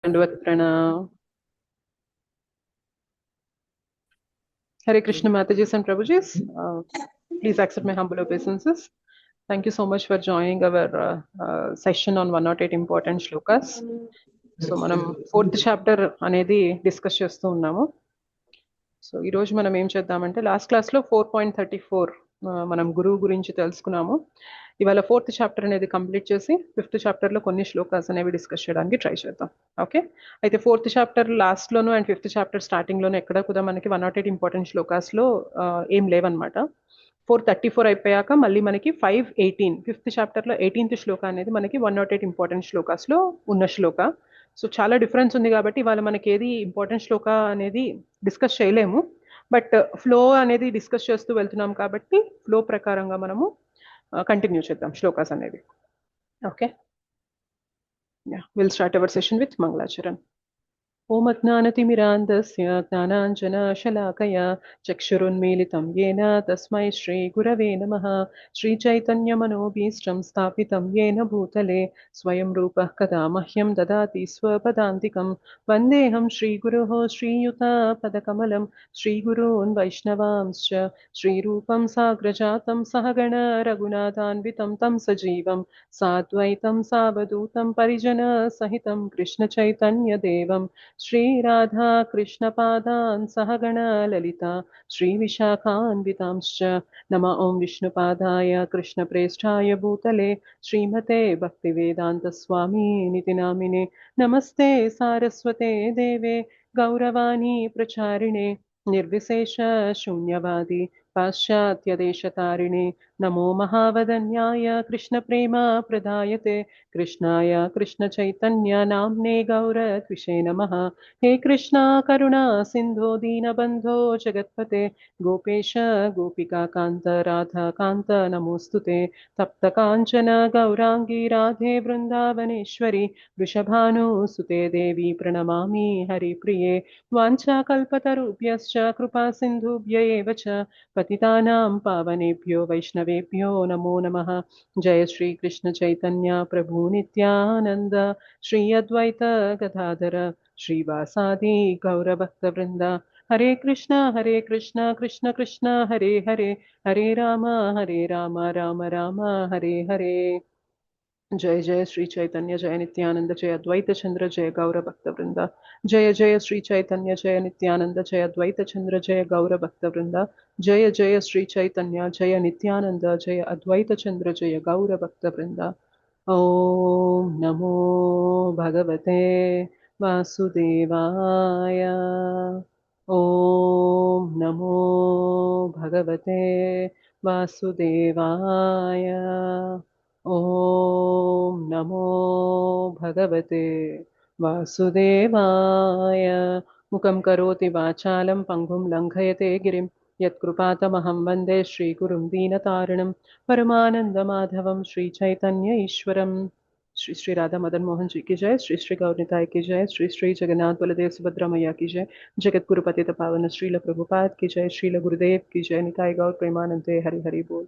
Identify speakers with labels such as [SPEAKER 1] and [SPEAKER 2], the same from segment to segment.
[SPEAKER 1] Dandavat Pranam. Hare Krishna Matajis and Prabhujis. Please accept my humble obeisances. Thank you so much for joining our session on 108 important shlokas. So మనం fourth chapter అనేది discuss చేస్తూ ఉన్నాము. So ఈరోజు మనం ఏం చేద్దామంటే last క్లాస్లో 4.34 మనం గురువు గురించి తెలుసుకున్నాము. ఇవాళ ఫోర్త్ చాప్టర్ అనేది కంప్లీట్ చేసి ఫిఫ్త్ చాప్టర్లో కొన్ని శ్లోకాస్ అనేవి డిస్కస్ చేయడానికి ట్రై చేద్దాం. ఓకే, అయితే ఫోర్త్ చాప్టర్ లాస్ట్లోను అండ్ ఫిఫ్త్ చాప్టర్ స్టార్టింగ్లోను ఎక్కడ కూడా మనకి 108 ఇంపార్టెంట్ శ్లోకాస్లో ఏం లేవన్నమాట. 434 అయిపోయాక మళ్ళీ మనకి 518 ఫిఫ్త్ చాప్టర్లో 18th శ్లోక అనేది మనకి 108 ఇంపార్టెంట్ శ్లోకాస్లో ఉన్న శ్లోక. సో చాలా డిఫరెన్స్ ఉంది కాబట్టి ఇవాళ మనకి ఏది ఇంపార్టెంట్ శ్లోక అనేది డిస్కస్ చేయలేము, బట్ ఫ్లో అనేది డిస్కస్ చేస్తూ వెళ్తున్నాం కాబట్టి ఫ్లో ప్రకారంగా మనము కంటిన్యూ చేద్దాం శ్లోకాస్ అనేవి. Okay, will start our session with Mangalacharan. ఓం అజ్ఞానతిమిరాంధస్య జ్ఞానాంజనశలాకయా చక్షురున్మీలితం యేన తస్మై శ్రీగురవే నమః. శ్రీచైతన్యమనోభీష్టం స్థాపితం యేన భూతలే స్వయం రూపః కదా మహ్యం దదాతి స్వపదాంతికం. వందేహం శ్రీగురోః శ్రీయుతపదకమలం శ్రీగురూన్ వైష్ణవాంశ్చ శ్రీరూపం సాగ్రజాతం సహగణ రఘునాథాన్వితం తం సజీవం సాద్వైతం సావధూతం పరిజన సహితం కృష్ణ చైతన్య దేవం श्रीराधा कृष्णपादान् सहगण ललिता श्रीविशाखान्वितांश्च नमः. ॐ विष्णुपादाय कृष्णप्रेष्ठाय भूतले श्रीमते भक्तिवेदान्तस्वामिनिति नामिने. नमस्ते सारस्वते देवे गौरवाणी प्रचारिणे निर्विशेष शून्यवादी पाश्चात्यदेशतारिणे. नमो महावदन्याय कृष्णप्रेम प्रदायते कृष्णाय कृष्णचैतन्य नाम्ने गौरत्विषे नमः. हे कृष्णा करुणा सिन्धो दीनबन्धो जगत्पते गोपेश गोपिका कान्त राधा कान्त नमोऽस्तुते. तप्तकाञ्चन गौराङ्गी राधे वृन्दावनेश्वरी वृषभानुसुते देवी प्रणमामि हरिप्रिये. वाञ्छाकल्पतरुभ्यश्च कृपा सिन्धुभ्य एव च पतितानां पावनेभ्यो वैष्णवेभ्यो नमो नमः. जय श्री कृष्ण चैतन्य प्रभु नित्यानंद श्री अद्वैत गदाधर श्रीवासादि गौरभक्तवृंद. हरे कृष्ण कृष्ण कृष्ण हरे हरे हरे राम राम राम हरे हरे. जय जय श्री चैतन्य जय नित्यानंद जय अद्वैत चंद्र जय गौर भक्त वृंदा. जय जय श्री चैतन्य जय नित्यानंद जय अद्वैत चंद्र जय गौर भक्त वृंदा. जय जय श्री चैतन्य जय नित्यानंद जय अद्वैत चंद्र जय गौर भक्त वृंदा. ओम नमो भगवते वासुदेवाय. ओम नमो भगवते वासुदेवाय. ॐ नमो भगवते वासुदेवाय. मुखं करोति वाचालं पङ्गुं लङ्घयते गिरिं यत्कृपातमहं वन्दे श्रीगुरुं दीनतारिणं परमानन्दमाधवं श्रीचैतन्य ईश्वरम्. श्री श्री राधा मदन मोहन जी की जय. श्री श्री गौरनिताय की जय. श्री श्री जगन्नाथ बलदेव सुभद्रा मैया की जय. जगत गुरु पतित पावन श्रील प्रभुपाद की जय. श्रील गुरुदेव की जय. निताय गौर प्रेमानंदे हरि हरि बोल.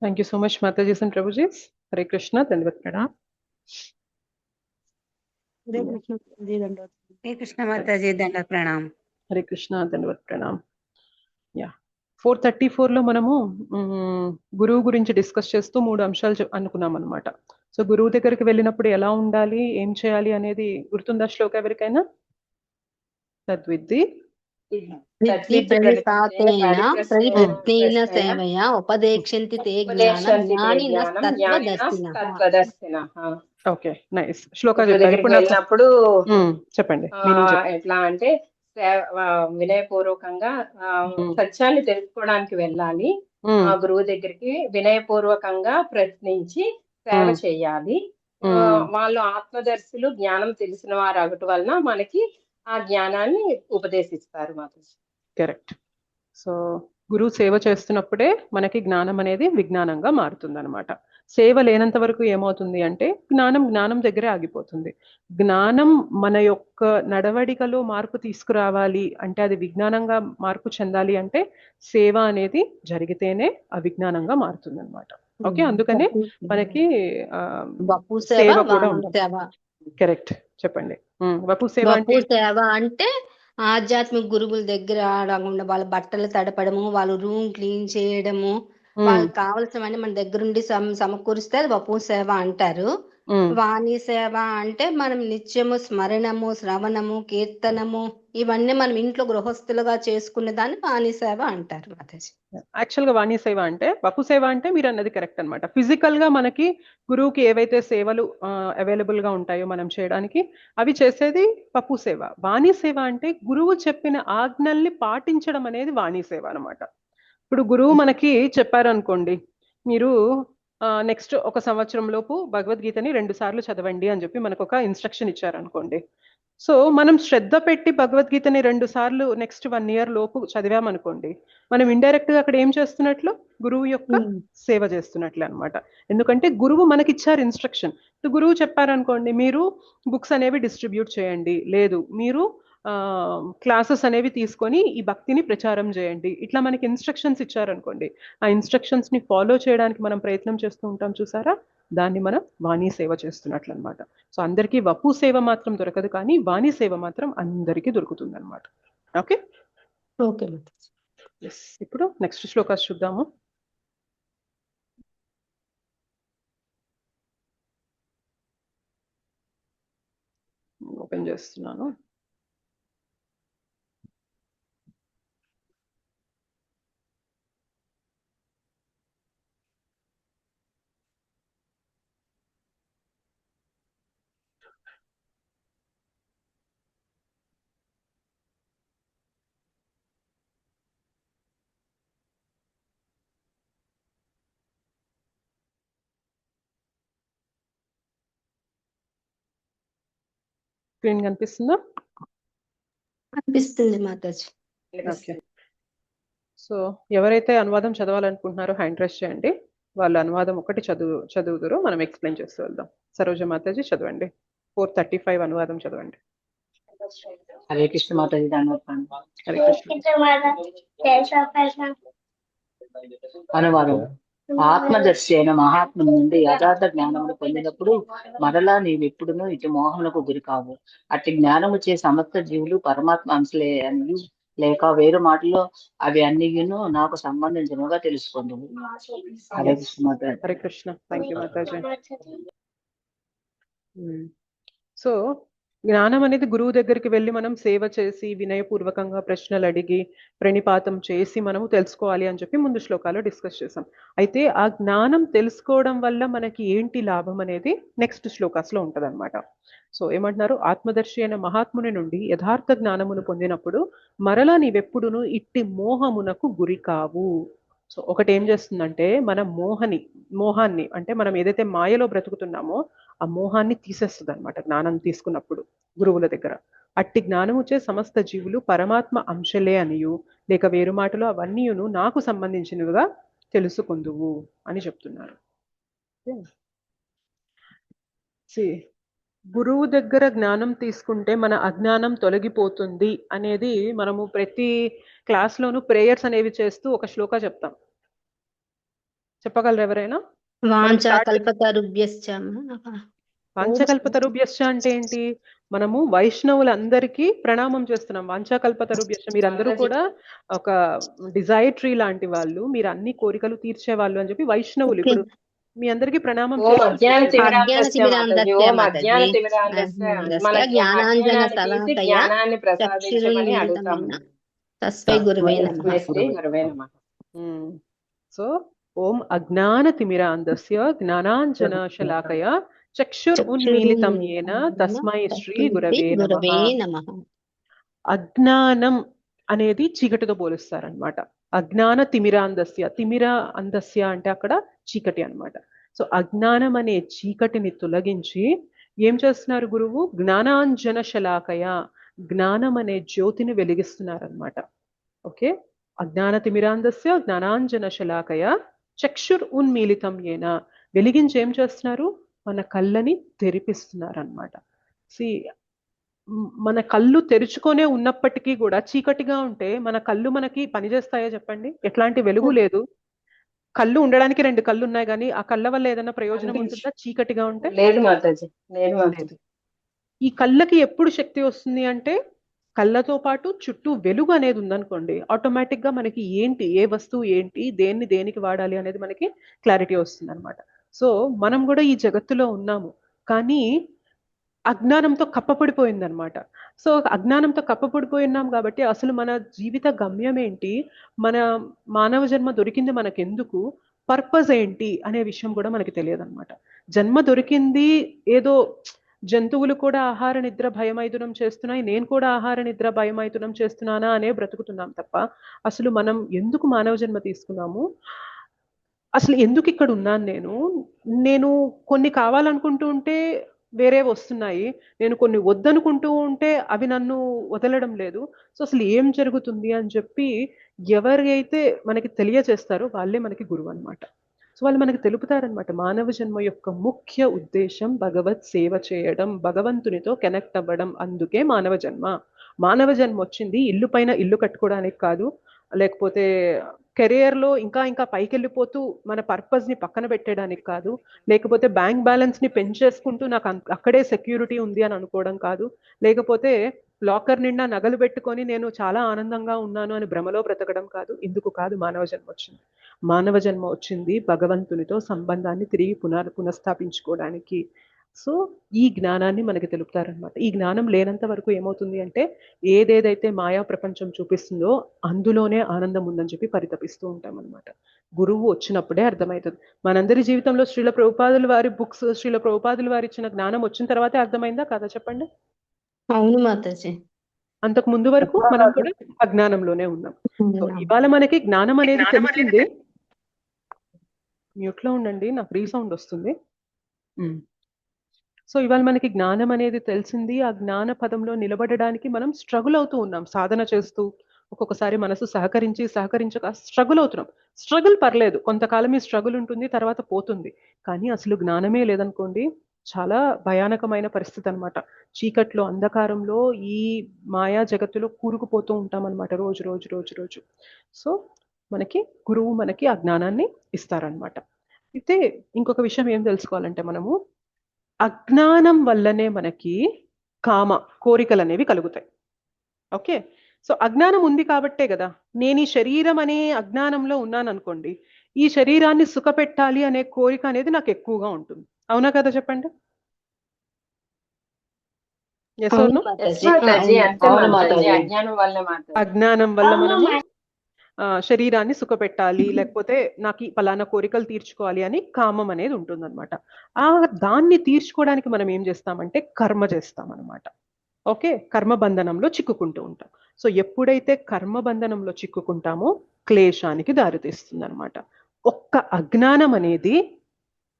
[SPEAKER 1] Thank you so much, Mataji and Prabhuji. Hare Krishna, Dandavat Pranam.
[SPEAKER 2] हरे कृष्ण माताजी దండ ప్రణాం.
[SPEAKER 1] హరే కృష్ణ ధన్యవాద్ ప్రణామ్. యా 434లో మనము గురువు గురించి డిస్కస్ చేస్తూ 3 అంశాలు అనుకున్నాం అనమాట. సో గురువు దగ్గరికి వెళ్ళినప్పుడు ఎలా ఉండాలి, ఏం చేయాలి అనేది గుర్తుందా శ్లోక ఎవరికైనా? తద్విద్ది ఓకే, నైస్. శ్లోక
[SPEAKER 3] వెళ్ళినప్పుడు
[SPEAKER 1] చెప్పండి.
[SPEAKER 3] ఎట్లా అంటే వినయపూర్వకంగా సత్యాన్ని తెలుసుకోవడానికి వెళ్ళాలి. ఆ గురువు దగ్గరికి వినయపూర్వకంగా ప్రశ్నించి సేవ చేయాలి. వాళ్ళు ఆత్మదర్శులు, జ్ఞానం తెలిసిన వారు అగటి వలన మనకి ఆ జ్ఞానాన్ని ఉపదేశిస్తారు మాతాజీ.
[SPEAKER 1] కరెక్ట్. సో గురువు సేవ చేస్తున్నప్పుడే మనకి జ్ఞానం అనేది విజ్ఞానంగా మారుతుంది అనమాట. సేవ లేనంత వరకు ఏమవుతుంది అంటే జ్ఞానం దగ్గరే ఆగిపోతుంది. జ్ఞానం మన యొక్క నడవడికలో మార్పు తీసుకురావాలి అంటే, అది విజ్ఞానంగా మార్పు చెందాలి అంటే సేవ అనేది జరిగితేనే అవిజ్ఞానంగా మారుతుంది అనమాట. ఓకే, అందుకనే మనకి
[SPEAKER 2] వపు సేవ,
[SPEAKER 1] సేవ కూడా
[SPEAKER 2] వామన
[SPEAKER 1] ఉంటుంది.
[SPEAKER 2] సేవ.
[SPEAKER 1] కరెక్ట్, చెప్పండి. వపు సేవ
[SPEAKER 2] వపు
[SPEAKER 1] అంటే
[SPEAKER 2] సేవ అంటే ఆధ్యాత్మిక గురువుల దగ్గర రాకుండా వాళ్ళ బట్టలు తడపడము, వాళ్ళు రూమ్ క్లీన్ చేయడము, వాళ్ళకి కావలసినవన్నీ మన దగ్గరుండి సమకూరిస్తే అది వపు సేవ అంటారు. వాణి సేవ అంటే మనం నిత్యము స్మరణము, శ్రవణము, కీర్తనము ఇవన్నీ మనం ఇంట్లో గృహస్థులుగా చేసుకునే దాన్ని వాణి సేవ అంటారు మాతాజీ.
[SPEAKER 1] యాక్చువల్ గా వాణి సేవ అంటే, వపు సేవ అంటే మీరు అన్నది కరెక్ట్ అనమాట. ఫిజికల్ గా మనకి గురువుకి ఏవైతే సేవలు అవైలబుల్ గా ఉంటాయో మనం చేయడానికి, అవి చేసేది వపు సేవ. వాణి సేవ అంటే గురువు చెప్పిన ఆజ్ఞల్ని పాటించడం అనేది వాణి సేవ అనమాట. ఇప్పుడు గురువు మనకి చెప్పారనుకోండి, మీరు నెక్స్ట్ ఒక సంవత్సరం లోపు భగవద్గీతని 2 సార్లు చదవండి అని చెప్పి మనకు ఒక ఇన్స్ట్రక్షన్ ఇచ్చారనుకోండి. సో మనం శ్రద్ధ పెట్టి భగవద్గీతని 2 సార్లు నెక్స్ట్ 1 year లోపు చదివామనుకోండి, మనం ఇండైరెక్ట్ గా అక్కడ ఏం చేస్తున్నట్లు? గురువు యొక్క సేవ చేస్తున్నట్లు అనమాట. ఎందుకంటే గురువు మనకి ఇచ్చారు ఇన్స్ట్రక్షన్. గురువు చెప్పారనుకోండి, మీరు బుక్స్ అనేవి డిస్ట్రిబ్యూట్ చేయండి, లేదు మీరు క్లాసెస్ అనేవి తీసుకొని ఈ భక్తిని ప్రచారం చేయండి, ఇట్లా మనకి ఇన్స్ట్రక్షన్స్ ఇచ్చారనుకోండి, ఆ ఇన్స్ట్రక్షన్స్ ని ఫాలో చేయడానికి మనం ప్రయత్నం చేస్తూ ఉంటాం, చూసారా? దాన్ని మనం వాణి సేవ చేస్తున్నట్లు అనమాట. సో అందరికీ వపు సేవ మాత్రం దొరకదు, కానీ వాణి సేవ మాత్రం అందరికీ దొరుకుతుంది అనమాట. Okay
[SPEAKER 2] okay.
[SPEAKER 1] ఇప్పుడు నెక్స్ట్ శ్లోకాస్ చూద్దాము. ఓపెన్ చేస్తున్నాను. స్క్రీన్ కనిపిస్తుందా?
[SPEAKER 2] అనిపిస్తుంది మాతాజీ.
[SPEAKER 1] ఓకే. సో ఎవరైతే అనువాదం చదవాలనుకుంటున్నారో హ్యాండ్ రైజ్ చేయండి. వాళ్ళు అనువాదం ఒకటి చదువుదురు, మనం ఎక్స్ప్లెయిన్ చేస్తూ వెళ్దాం. సరోజ మాతాజీ చదవండి. 435 అనువాదం చదవండి.
[SPEAKER 4] హరే కృష్ణ మాతాజీ.
[SPEAKER 1] హరే కృష్ణ.
[SPEAKER 4] అనువాదం. ఆత్మదర్శి అయిన మహాత్ముని నుండి యథార్థ జ్ఞానమును పొందినప్పుడు మరలా నీవెప్పుడునూ ఇటు మోహములకు గురి కావు. అట్టి జ్ఞానము చే సమస్త జీవులు పరమాత్మ అంశలే అని, లేక వేరు మాటలో అవి అన్నియును నాకు సంబంధించినగా తెలుసుకుంది. Hare Krishna Mataji.
[SPEAKER 1] Hare Krishna. Thank you Mataji. So జ్ఞానం అనేది గురువు దగ్గరికి వెళ్ళి మనం సేవ చేసి వినయపూర్వకంగా ప్రశ్నలు అడిగి ప్రణిపాతం చేసి మనము తెలుసుకోవాలి అని చెప్పి ముందు శ్లోకాల్లో డిస్కస్ చేసాం. అయితే ఆ జ్ఞానం తెలుసుకోవడం వల్ల మనకి ఏంటి లాభం అనేది నెక్స్ట్ శ్లోకాస్లో ఉంటుంది అనమాట. సో ఏమంటున్నారు? ఆత్మదర్శి అయిన మహాత్ముని నుండి యథార్థ జ్ఞానమును పొందినప్పుడు మరలా నీవెప్పుడును ఇట్టి మోహమునకు గురి కావు. సో ఒకటి ఏం చేస్తుందంటే, మన మోహాన్ని అంటే మనం ఏదైతే మాయలో బ్రతుకుతున్నామో ఆ మోహాన్ని తీసేస్తుంది అనమాట జ్ఞానం తీసుకున్నప్పుడు గురువుల దగ్గర. అట్టి జ్ఞానముచే సమస్త జీవులు పరమాత్మ అంశలే అనియు, లేక వేరు మాటలో అవన్నీయును నాకు సంబంధించినవిగా తెలుసుకుందువు అని చెప్తున్నారు. గురువు దగ్గర జ్ఞానం తీసుకుంటే మన అజ్ఞానం తొలగిపోతుంది అనేది మనము ప్రతి క్లాస్లోనూ ప్రేయర్స్ అనేవి చేస్తూ ఒక శ్లోక చెప్తాం. చెప్పగలరు ఎవరైనా? వాంఛకల్పతరుభ్యశ్చ అంటే ఏంటి? మనము వైష్ణవులందరికీ ప్రణామం చేస్తున్నాం. వాంఛకల్పతరుభ్యశ్చ, మీరందరూ కూడా ఒక డిజైర్ ట్రీ లాంటి వాళ్ళు, మీరు అన్ని కోరికలు తీర్చే వాళ్ళు అని చెప్పి వైష్ణవులు ఇప్పుడు మీ అందరికి ప్రణామం
[SPEAKER 3] జ్ఞానాన్ని ప్రసాదించమని అడుగుతాము.
[SPEAKER 1] సో ఓం అజ్ఞాన తిమిరాంధస్య జ్ఞానాంజన శలాకయ చక్షురున్మీలితం యేన తస్మై శ్రీ గురవే నమః. అజ్ఞానం అనేది చీకటితో పోలుస్తారనమాట. అజ్ఞాన తిమిరాంధస్య, తిమిర అందస్య అంటే అక్కడ చీకటి అనమాట. సో అజ్ఞానం అనే చీకటిని తొలగించి ఏం చేస్తున్నారు గురువు? జ్ఞానాంజన శలాకయ, జ్ఞానం అనే జ్యోతిని వెలిగిస్తున్నారనమాట. ఓకే, అజ్ఞాన తిమిరాంధస్య జ్ఞానాంజన శలాకయ చక్షుర్ ఉన్మీలితం ఏన, వెలిగించి ఏం చేస్తున్నారు? మన కళ్ళని తెరిపిస్తున్నారు అనమాట. సి మన కళ్ళు తెరుచుకొనే ఉన్నప్పటికీ కూడా చీకటిగా ఉంటే మన కళ్ళు మనకి పనిచేస్తాయో చెప్పండి? ఎట్లాంటి వెలుగు లేదు. కళ్ళు ఉండడానికి 2 కళ్ళు ఉన్నాయి, కానీ ఆ కళ్ళ వల్ల ఏదైనా ప్రయోజనం ఉంటుందా చీకటిగా ఉంటే?
[SPEAKER 3] లేదు మాతాజీ, లేదు
[SPEAKER 1] లేదు.
[SPEAKER 3] మాతాజీ.
[SPEAKER 1] ఈ కళ్ళకి ఎప్పుడు శక్తి వస్తుంది అంటే, కళ్ళతో పాటు చుట్టూ వెలుగు అనేది ఉందనుకోండి, ఆటోమేటిక్ గా మనకి ఏంటి, ఏ వస్తువు ఏంటి, దేన్ని దేనికి వాడాలి అనేది మనకి క్లారిటీ వస్తుంది అనమాట. సో మనం కూడా ఈ జగత్తులో ఉన్నాము, కానీ అజ్ఞానంతో కప్పపడిపోయిందనమాట. సో అజ్ఞానంతో కప్పపడిపోయి ఉన్నాం కాబట్టి అసలు మన జీవిత గమ్యం ఏంటి, మన మానవ జన్మ దొరికింది మనకెందుకు, పర్పస్ ఏంటి అనే విషయం కూడా మనకి తెలియదు అనమాట. జన్మ దొరికింది ఏదో, జంతువులు కూడా ఆహార నిద్ర భయమైతునం చేస్తున్నాయి, నేను కూడా ఆహార నిద్ర భయమైతునం చేస్తున్నానా అనే బ్రతుకుతున్నాం తప్ప, అసలు మనం ఎందుకు మానవ జన్మ తీసుకున్నాము, అసలు ఎందుకు ఇక్కడ ఉన్నాను నేను కొన్ని కావాలనుకుంటూ ఉంటే వేరే వస్తున్నాయి, నేను కొన్ని వద్దనుకుంటూ ఉంటే అవి నన్ను వదలడం లేదు. సో అసలు ఏం జరుగుతుంది అని చెప్పి ఎవరైతే మనకి తెలియచేస్తారో వాళ్ళే మనకి గురువు అనమాట. సో వాళ్ళు మనకి తెలుపుతారనమాట, మానవ జన్మ యొక్క ముఖ్య ఉద్దేశం భగవత్ సేవ చేయడం, భగవంతునితో కనెక్ట్ అవ్వడం. అందుకే మానవ జన్మ. మానవ జన్మ వచ్చింది ఇల్లు పైన ఇల్లు కట్టుకోవడానికి కాదు, లేకపోతే కెరియర్ లో ఇంకా ఇంకా పైకి వెళ్ళిపోతూ మన పర్పస్ ని పక్కన పెట్టడానికి కాదు, లేకపోతే బ్యాంక్ బ్యాలెన్స్ ని పెంచేసుకుంటూ నాకు అక్కడే సెక్యూరిటీ ఉంది అని అనుకోవడం కాదు, లేకపోతే లాకర్ నిండా నగలు పెట్టుకొని నేను చాలా ఆనందంగా ఉన్నాను అని భ్రమలో బ్రతకడం కాదు. ఇందుకు కాదు మానవ జన్మ వచ్చింది. మానవ జన్మ వచ్చింది భగవంతునితో సంబంధాన్ని తిరిగి పునఃస్థాపించుకోవడానికి. సో ఈ జ్ఞానాన్ని మనకి తెలుపుతారనమాట. ఈ జ్ఞానం లేనంత వరకు ఏమవుతుంది అంటే, ఏదేదైతే మాయా ప్రపంచం చూపిస్తుందో అందులోనే ఆనందం ఉందని చెప్పి పరితపిస్తూ ఉంటాం అనమాట. గురువు వచ్చినప్పుడే అర్థమవుతుంది. మనందరి జీవితంలో శ్రీల ప్రభుపాదుల వారి బుక్స్, శ్రీల ప్రభుపాదుల వారి ఇచ్చిన జ్ఞానం వచ్చిన తర్వాతే అర్థమైందా కదా చెప్పండి?
[SPEAKER 2] అవును మాతాజీ.
[SPEAKER 1] అంతకు ముందు వరకు మనం కూడా అజ్ఞానంలోనే ఉన్నాం. సో ఇవాళ మనకి జ్ఞానం అనేది తెలిసింది. మ్యూట్ లో ఉండండి, నాకు రీసౌండ్ వస్తుంది. సో ఇవాళ మనకి జ్ఞానం అనేది తెలిసింది. ఆ జ్ఞాన పదంలో నిలబడడానికి మనం స్ట్రగుల్ అవుతూ ఉన్నాం, సాధన చేస్తూ. ఒక్కొక్కసారి మనసు సహకరించక స్ట్రగుల్ అవుతున్నాం. స్ట్రగుల్ పర్లేదు, కొంతకాలం ఈ స్ట్రగుల్ ఉంటుంది, తర్వాత పోతుంది. కానీ అసలు జ్ఞానమే లేదనుకోండి, చాలా భయానకమైన పరిస్థితి అనమాట. చీకట్లో, అంధకారంలో, ఈ మాయా జగత్తులో కూరుకుపోతూ ఉంటాం అనమాట రోజు రోజు రోజు రోజు. సో మనకి గురువు మనకి ఆ జ్ఞానాన్ని ఇస్తారనమాట. అయితే ఇంకొక విషయం ఏం తెలుసుకోవాలంటే, మనము అజ్ఞానం వల్లనే మనకి కోరికలు అనేవి కలుగుతాయి. ఓకే, సో అజ్ఞానం ఉంది కాబట్టే కదా నేను ఈ శరీరం అనే అజ్ఞానంలో ఉన్నాను అనుకోండి, ఈ శరీరాన్ని సుఖపెట్టాలి అనే కోరిక అనేది నాకు ఎక్కువగా ఉంటుంది. అవునా కదా చెప్పండి? Yes or no? అజ్ఞానం వల్ల మనము శరీరాన్ని సుఖపెట్టాలి, లేకపోతే నాకు పలానా కోరికలు తీర్చుకోవాలి అని కామం అనేది ఉంటుందన్నమాట. దాన్ని తీర్చుకోవడానికి మనం ఏం చేస్తామంటే కర్మ చేస్తాం అనమాట. ఓకే, కర్మబంధనంలో చిక్కుకుంటూ ఉంటాం. సో ఎప్పుడైతే కర్మబంధనంలో చిక్కుకుంటామో క్లేశానికి దారితీస్తుంది అనమాట. ఒక్క అజ్ఞానం అనేది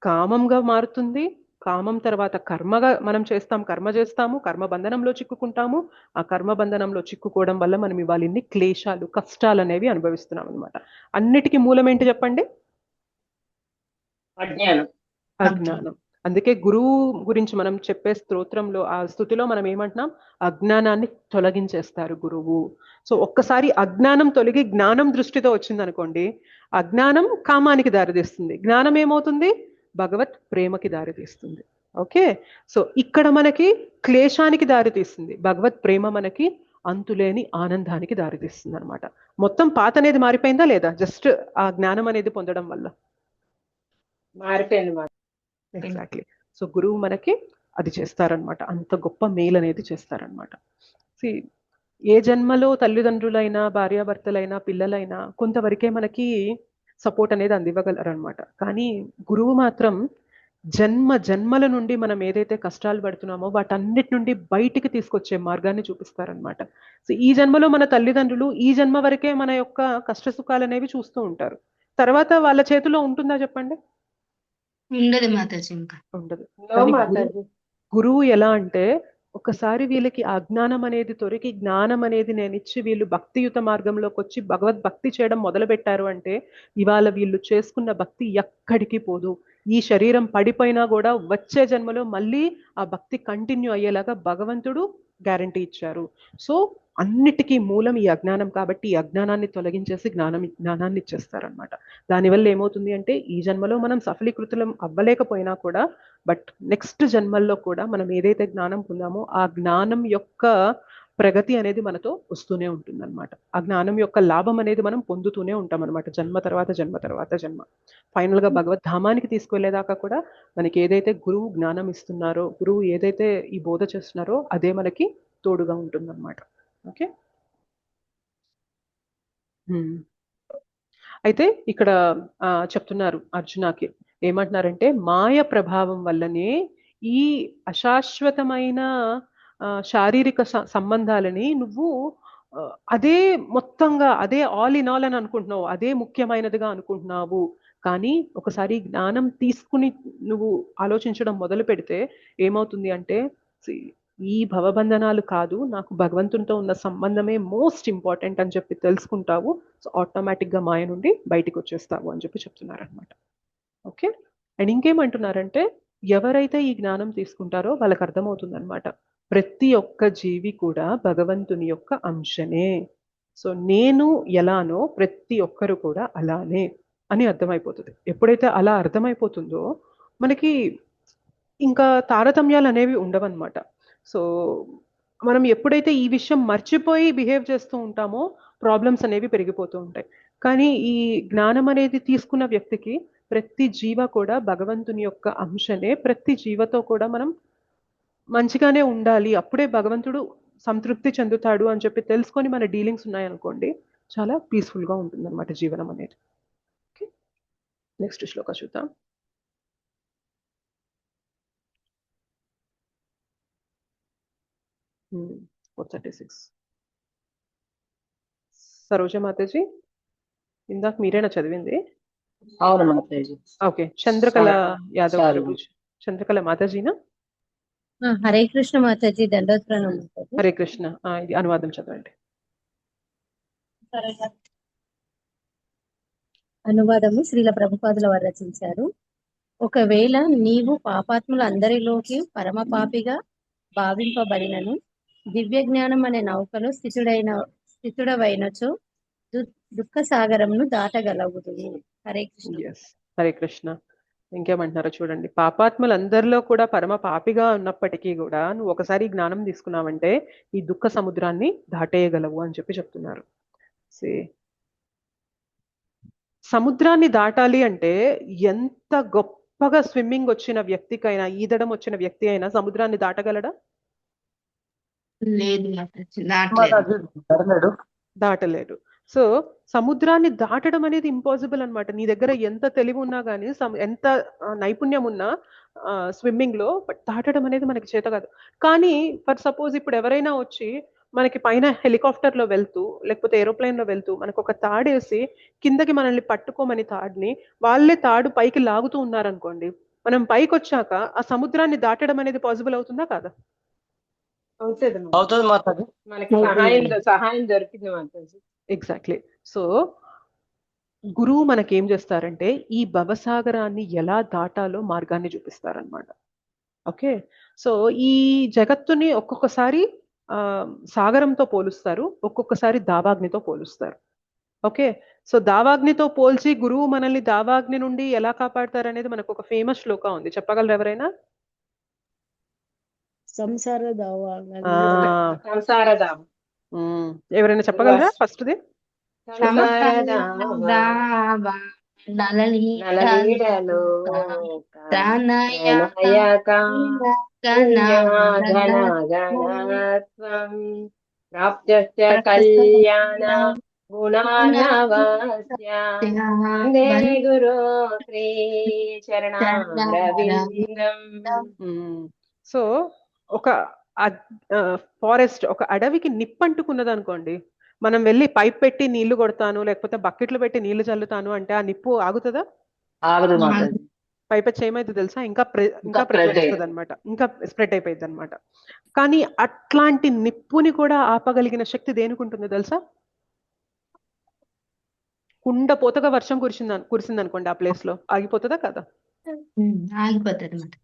[SPEAKER 1] కామంగా మారుతుంది. కామం తర్వాత కర్మగా మనం కర్మ చేస్తాము, కర్మబంధనంలో చిక్కుకుంటాము. ఆ కర్మబంధనంలో చిక్కుకోవడం వల్ల మనం ఇవాళ ఇన్ని క్లేశాలు, కష్టాలు అనేవి అనుభవిస్తున్నాం అనమాట. అన్నిటికీ మూలం ఏంటి చెప్పండి? అజ్ఞానం. అందుకే గురువు గురించి మనం చెప్పే స్తోత్రంలో, ఆ స్థుతిలో మనం ఏమంటున్నాం? అజ్ఞానాన్ని తొలగించేస్తారు గురువు. సో ఒక్కసారి అజ్ఞానం తొలగి జ్ఞానం దృష్టితో వచ్చింది అనుకోండి, అజ్ఞానం కామానికి దారితీస్తుంది, జ్ఞానం ఏమవుతుంది? భగవత్ ప్రేమకి దారితీస్తుంది. ఓకే, సో ఇక్కడ మనకి క్లేశానికి దారితీస్తుంది, భగవత్ ప్రేమ మనకి అంతులేని ఆనందానికి దారితీస్తుంది అనమాట. మొత్తం పాత అనేది మారిపోయిందా లేదా? జస్ట్ ఆ జ్ఞానం అనేది పొందడం వల్ల
[SPEAKER 3] మారిపోయింది.
[SPEAKER 1] ఎగ్జాక్ట్లీ. సో గురువు మనకి అది చేస్తారనమాట, అంత గొప్ప మేలు అనేది చేస్తారనమాట. ఏ జన్మలో తల్లిదండ్రులైనా, భార్యాభర్తలైనా, పిల్లలైనా కొంతవరకే మనకి సపోర్ట్ అనేది అందివ్వగలరనమాట. కానీ గురువు మాత్రం జన్మల నుండి మనం ఏదైతే కష్టాలు పడుతున్నామో వాటన్నిటి నుండి బయటికి తీసుకొచ్చే మార్గాన్ని చూపిస్తారనమాట. సో ఈ జన్మలో మన తల్లిదండ్రులు ఈ జన్మ వరకే మన యొక్క కష్ట సుఖాలు అనేవి చూస్తూ ఉంటారు. తర్వాత వాళ్ళ చేతిలో ఉంటుందా చెప్పండి?
[SPEAKER 2] ఉండదు మాతాజీ ఇంకా.
[SPEAKER 1] ఉండదు.
[SPEAKER 3] నో
[SPEAKER 1] కానీ
[SPEAKER 3] మాతాజీ.
[SPEAKER 1] గురువు ఎలా అంటే ఒకసారి వీళ్ళకి అజ్ఞానం అనేది తొలగి జ్ఞానం అనేది నేను ఇచ్చి వీళ్ళు భక్తియుత మార్గంలోకి వచ్చి భగవద్భక్తి చేయడం మొదలు పెట్టారు అంటే ఇవాళ వీళ్ళు చేసుకున్న భక్తి ఎక్కడికి పోదు. ఈ శరీరం పడిపోయినా కూడా వచ్చే జన్మలో మళ్ళీ ఆ భక్తి కంటిన్యూ అయ్యేలాగా భగవంతుడు గ్యారంటీ ఇచ్చారు. సో అన్నిటికీ మూలం ఈ అజ్ఞానం కాబట్టి ఈ అజ్ఞానాన్ని తొలగించేసి జ్ఞానాన్ని ఇచ్చేస్తారనమాట. దానివల్ల ఏమవుతుంది అంటే ఈ జన్మలో మనం సఫలీకృతులం అవ్వలేకపోయినా కూడా బట్ నెక్స్ట్ జన్మల్లో కూడా మనం ఏదైతే జ్ఞానం పొందామో ఆ జ్ఞానం యొక్క ప్రగతి అనేది మనతో వస్తూనే ఉంటుందన్నమాట. ఆ జ్ఞానం యొక్క లాభం అనేది మనం పొందుతూనే ఉంటాం అనమాట. జన్మ తర్వాత జన్మ తర్వాత జన్మ. ఫైనల్ గా భగవద్ధామానికి తీసుకువెళ్ళేదాకా కూడా మనకి ఏదైతే గురువు జ్ఞానం ఇస్తున్నారో, గురువు ఏదైతే ఈ బోధ చేస్తున్నారో అదే మనకి తోడుగా ఉంటుందన్నమాట. ఓకే. అయితే ఇక్కడ చెప్తున్నారు అర్జునకి ఏమంటున్నారంటే మాయ ప్రభావం వల్లనే ఈ అశాశ్వతమైన శారీరక సంబంధాలని నువ్వు అదే మొత్తంగా అదే ఆల్ ఇన్ ఆల్ అని అనుకుంటున్నావు, అదే ముఖ్యమైనదిగా అనుకుంటున్నావు. కానీ ఒకసారి జ్ఞానం తీసుకుని నువ్వు ఆలోచించడం మొదలు పెడితే ఏమవుతుంది అంటే ఈ భవబంధనాలు కాదు, నాకు భగవంతునితో ఉన్న సంబంధమే మోస్ట్ ఇంపార్టెంట్ అని చెప్పి తెలుసుకుంటావు. సో ఆటోమేటిక్గా మాయ నుండి బయటికి వచ్చేస్తావు అని చెప్పి చెప్తున్నారనమాట. ఓకే. అండ్ ఇంకేమంటున్నారంటే ఎవరైతే ఈ జ్ఞానం తీసుకుంటారో వాళ్ళకి అర్థమవుతుంది అనమాట ప్రతి ఒక్క జీవి కూడా భగవంతుని యొక్క అంశనే. సో నేను ఎలానో ప్రతి ఒక్కరు కూడా అలానే అని అర్థమైపోతుంది. ఎప్పుడైతే అలా అర్థమైపోతుందో మనకి ఇంకా తారతమ్యాలు అనేవి ఉండవన్నమాట. సో మనం ఎప్పుడైతే ఈ విషయం మర్చిపోయి బిహేవ్ చేస్తూ ఉంటామో ప్రాబ్లమ్స్ అనేవి పెరిగిపోతూ ఉంటాయి. కానీ ఈ జ్ఞానం అనేది తీసుకున్న వ్యక్తికి ప్రతి జీవ కూడా భగవంతుని యొక్క అంశనే, ప్రతి జీవతో కూడా మనం మంచిగానే ఉండాలి, అప్పుడే భగవంతుడు సంతృప్తి చెందుతాడు అని చెప్పి తెలుసుకొని మన డీలింగ్స్ ఉన్నాయనుకోండి చాలా పీస్ఫుల్గా ఉంటుంది అనమాట జీవనం అనేది. ఓకే. నెక్స్ట్ శ్లోక చూద్దాం. సరోజ మాతాజీ ఇందాక మీరేనా చదివింది?
[SPEAKER 4] అవును మాతాజీ.
[SPEAKER 1] ఓకే. చంద్రకళ యాదవ్ ప్రభుజీ, చంద్రకళ మాతాజీనా?
[SPEAKER 5] హరే కృష్ణ మాతాజీ, దండోత్ ప్రణామం.
[SPEAKER 1] హరే కృష్ణ. ఇది అనువాదం చదవండి.
[SPEAKER 5] అనువాదము శ్రీల ప్రభుపాదుల వారు రచించారు. ఒకవేళ నీవు పాపాత్ముల అందరిలోకి పరమ పాపిగా భావింపబడినను దివ్య జ్ఞానం అనే నౌకలో స్థితుడవైనచో దుఃఖ సాగరంను దాటగలగుతుంది. హరే కృష్ణ.
[SPEAKER 1] హరే కృష్ణ. ఇంకేమంటున్నారో చూడండి. పాపాత్ములందరిలో కూడా పరమ పాపిగా ఉన్నప్పటికీ కూడా నువ్వు ఒకసారి జ్ఞానం తీసుకున్నావంటే ఈ దుఃఖ సముద్రాన్ని దాటేయగలవు అని చెప్పి చెప్తున్నారు. సముద్రాన్ని దాటాలి అంటే ఎంత గొప్పగా స్విమ్మింగ్ వచ్చిన వ్యక్తికైనా, ఈదడం వచ్చిన వ్యక్తి అయినా సముద్రాన్ని దాటగలడా? దాటలేడు. సో సముద్రాన్ని దాటడం అనేది ఇంపాసిబుల్ అనమాట. నీ దగ్గర ఎంత తెలివి ఉన్నా కానీ, ఎంత నైపుణ్యం ఉన్నా స్విమ్మింగ్ లో, బట్ దాటడం అనేది మనకి చేత కాదు. కానీ ఫర్ సపోజ్ ఇప్పుడు ఎవరైనా వచ్చి మనకి పైన హెలికాప్టర్ లో వెళ్తూ లేకపోతే ఏరోప్లేన్ లో వెళ్తూ మనకు ఒక తాడేసి కిందకి మనల్ని పట్టుకోమని తాడుని వాళ్ళే తాడు పైకి లాగుతూ ఉన్నారనుకోండి, మనం పైకి వచ్చాక ఆ సముద్రాన్ని దాటడం అనేది పాసిబుల్ అవుతుందా కాదా?
[SPEAKER 3] అవుతుంది మాతాజీ. మనకి సహాయం దొరికింది మాతాజీ.
[SPEAKER 1] ఎగ్జాక్ట్లీ. సో గురువు మనకేం చేస్తారంటే ఈ భవసాగరాన్ని ఎలా దాటాలో మార్గాన్ని చూపిస్తారనమాట. ఓకే. సో ఈ జగత్తుని ఒక్కొక్కసారి సాగరంతో పోలుస్తారు, ఒక్కొక్కసారి దావాగ్నితో పోలుస్తారు. ఓకే. సో దావాగ్నితో పోల్చి గురువు మనల్ని దావాగ్ని నుండి ఎలా కాపాడతారు అనేది మనకు ఒక ఫేమస్ శ్లోక ఉంది, చెప్పగలరు ఎవరైనా? ఎవరైనా చెప్పగలరా? ఫస్ట్ ది
[SPEAKER 3] కళ్యాణ గుణానవస్య గురు శ్రీ చరణారవిందం.
[SPEAKER 1] సో ఒక ఫారెస్ట్, ఒక అడవికి నిప్పంటుకున్నది అనుకోండి, మనం వెళ్ళి పైప్ పెట్టి నీళ్లు కొడతాను లేకపోతే బకెట్లు పెట్టి నీళ్లు చల్లుతాను అంటే ఆ నిప్పు ఆగుతుందా?
[SPEAKER 4] ఆగదు మాతాజీ.
[SPEAKER 1] పైపెచ్చు ఏమైంది తెలుసా, ఇంకా
[SPEAKER 4] ఇంకా స్ప్రెడ్ అయ్యింది.
[SPEAKER 1] ప్రజ్వలిస్తుంది అనమాట, ఇంకా స్ప్రెడ్ అయిపోయింది అనమాట. కానీ అట్లాంటి నిప్పుని కూడా ఆపగలిగిన శక్తి దేనికి ఉంటుందో తెలుసా? కుండ పోతగా వర్షం కురిసింది అనుకోండి, ఆ ప్లేస్ లో ఆగిపోతుందా కదా?
[SPEAKER 2] ఆగిపోతుంది అన్నమాట.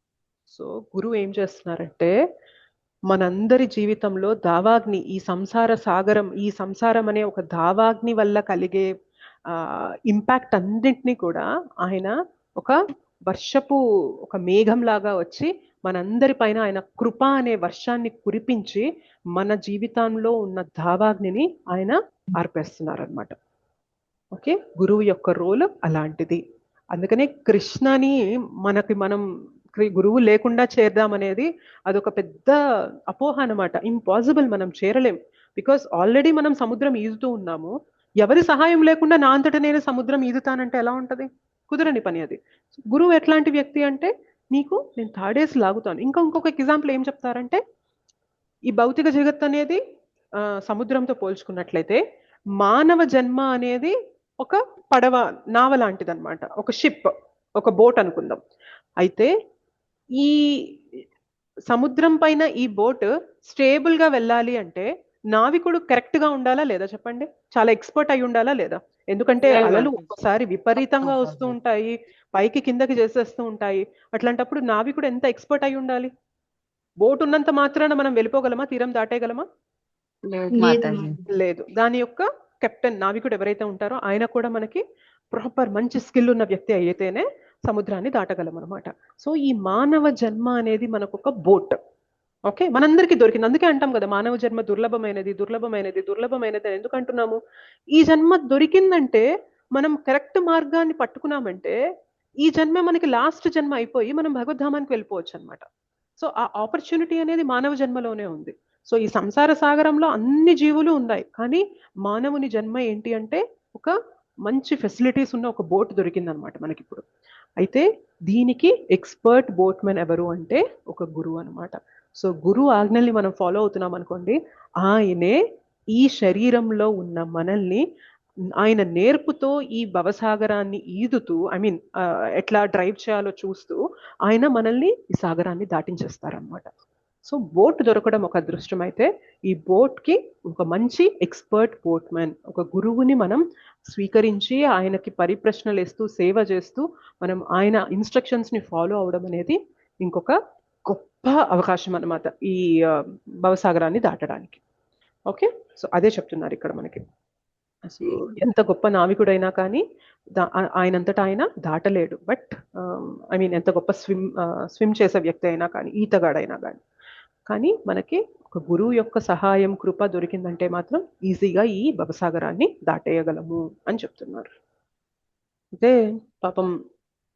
[SPEAKER 1] సో గురువు ఏం చేస్తున్నారంటే మనందరి జీవితంలో దావాగ్ని, ఈ సంసార సాగరం, ఈ సంసారం అనే ఒక దావాగ్ని వల్ల కలిగే ఇంపాక్ట్ అన్నింటినీ కూడా ఆయన ఒక వర్షపు ఒక మేఘం లాగా వచ్చి మనందరి పైన ఆయన కృప అనే వర్షాన్ని కురిపించి మన జీవితంలో ఉన్న దావాగ్నిని ఆయన ఆర్పేస్తున్నారు అనమాట. ఓకే, గురువు యొక్క రోల్ అలాంటిది. అందుకనే కృష్ణని మనం గురువు లేకుండా చేద్దామనేది అదొక పెద్ద అపోహ అనమాట. ఇంపాసిబుల్, మనం చేరలేం. బికాస్ ఆల్రెడీ మనం సముద్రం ఈదుతూ ఉన్నాము. ఎవరి సహాయం లేకుండా నా అంతటా నేను సముద్రం ఈదుతానంటే ఎలా ఉంటది? కుదరని పని అది. గురువు ఎట్లాంటి వ్యక్తి అంటే నీకు నేను తాడేసి లాగుతాను. ఇంకొక ఎగ్జాంపుల్ ఏం చెప్తారంటే, ఈ భౌతిక జగత్ అనేది సముద్రంతో పోల్చుకున్నట్లయితే మానవ జన్మ అనేది ఒక పడవ, నావ లాంటిది అనమాట, ఒక షిప్, ఒక బోట్ అనుకుందాం. అయితే ఈ సముద్రం పైన ఈ బోట్ స్టేబుల్ గా వెళ్ళాలి అంటే నావికుడు కరెక్ట్ గా ఉండాలా లేదా చెప్పండి? చాలా ఎక్స్పర్ట్ అయి ఉండాలా లేదా? ఎందుకంటే అలలు ఒక్కసారి విపరీతంగా వస్తూ ఉంటాయి, పైకి కిందకి చేసేస్తూ ఉంటాయి. అట్లాంటప్పుడు నావికుడు ఎంత ఎక్స్పర్ట్ అయి ఉండాలి? బోట్ ఉన్నంత మాత్రాన మనం వెళ్ళిపోగలమా, తీరం దాటేయగలమా? లేదు. దాని యొక్క కెప్టెన్, నావికుడు ఎవరైతే ఉంటారో ఆయన కూడా మనకి ప్రాపర్ మంచి స్కిల్ ఉన్న వ్యక్తి అయితేనే సముద్రాన్ని దాటగలం అనమాట. సో ఈ మానవ జన్మ అనేది మనకు ఒక బోట్. ఓకే, మనందరికీ దొరికింది. అందుకే అంటాం కదా మానవ జన్మ దుర్లభమైనది, దుర్లభమైనది, దుర్లభమైనది అని ఎందుకు అంటున్నాము? ఈ జన్మ దొరికిందంటే, మనం కరెక్ట్ మార్గాన్ని పట్టుకున్నామంటే ఈ జన్మ మనకి లాస్ట్ జన్మ అయిపోయి మనం భగవద్ధామానికి వెళ్ళిపోవచ్చు అనమాట. సో ఆ ఆపర్చునిటీ అనేది మానవ జన్మలోనే ఉంది. సో ఈ సంసార సాగరంలో అన్ని జీవులు ఉన్నాయి, కానీ మానవుని జన్మ ఏంటి అంటే ఒక మంచి ఫెసిలిటీస్ ఉన్న ఒక బోట్ దొరికిందనమాట మనకి ఇప్పుడు. అయితే దీనికి ఎక్స్పర్ట్ బోట్మెన్ ఎవరు అంటే ఒక గురువు అనమాట. సో గురువు ఆజ్ఞల్ని మనం ఫాలో అవుతున్నాం అనుకోండి, ఆయనే ఈ శరీరంలో ఉన్న మనల్ని ఆయన నేర్పుతో ఈ భవసాగరాన్ని ఈదుతూ, ఎట్లా డ్రైవ్ చేయాలో చూస్తూ ఆయన మనల్ని ఈ సాగరాన్ని దాటించేస్తారనమాట. సో బోట్ దొరకడం ఒక అదృష్టం. అయితే ఈ బోట్కి ఒక మంచి ఎక్స్పర్ట్ బోట్మెన్, ఒక గురువుని మనం స్వీకరించి ఆయనకి పరిప్రశ్నలు వేస్తూ సేవ చేస్తూ మనం ఆయన ఇన్స్ట్రక్షన్స్ని ఫాలో అవడం అనేది ఇంకొక గొప్ప అవకాశం అన్నమాట ఈ భవసాగరాన్ని దాటడానికి. ఓకే, సో అదే చెప్తున్నారు ఇక్కడ మనకి. సో ఎంత గొప్ప నావికుడైనా కానీ ఆయనంతటా ఆయన దాటలేడు. బట్ ఎంత గొప్ప స్విమ్ చేసే వ్యక్తి అయినా కానీ, ఈతగాడైనా కానీ మనకి ఒక గురువు యొక్క సహాయం, కృప దొరికిందంటే మాత్రం ఈజీగా ఈ భవసాగరాన్ని దాటేయగలము అని చెప్తున్నారు. అంటే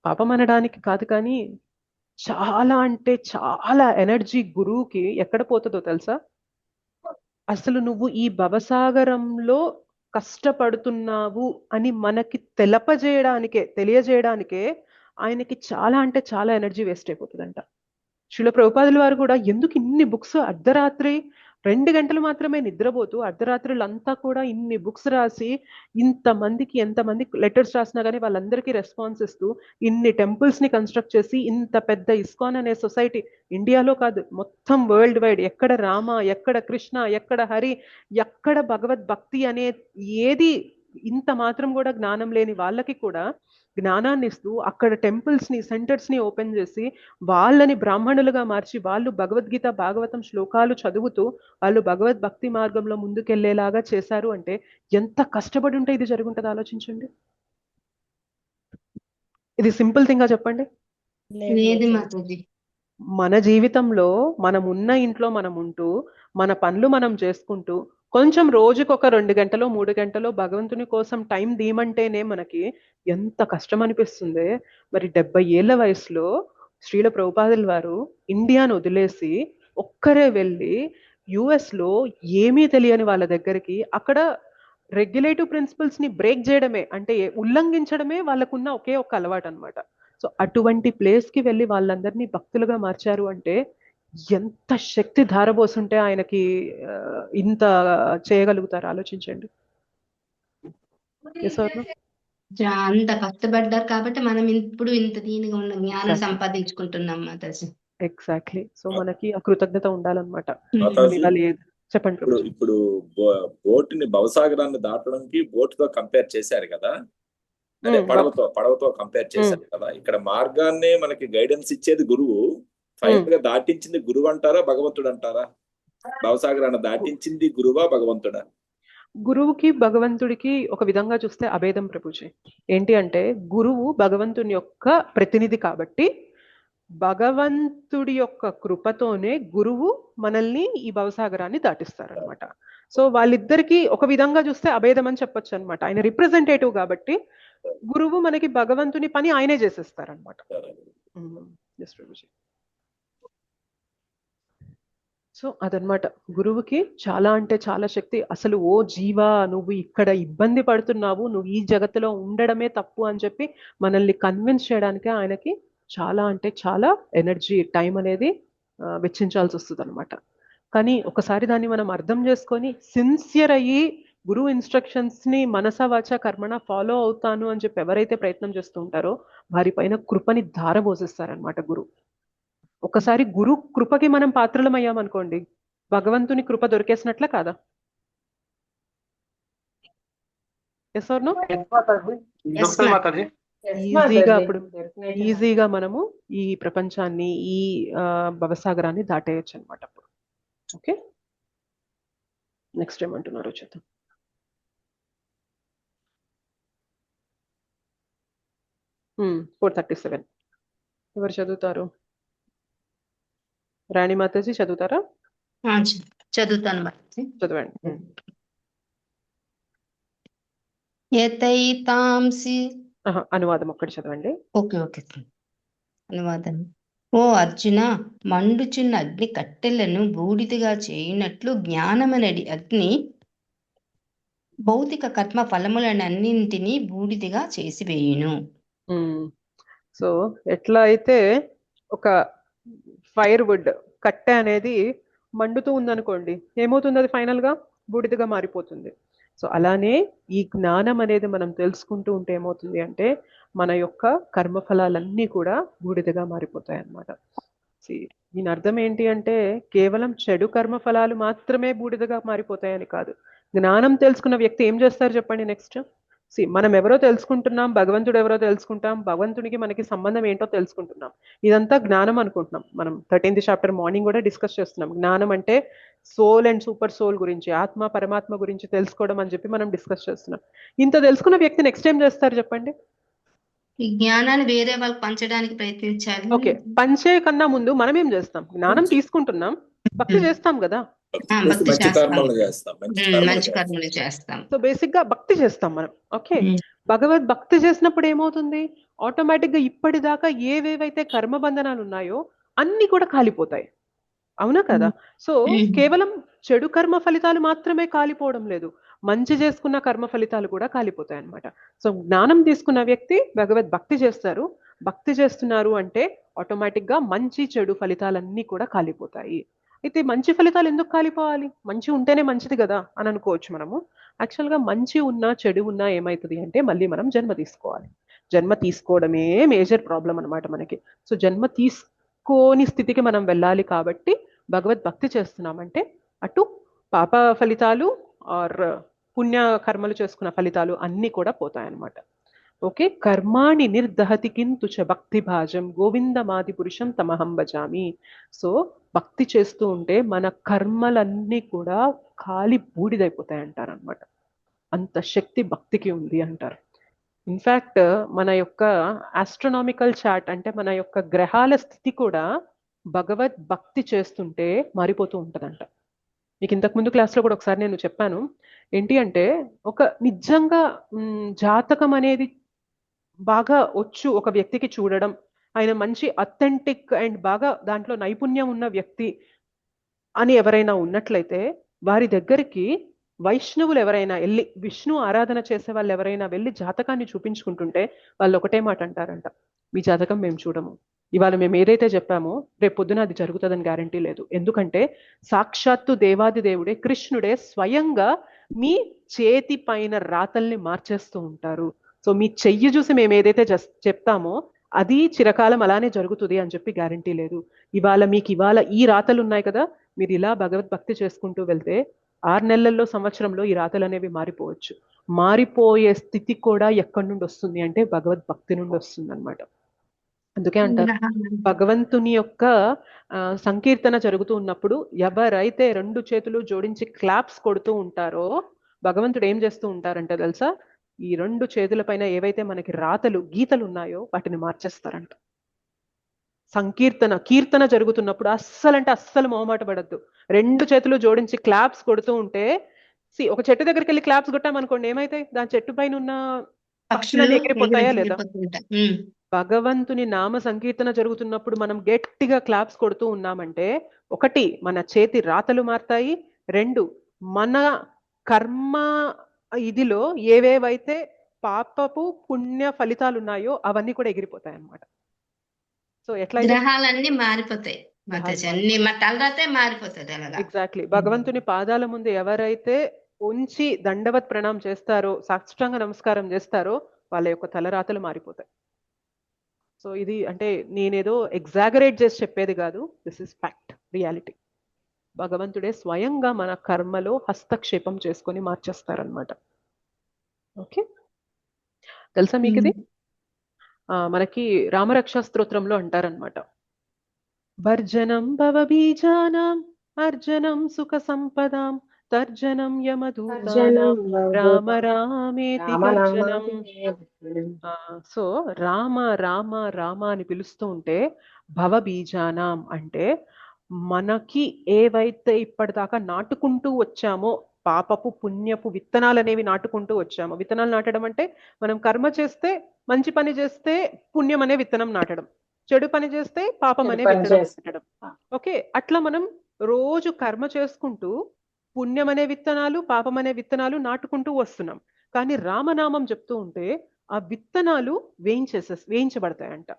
[SPEAKER 1] పాపం అనడానికి కాదు, కానీ చాలా అంటే చాలా ఎనర్జీ గురువుకి ఎక్కడ పోతుందో తెలుసా? అసలు నువ్వు ఈ భవసాగరంలో కష్టపడుతున్నావు అని మనకి తెలియజేయడానికే ఆయనకి చాలా అంటే చాలా ఎనర్జీ వేస్ట్ అయిపోతుందంట. శ్రీల ప్రభుపాదుల వారు కూడా ఎందుకు ఇన్ని బుక్స్, అర్ధరాత్రి 2 గంటలు మాత్రమే నిద్రపోతూ అర్ధరాత్రులంతా కూడా ఇన్ని బుక్స్ రాసి ఎంతమంది లెటర్స్ రాసినా కానీ వాళ్ళందరికీ రెస్పాన్స్ ఇస్తూ ఇన్ని టెంపుల్స్ ని కన్స్ట్రక్ట్ చేసి ఇంత పెద్ద ఇస్కాన్ అనే సొసైటీ, ఇండియాలో కాదు మొత్తం వరల్డ్ వైడ్, ఎక్కడ రామ, ఎక్కడ కృష్ణ, ఎక్కడ హరి, ఎక్కడ భగవద్ భక్తి అనే ఏది ఇంత మాత్రం కూడా జ్ఞానం లేని వాళ్ళకి కూడా జ్ఞానాన్ని ఇస్తూ అక్కడ టెంపుల్స్ ని, సెంటర్స్ ని ఓపెన్ చేసి వాళ్ళని బ్రాహ్మణులుగా మార్చి వాళ్ళు భగవద్గీత, భాగవతం శ్లోకాలు చదువుతూ వాళ్ళు భగవద్ భక్తి మార్గంలో ముందుకెళ్లేలాగా చేశారు అంటే ఎంత కష్టపడి ఉంటే ఇది జరుగుంటది ఆలోచించండి. ఇది సింపుల్ థింగ్ గా చెప్పండి. మన జీవితంలో మనం ఉన్న ఇంట్లో మనం ఉంటూ మన పనులు మనం చేసుకుంటూ కొంచెం రోజుకొక 2 గంటలో 3 గంటలో భగవంతుని కోసం టైం దీమంటేనే మనకి ఎంత కష్టం అనిపిస్తుంది. మరి 70 ఏళ్ల వయసులో శ్రీల ప్రభుపాదుల వారు ఇండియాను వదిలేసి ఒక్కరే వెళ్ళి యుఎస్ లో ఏమీ తెలియని వాళ్ళ దగ్గరికి అక్కడ రెగ్యులేటివ్ ప్రిన్సిపల్స్ ని బ్రేక్ చేయడమే, అంటే ఉల్లంఘించడమే వాళ్ళకున్న ఒకే ఒక అలవాటు అనమాట. సో అటువంటి ప్లేస్ కి వెళ్ళి వాళ్ళందరినీ భక్తులుగా మార్చారు అంటే ఎంత శక్తి ధారబోసుంటే ఆయనకి ఇంత చేయగలుగుతారు ఆలోచించండి.
[SPEAKER 2] అంత కష్టపడ్డారు కాబట్టి మనం ఇప్పుడు ఇంత దీనిగా ఉన్న జ్ఞానం
[SPEAKER 1] ఎగ్జాక్ట్లీ
[SPEAKER 2] సంపాదించుకుంటున్నాం మాతాజీ.
[SPEAKER 1] ఎగ్జాక్ట్లీ. సో మనకి ఆ కృతజ్ఞత ఉండాలన్నమాట.
[SPEAKER 6] మాతాజీ
[SPEAKER 1] ఇలా లేదు. చెప్పండి
[SPEAKER 6] ఇప్పుడు
[SPEAKER 1] ప్రభుజీ.
[SPEAKER 6] ఇప్పుడు బోటుని భవసాగరాన్ని దాటడానికి బోటుతో కంపేర్ చేశారు కదా, అంటే పడవతో కంపేర్ చేశారు కదా. ఇక్కడ మార్గాన్ని మనకి గైడెన్స్ ఇచ్చేది గురువు, ఫైనల్ గా దాటించింది గురువు అంటారా భగవంతుడు అంటారా? భవసాగరాన్ని దాటించింది గురువా భగవంతుడా?
[SPEAKER 1] గురువుకి భగవంతుడికి ఒక విధంగా చూస్తే అభేదం ప్రభుజీ. ఏంటి అంటే గురువు భగవంతుని యొక్క ప్రతినిధి కాబట్టి భగవంతుడి యొక్క కృపతోనే గురువు మనల్ని ఈ భవసాగరాన్ని దాటిస్తారనమాట. సో వాళ్ళిద్దరికి ఒక విధంగా చూస్తే అభేదం అని చెప్పొచ్చు అనమాట. ఆయన రిప్రజెంటేటివ్ కాబట్టి గురువు మనకి భగవంతుని పని ఆయనే చేసేస్తారనమాట. ఎస్ ప్రభుజీ. సో అదనమాట, గురువుకి చాలా అంటే చాలా శక్తి. అసలు ఓ జీవా, నువ్వు ఇక్కడ ఇబ్బంది పడుతున్నావు, నువ్వు ఈ జగత్తులో ఉండడమే తప్పు అని చెప్పి మనల్ని కన్విన్స్ చేయడానికి ఆయనకి చాలా అంటే చాలా ఎనర్జీ, టైం అనేది వెచ్చించాల్సి వస్తుంది అనమాట. కానీ ఒకసారి దాన్ని మనం అర్థం చేసుకొని సిన్సియర్ అయ్యి గురువు ఇన్స్ట్రక్షన్స్ని మనస వాచ కర్మణ ఫాలో అవుతాను అని చెప్పి ఎవరైతే ప్రయత్నం చేస్తూ ఉంటారో వారిపైన కృపని ధారబోసిస్తారనమాట గురువు. ఒకసారి గురు కృపకి మనం పాత్రలం అయ్యామనుకోండి, భగవంతుని కృప దొరికేసినట్లే కాదా? Yes or no? ఈజీగా అప్పుడు ఈజీగా మనము ఈ ప్రపంచాన్ని, ఈ భవసాగరాన్ని దాటేయచ్చు అనమాట అప్పుడు. ఓకే, నెక్స్ట్ ఏమంటున్నారు చూద్దాం. ఫోర్ 37 ఎవరు చదువుతారు? రాణి మాతాజీ చదువుతారా?
[SPEAKER 2] చదువుతాను మాతాజీ.
[SPEAKER 1] చదవండి.
[SPEAKER 2] యతైతాంసి
[SPEAKER 1] అనువాదం ఒక్కటి చదవండి.
[SPEAKER 2] ఓకే ఓకే అనువాదం. ఓ అర్జున, మండుచున్న అగ్ని కట్టెలను బూడిదగా చేయునట్లు జ్ఞానమనడి అగ్ని భౌతిక కర్మ ఫలములనన్నింటినీ బూడిదగా చేసివేయును.
[SPEAKER 1] సో ఎట్లా అయితే ఒక ఫైర్ వుడ్ కట్టె అనేది మండుతూ ఉందనుకోండి, ఏమవుతుంది? అది ఫైనల్ గా బూడిదగా మారిపోతుంది. సో అలానే ఈ జ్ఞానం అనేది మనం తెలుసుకుంటూ ఉంటే ఏమవుతుంది అంటే మన యొక్క కర్మఫలాలన్నీ కూడా బూడిదగా మారిపోతాయి అన్నమాట. దీని అర్థం ఏంటి అంటే కేవలం చెడు కర్మఫలాలు మాత్రమే బూడిదగా మారిపోతాయని కాదు. జ్ఞానం తెలుసుకున్న వ్యక్తి ఏం చేస్తారు చెప్పండి నెక్స్ట్? మనం ఎవరో తెలుసుకుంటున్నాం, భగవంతుడు ఎవరో తెలుసుకుంటాం, భగవంతునికి మనకి సంబంధం ఏంటో తెలుసుకుంటున్నాం. ఇదంతా జ్ఞానం అనుకుంటున్నాం. మనం 13th చాప్టర్ మార్నింగ్ కూడా డిస్కస్ చేస్తున్నాం. జ్ఞానం అంటే సోల్ అండ్ సూపర్ సోల్ గురించి, ఆత్మ పరమాత్మ గురించి తెలుసుకోవడం అని చెప్పి మనం డిస్కస్ చేస్తున్నాం. ఇంత తెలుసుకున్న వ్యక్తి నెక్స్ట్ ఏం చేస్తారు చెప్పండి?
[SPEAKER 2] ఈ జ్ఞానాన్ని వేరే వాళ్ళకి పంచడానికి ప్రయత్నించాలి.
[SPEAKER 1] ఓకే, పంచే కన్నా ముందు మనం ఏం చేస్తాం? జ్ఞానం తీసుకుంటున్నాం, భక్తి చేస్తాం కదా.
[SPEAKER 2] మంచి కర్మలు చేస్తాం.
[SPEAKER 1] సో బేసిక్ గా భక్తి చేస్తాం మనం. ఓకే, భగవద్ భక్తి చేసినప్పుడు ఏమవుతుంది? ఆటోమేటిక్ గా ఇప్పటిదాకా ఏవేవైతే కర్మబంధనాలు ఉన్నాయో అన్ని కూడా కాలిపోతాయి. అవునా కదా? సో కేవలం చెడు కర్మ ఫలితాలు మాత్రమే కాలిపోవడం లేదు, మంచి చేసుకున్న కర్మ ఫలితాలు కూడా కాలిపోతాయి అన్నమాట. సో జ్ఞానం తీసుకున్న వ్యక్తి భగవద్ భక్తి చేస్తారు. భక్తి చేస్తున్నారు అంటే ఆటోమేటిక్ గా మంచి చెడు ఫలితాలన్నీ కూడా కాలిపోతాయి. అయితే మంచి ఫలితాలు ఎందుకు కాలిపోవాలి? మంచి ఉంటేనే మంచిది కదా అని అనుకోవచ్చు మనము. యాక్చువల్గా మంచి ఉన్నా చెడు ఉన్నా ఏమవుతుంది అంటే మళ్ళీ మనం జన్మ తీసుకోవాలి. జన్మ తీసుకోవడమే మేజర్ ప్రాబ్లం అనమాట మనకి. సో జన్మ తీసుకోని స్థితికి మనం వెళ్ళాలి కాబట్టి భగవద్భక్తి చేస్తున్నామంటే అటు పాప ఫలితాలు ఆర్ పుణ్య కర్మలు చేసుకున్న ఫలితాలు అన్నీ కూడా పోతాయన్నమాట. ఓకే, కర్మాణి నిర్దహతి కింతు చ భక్తి భాజం గోవిందమాది పురుషం తమహం భజామి. సో భక్తి చేస్తూ ఉంటే మన కర్మలన్నీ కూడా ఖాళీ బూడిదైపోతాయి అంటారనమాట. అంత శక్తి భక్తికి ఉంది అంటారు. ఇన్ఫ్యాక్ట్ మన యొక్క ఆస్ట్రోనామికల్ చార్ట్ అంటే మన యొక్క గ్రహాల స్థితి కూడా భగవద్ భక్తి చేస్తుంటే మారిపోతూ ఉంటుందంట. మీకు ఇంతకుముందు క్లాస్లో కూడా ఒకసారి నేను చెప్పాను. ఏంటి అంటే ఒక నిజంగా జాతకం అనేది బాగా వచ్చు ఒక వ్యక్తికి చూడడం, ఆయన మంచి అథెంటిక్ అండ్ బాగా దాంట్లో నైపుణ్యం ఉన్న వ్యక్తి అని ఎవరైనా ఉన్నట్లయితే వారి దగ్గరికి వైష్ణవులు ఎవరైనా వెళ్ళి, విష్ణు ఆరాధన చేసే వాళ్ళు ఎవరైనా వెళ్ళి జాతకాన్ని చూపించుకుంటుంటే వాళ్ళు ఒకటే మాట అంటారంట, మీ జాతకం మేము చూడము, ఇవాళ మేము ఏదైతే చెప్పామో రేపు పొద్దున అది జరుగుతుందని గ్యారంటీ లేదు. ఎందుకంటే సాక్షాత్తు దేవాది దేవుడే కృష్ణుడే స్వయంగా మీ చేతి పైన రాతల్ని మార్చేస్తూ ఉంటారు. సో మీ చెయ్యి చూసి మేము ఏదైతే చెప్తామో అది చిరకాలం అలానే జరుగుతుంది అని చెప్పి గ్యారంటీ లేదు. ఇవాళ ఈ రాతలు ఉన్నాయి కదా, మీరు ఇలా భగవద్భక్తి చేసుకుంటూ వెళ్తే 6 నెలల్లో సంవత్సరంలో ఈ రాతలు అనేవి మారిపోవచ్చు. మారిపోయే స్థితి కూడా ఎక్కడి నుండి వస్తుంది అంటే భగవద్భక్తి నుండి వస్తుంది అనమాట. అందుకే అంటారు భగవంతుని యొక్క సంకీర్తన జరుగుతూ ఉన్నప్పుడు ఎవరైతే 2 చేతులు జోడించి క్లాప్స్ కొడుతూ ఉంటారో భగవంతుడు ఏం చేస్తూ ఉంటారంట తెలుసా, ఈ 2 చేతుల పైన ఏవైతే మనకి రాతలు గీతలు ఉన్నాయో వాటిని మార్చేస్తారంట. కీర్తన జరుగుతున్నప్పుడు అస్సలు మొహమాట పడద్దు. 2 చేతులు జోడించి క్లాప్స్ కొడుతూ ఉంటే ఒక చెట్టు దగ్గరికి వెళ్ళి క్లాప్స్ కొట్టామనుకోండి, ఏమైతాయి? దాని చెట్టు పైన ఉన్న పక్షులన్నీ ఎగిరిపోతాయా లేదా? భగవంతుని నామ సంకీర్తన జరుగుతున్నప్పుడు మనం గట్టిగా క్లాప్స్ కొడుతూ ఉన్నామంటే 1 మన చేతి రాతలు మారుతాయి, 2 మన కర్మ ఇదిలో ఏవేవైతే పాపపు పుణ్య ఫలితాలు ఉన్నాయో అవన్నీ కూడా ఎగిరిపోతాయి అన్నమాట. సో ఎట్లయితే
[SPEAKER 2] గ్రహాలన్నీ మారిపోతాయి, మారిపోతుంది.
[SPEAKER 1] ఎగ్జాక్ట్లీ భగవంతుని పాదాల ముందు ఎవరైతే ఉంచి దండవత్ ప్రణామం చేస్తారో, సాష్టాంగ నమస్కారం చేస్తారో వాళ్ళ యొక్క తలరాతలు మారిపోతాయి. సో ఇది అంటే నేనేదో ఎగ్జాగరేట్ చేసి చెప్పేది కాదు, దిస్ ఇస్ ఫ్యాక్ట్, రియాలిటీ. భగవంతుడే స్వయంగా మన కర్మలో హస్తక్షేపం చేసుకొని మార్చేస్తారనమాట. ఓకే, తెలుసా మీకు ఇది? మనకి రామరక్షా స్తోత్రంలో అంటారనమాట, భర్జనం భవబీజానాం అర్జనం సుఖ సంపదాం తర్జనం యమదూతానాం రామ రామేతి గర్జనం. సో రామ రామ రామ అని పిలుస్తూ ఉంటే భవబీజానాం అంటే మనకి ఏవైతే ఇప్పటిదాకా నాటుకుంటూ వచ్చామో పాపపు పుణ్యపు విత్తనాలు అనేవి నాటుకుంటూ వచ్చామో, విత్తనాలు నాటడం అంటే మనం కర్మ చేస్తే మంచి పని చేస్తే పుణ్యం అనే విత్తనం నాటడం, చెడు పని చేస్తే పాపం అనే విత్తనం నాటడం. ఓకే, అట్లా మనం రోజు కర్మ చేసుకుంటూ పుణ్యం అనే విత్తనాలు పాపం అనే విత్తనాలు నాటుకుంటూ వస్తున్నాం. కానీ రామనామం చెప్తూ ఉంటే ఆ విత్తనాలు వేయించబడతాయంట.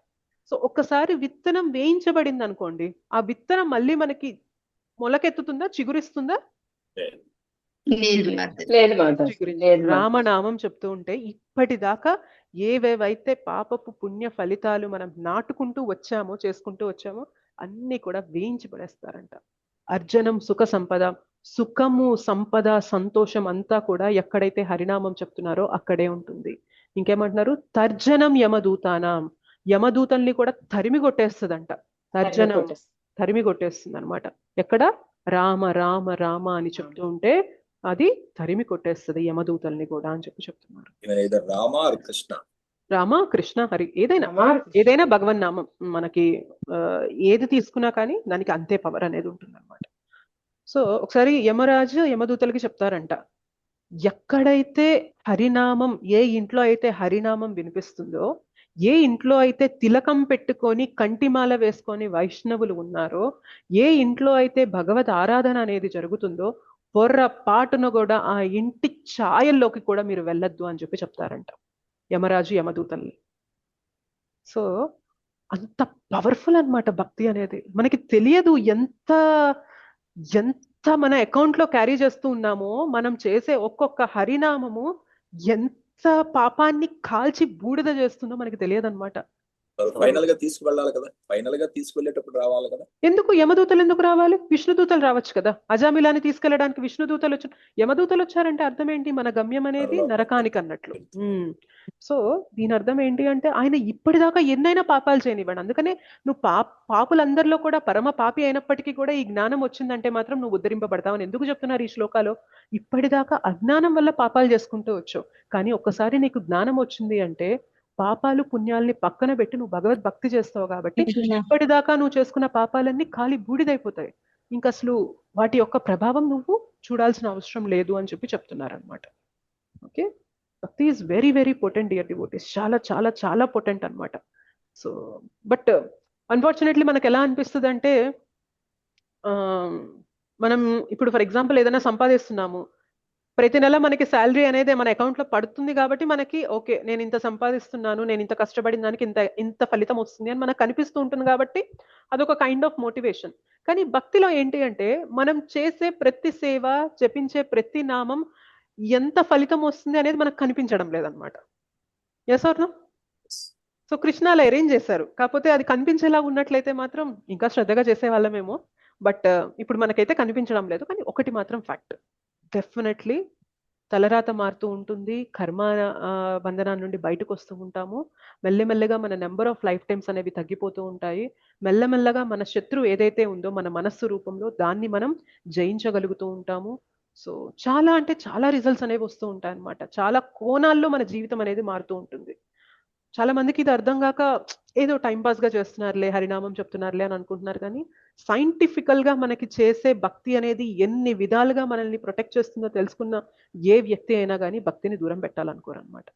[SPEAKER 1] సో ఒక్కసారి విత్తనం వేయించబడింది అనుకోండి, ఆ విత్తనం మళ్ళీ మనకి మొలకెత్తుతుందా, చిగురిస్తుందా? రామనామం చెప్తూ ఉంటే ఇప్పటిదాకా ఏవేవైతే పాపపు పుణ్య ఫలితాలు మనం నాటుకుంటూ వచ్చామో చేసుకుంటూ వచ్చామో అన్ని కూడా వేయించి పడేస్తారంట. అర్జనం సుఖ సంపద, సుఖము సంపద సంతోషం అంతా కూడా ఎక్కడైతే హరినామం చెప్తున్నారో అక్కడే ఉంటుంది. ఇంకేమంటున్నారు, తర్జనం యమదూతానాం, యమదూతల్ని కూడా తరిమి కొట్టేస్తుందంట. తర్జనం తరిమి కొట్టేస్తుంది అనమాట. ఎక్కడ? రామ రామ రామ అని చెప్తూ ఉంటే అది తరిమి కొట్టేస్తుంది యమదూతల్ని కూడా అని చెప్తున్నారు. రామ కృష్ణ హరి ఏదైనా భగవన్ నామం మనకి ఏది తీసుకున్నా కానీ దానికి అంతే పవర్ అనేది ఉంటుంది అనమాట. సో ఒకసారి యమరాజు యమదూతలకి చెప్తారంట, ఎక్కడైతే హరినామం, ఏ ఇంట్లో అయితే హరినామం వినిపిస్తుందో, ఏ ఇంట్లో అయితే తిలకం పెట్టుకొని కంటిమాల వేసుకొని వైష్ణవులు ఉన్నారో, ఏ ఇంట్లో అయితే భగవద్ ఆరాధన అనేది జరుగుతుందో పొర్రపాటున కూడా ఆ ఇంటి ఛాయల్లోకి కూడా మీరు వెళ్ళొద్దు అని చెప్తారంట యమరాజు యమదూతల్ని. సో అంత పవర్ఫుల్ అన్నమాట భక్తి అనేది. మనకి తెలియదు ఎంత ఎంత మన అకౌంట్ లో క్యారీ చేస్తూ ఉన్నామో. మనం చేసే ఒక్కొక్క హరినామము ఎంత పాపాన్ని కాల్చి బూడిద చేస్తుందో మనకి తెలియదు అనమాట.
[SPEAKER 6] ఫైనల్ గా తీసుకువెళ్ళాలి కదా, ఫైనల్ గా తీసుకెళ్లేటప్పుడు రావాలి కదా.
[SPEAKER 1] ఎందుకు యమదూతలు ఎందుకు రావాలి? విష్ణుదూతలు రావచ్చు కదా. అజామిలాని తీసుకెళ్లడానికి విష్ణుదూతలు వచ్చి, యమదూతలు వచ్చారంటే అర్థం ఏంటి? మన గమ్యం అనేది నరకానికి అన్నట్లు. సో దీని అర్థం ఏంటి అంటే ఆయన ఇప్పటిదాకా ఎన్నైనా పాపాలు చేయనివ్వండి. అందుకనే నువ్వు పాపులందరిలో కూడా పరమ పాపి అయినప్పటికీ కూడా ఈ జ్ఞానం వచ్చిందంటే మాత్రం నువ్వు ఉద్ధరింపబడతావని ఎందుకు చెప్తున్నారు ఈ శ్లోకాలో? ఇప్పటిదాకా అజ్ఞానం వల్ల పాపాలు చేసుకుంటూ వచ్చావు, కానీ ఒక్కసారి నీకు జ్ఞానం వచ్చింది అంటే పాపాలు పుణ్యాలని పక్కన పెట్టి నువ్వు భగవద్భక్తి చేస్తావు కాబట్టి ఇప్పటిదాకా నువ్వు చేసుకున్న పాపాలన్నీ ఖాళీ బూడిదైపోతాయి. ఇంకా అసలు వాటి యొక్క ప్రభావం నువ్వు చూడాల్సిన అవసరం లేదు అని చెప్తున్నారనమాట. ఓకే, భక్తి is very very potent dear devotees, చాలా చాలా చాలా పొటెంట్ అనమాట. సో బట్ అన్ఫార్చునేట్లీ మనకు ఎలా అనిపిస్తుంది అంటే, మనం ఇప్పుడు ఫర్ ఎగ్జాంపుల్ ఏదైనా సంపాదిస్తున్నాము, ప్రతి నెల మనకి శాలరీ అనేది మన అకౌంట్ లో పడుతుంది కాబట్టి మనకి ఓకే నేను ఇంత సంపాదిస్తున్నాను, నేను ఇంత కష్టపడిన దానికి ఇంత ఫలితం వస్తుంది అని మనకు కనిపిస్తూ ఉంటుంది కాబట్టి అదొక కైండ్ ఆఫ్ మోటివేషన్. కానీ భక్తిలో ఏంటి అంటే మనం చేసే ప్రతి సేవ, జపించే ప్రతి నామం ఎంత ఫలితం వస్తుంది అనేది మనకు కనిపించడం లేదనమాట. Yes or no? So Krishna అలా అరేంజ్ చేశారు. కాకపోతే అది కనిపించేలా ఉన్నట్లయితే మాత్రం ఇంకా శ్రద్ధగా చేసేవాళ్ళమేమో. బట్ ఇప్పుడు మనకైతే కనిపించడం లేదు. కానీ ఒకటి మాత్రం ఫ్యాక్ట్, డెఫినెట్లీ తలరాత మారుతూ ఉంటుంది. కర్మ బంధనాల నుండి బయటకు వస్తూ ఉంటాము. మెల్లమెల్లగా మన నెంబర్ ఆఫ్ లైఫ్ టైమ్స్ అనేవి తగ్గిపోతూ ఉంటాయి. మెల్లమెల్లగా మన శత్రువు ఏదైతే ఉందో మన మనస్సు రూపంలో దాన్ని మనం జయించగలుగుతూ ఉంటాము. సో చాలా అంటే చాలా రిజల్ట్స్ అనేవి వస్తూ ఉంటాయి అన్నమాట. చాలా కోణాల్లో మన జీవితం అనేది మారుతూ ఉంటుంది. చాలా మందికి ఇది అర్థం కాక ఏదో టైం పాస్ గా చేస్తున్నారులే, హరినామం చెప్తున్నారులే అని అనుకుంటున్నారు. కానీ సైంటిఫికల్ గా మనకి చేసే భక్తి అనేది ఎన్ని విధాలుగా మనల్ని ప్రొటెక్ట్ చేస్తుందో తెలుసుకున్న ఏ వ్యక్తి అయినా కానీ భక్తిని దూరం పెట్టాలనుకోరు అనమాట.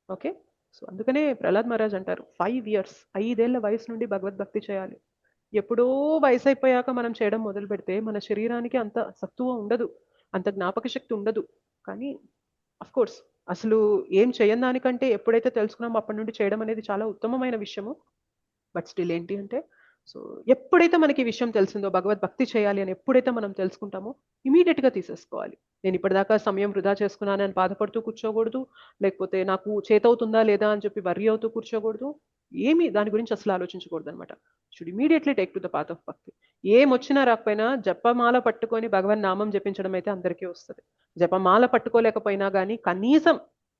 [SPEAKER 1] ఓకే, సో అందుకనే ప్రహ్లాద్ మహారాజ్ అంటారు 5 years 5 ఏళ్ల వయసు నుండి భగవద్భక్తి చేయాలి. ఎప్పుడో వయసు అయిపోయాక మనం చేయడం మొదలు పెడితే మన శరీరానికి అంత సత్తువ ఉండదు, అంత జ్ఞాపక శక్తి ఉండదు. కానీ అఫ్ కోర్స్ అసలు ఏం చేయని దానికంటే ఎప్పుడైతే తెలుసుకున్నామో అప్పటి నుండి చేయడం అనేది చాలా ఉత్తమమైన విషయము. బట్ స్టిల్ ఏంటి అంటే, సో ఎప్పుడైతే మనకి ఈ విషయం తెలిసిందో భగవద్భక్తి చేయాలి అని ఎప్పుడైతే మనం తెలుసుకుంటామో ఇమీడియట్ గా తీసేసుకోవాలి. నేను ఇప్పటిదాకా సమయం వృధా చేసుకున్నానని బాధపడుతూ కూర్చోకూడదు, లేకపోతే నాకు చేతవుతుందా లేదా అని చెప్పి వర్రీ అవుతూ కూర్చోకూడదు. ఏమి దాని గురించి అసలు ఆలోచించకూడదు అనమాట. Should immediately take to the path of భక్తి. ఏం వచ్చినా రాకపోయినా జపమాల పట్టుకొని భగవన్ నామం జపించడం అయితే అందరికీ వస్తుంది. జపమాల పట్టుకోలేకపోయినా కానీ కనీసం